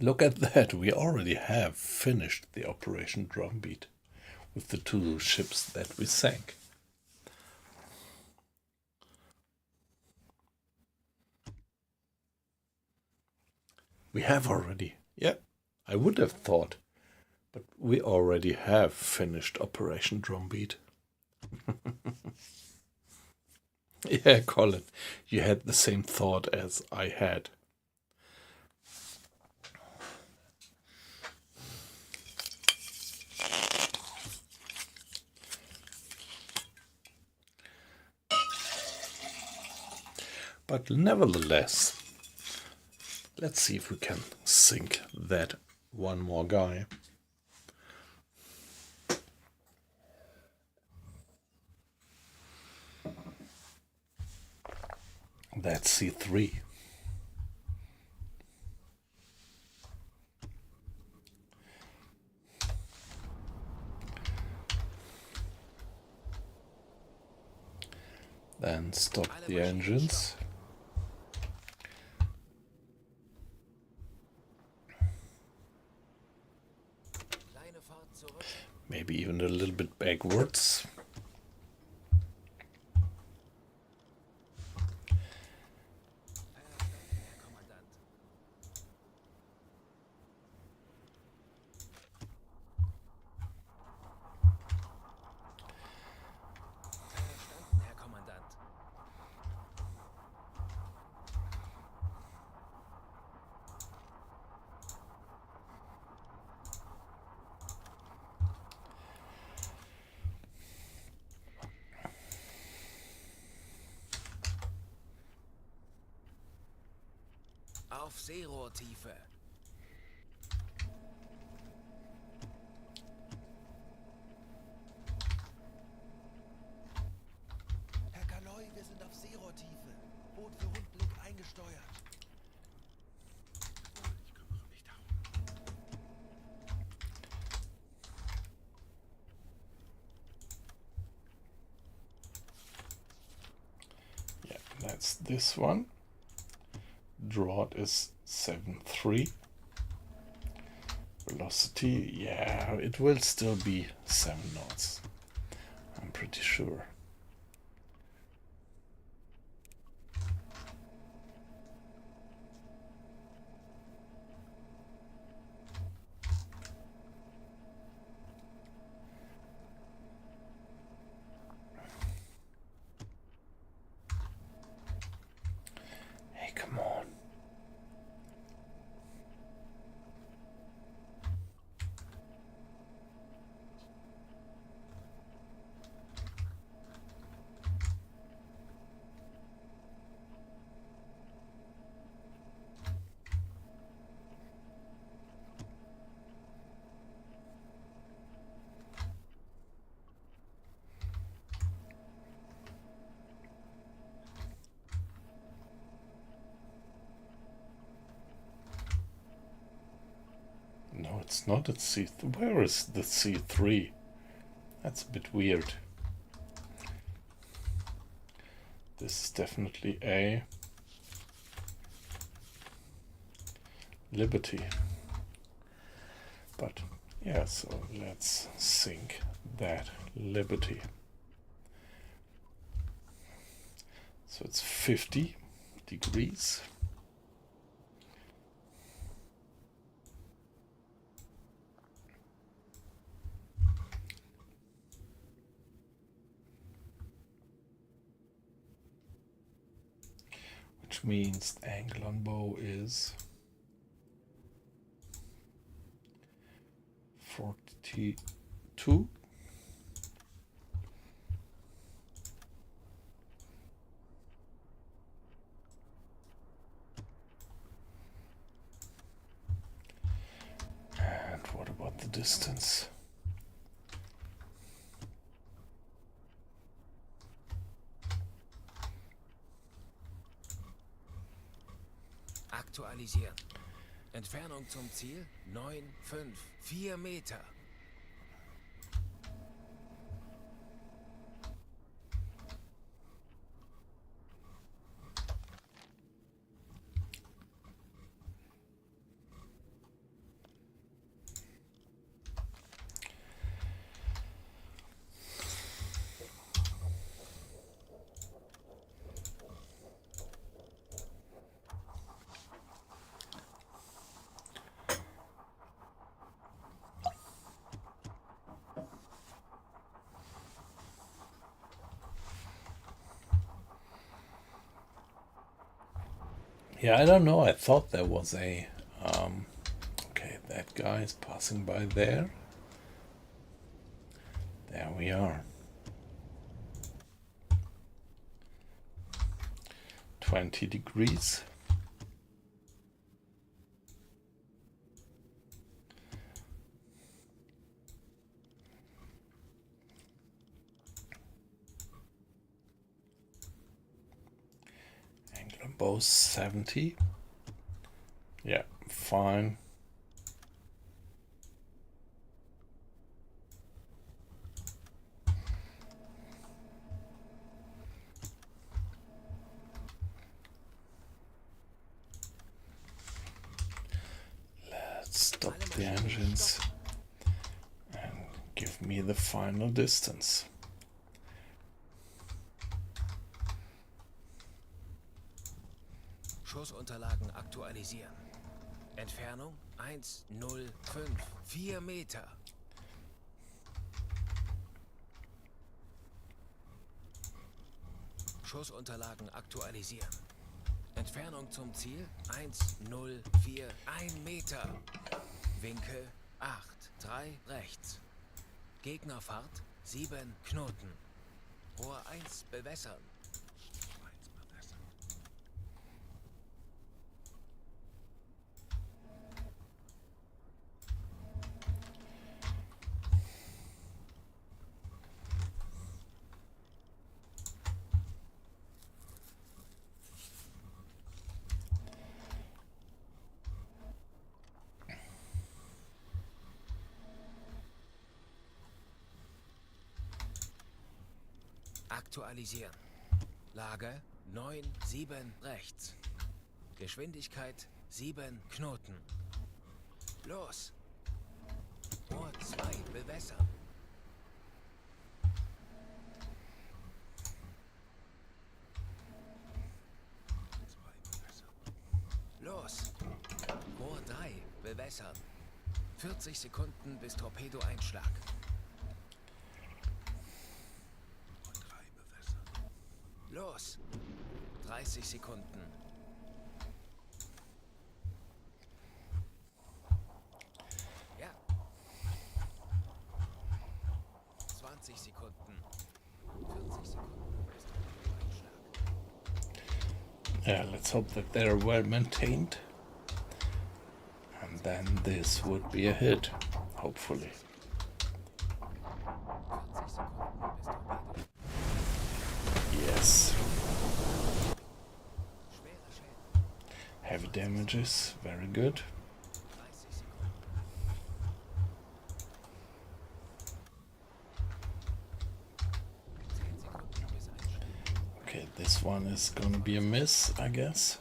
Look at that, we already have finished the Operation Drumbeat with the 2 ships that we sank. We have already, yeah, I would have thought, but we already have finished Operation Drumbeat. Yeah, Colin, you had the same thought as I had. But nevertheless, let's see if we can sink that one more guy. That's C3. Then stop the engines. Kleine Fahrt zurück. Maybe even a little bit backwards. Verstanden, Herr Kommandant. Verstanden, Herr Kommandant. Auf Seerohrtiefe. It's this one. Draught is 7.3. Velocity, yeah, it will still be 7 knots. I'm pretty sure. Hey, come on. No, it's not at C. Where is the C3? That's a bit weird. This is definitely a Liberty. But yeah, so let's sync that Liberty. So it's 50 degrees. Which means the angle on bow is 42. And what about the distance? Aktualisieren. Entfernung zum Ziel 9,5,4 Meter. Yeah, I don't know. I thought there was a... okay, that guy is passing by there. There we are. 20 degrees. Angle on both 70. Yeah, fine. Let's stop the engines and give me the final distance. Schussunterlagen aktualisieren. Entfernung 1,054 Meter. Schussunterlagen aktualisieren. Entfernung zum Ziel 1,041 Meter. Winkel 8,3 rechts. Gegnerfahrt 7 Knoten. Rohr 1 bewässern. Aktualisieren. Lage 9, 7 rechts. Geschwindigkeit 7 Knoten. Los. Ohr 2 bewässern. Los. Rohr 3 bewässern. 40 Sekunden bis Torpedoeinschlag. Los. 30 Sekunden. Ja. 20 Sekunden. 40 Sekunden bis Torpedoeinschlag. Yeah, let's hope that they're well maintained. And then this would be a hit, hopefully. 40 Sekunden bis Torpedo. Yes. Schwere Schäden. Heavy damages, very good. 30 Sekunden. 10 Sekunden bis Einschlag. Okay, this one is gonna be a miss, I guess.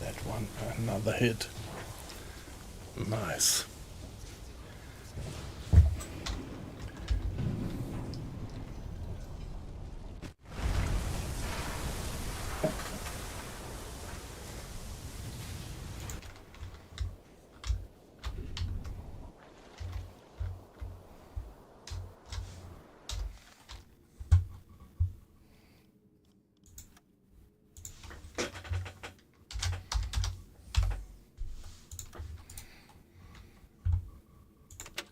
That one, another hit. Nice.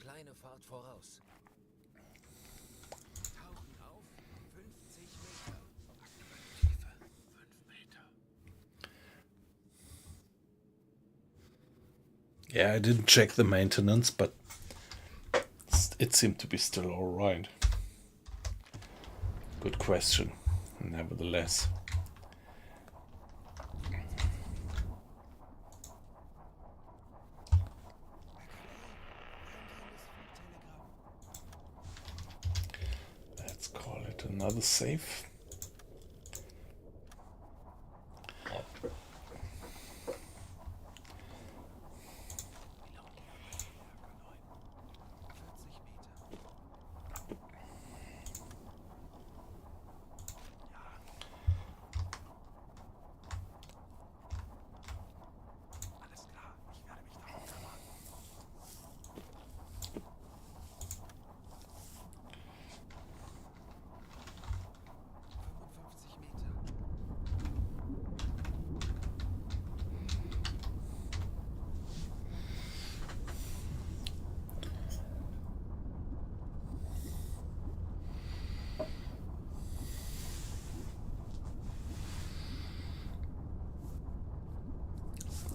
Kleine Fahrt voraus. Tauchen auf 50 Meter. Tiefe 5 Meter. Yeah, I didn't check the maintenance, but it seemed to be still alright. Good question, nevertheless. Let's call it another save. Alles klar, ich werde mich darum kümmern. 55 Meter.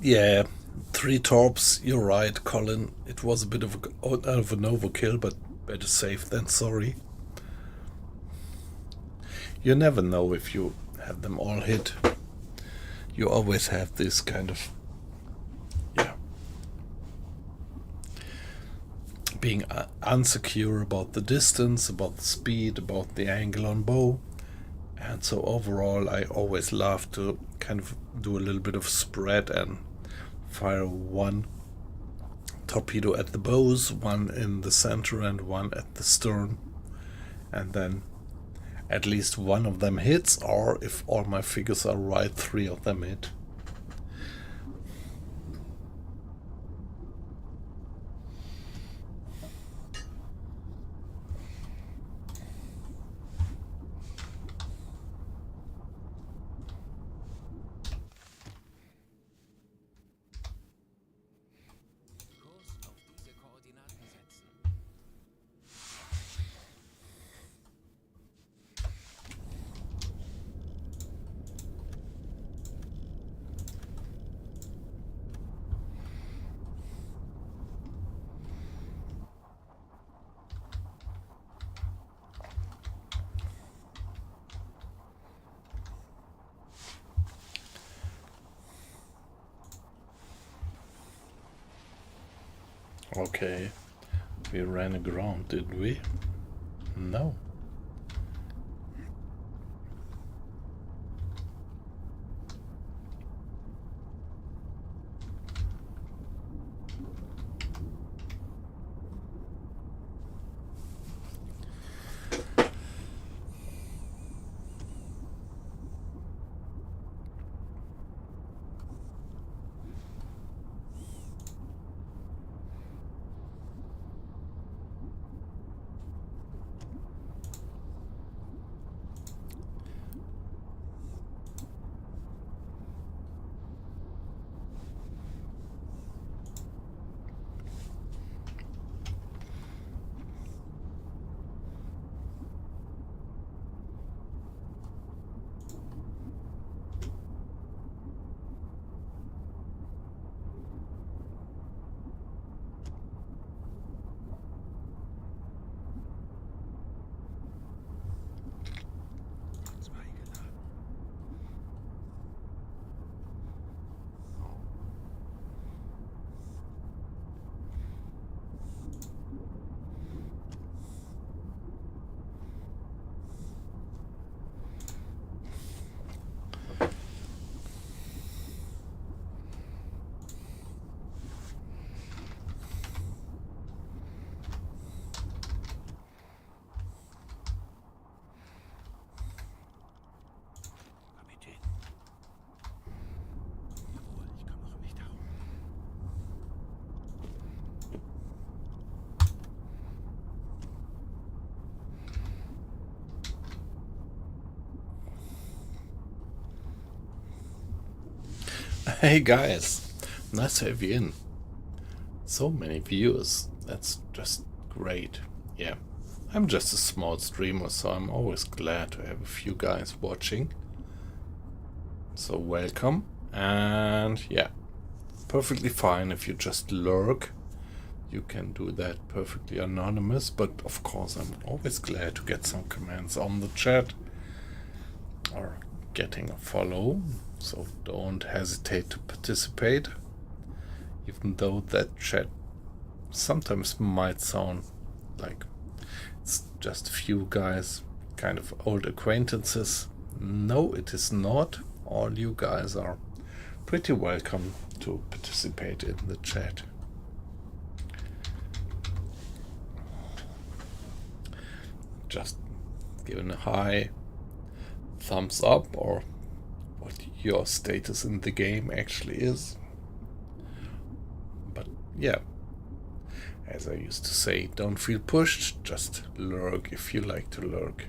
Yeah, 3 torps, you're right, Colin. It was a bit of an overkill, but better safe than sorry. You never know if you have them all hit. You always have this kind of, yeah, being unsecure about the distance, about the speed, about the angle on bow. And so overall, I always love to kind of do a little bit of spread and fire one torpedo at the bows, one in the center and one at the stern, and then at least one of them hits, or if all my figures are right, 3 of them hit. Kurs auf diese Koordinaten setzen. Okay, we ran aground, did we? No. Hey guys, nice to have you in. So many viewers, that's just great. Yeah, I'm just a small streamer, so I'm always glad to have a few guys watching. So welcome, and yeah, perfectly fine if you just lurk. You can do that perfectly anonymous, but of course I'm always glad to get some comments on the chat or getting a follow, so don't hesitate to participate, even though that chat sometimes might sound like it's just a few guys, kind of old acquaintances. No, it is not. All you guys are pretty welcome to participate in the chat. Just giving a high thumbs up or what your status in the game actually is. But yeah, as I used to say, don't feel pushed, just lurk if you like to lurk.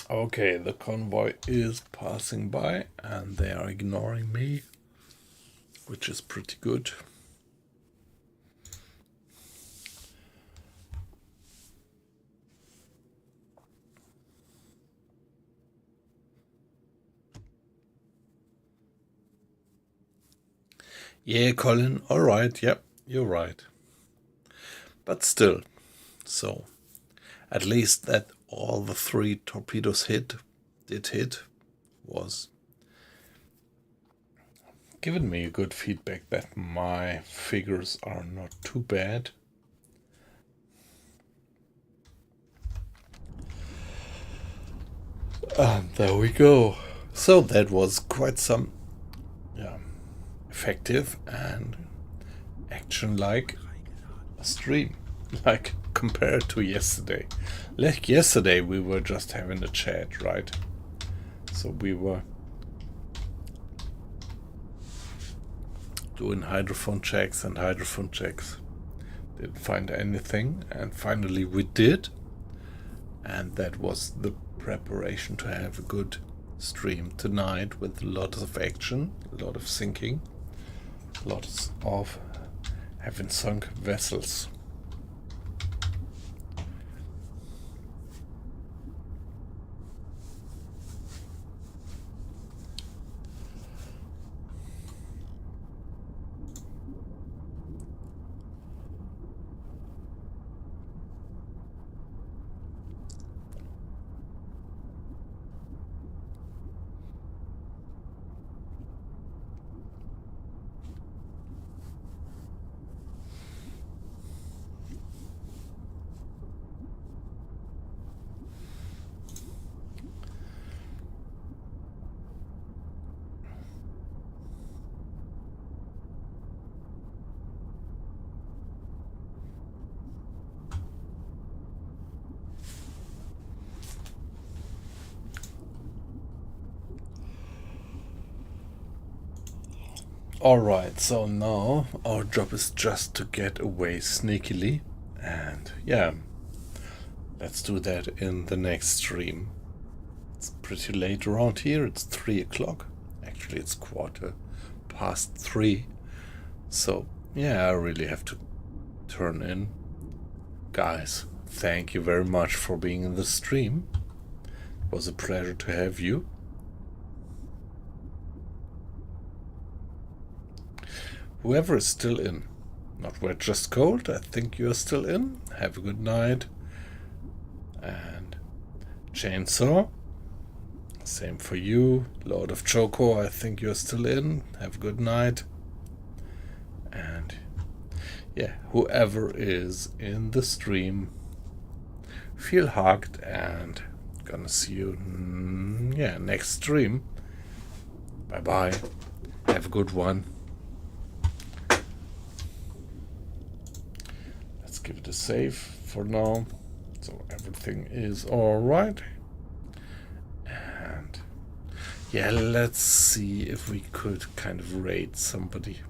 Okay, the convoy is passing by and they are ignoring me, which is pretty good. Yeah, Colin, alright, yep, you're right. But still, so at least that all the 3 torpedoes did hit, was giving me a good feedback that my figures are not too bad. And there we go. So that was quite some effective and action-like stream, like compared to yesterday. Like yesterday we were just having a chat, right? So we were doing hydrophone checks, didn't find anything, and finally we did, and that was the preparation to have a good stream tonight with lots of action, a lot of sinking, lots of having sunk vessels. Alright, so now our job is just to get away sneakily, and yeah, let's do that in the next stream. It's pretty late around here, it's 3 o'clock. Actually, it's 3:15. So yeah, I really have to turn in. Guys, thank you very much for being in the stream. It was a pleasure to have you. Whoever is still in, not wet, just cold, I think you're still in. Have a good night. And Chainsaw, same for you. Lord of Choco, I think you're still in. Have a good night. And yeah, whoever is in the stream, feel hugged, and gonna see you, yeah, next stream. Bye bye. Have a good one. Let's give it a save for now. So everything is all right. And yeah, let's see if we could kind of raid somebody.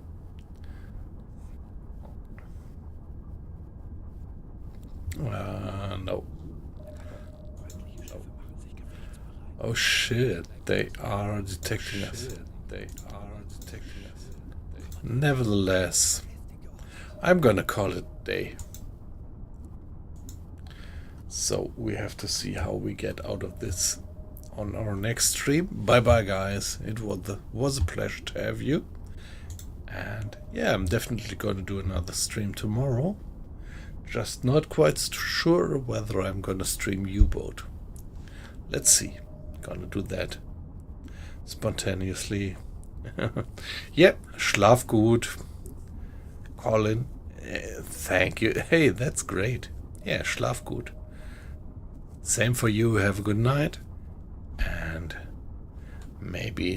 No. Oh shit, they are detecting us. Nevertheless, I'm gonna call it a day. So we have to see how we get out of this on our next stream. Bye bye guys, it was a pleasure to have you. And yeah, I'm definitely gonna do another stream tomorrow. Just not quite sure whether I'm gonna stream UBOAT. Let's see. Gonna do that spontaneously. Yep, schlaf gut. Colin, thank you. Hey, that's great. Yeah, schlaf gut. Same for you. Have a good night. And maybe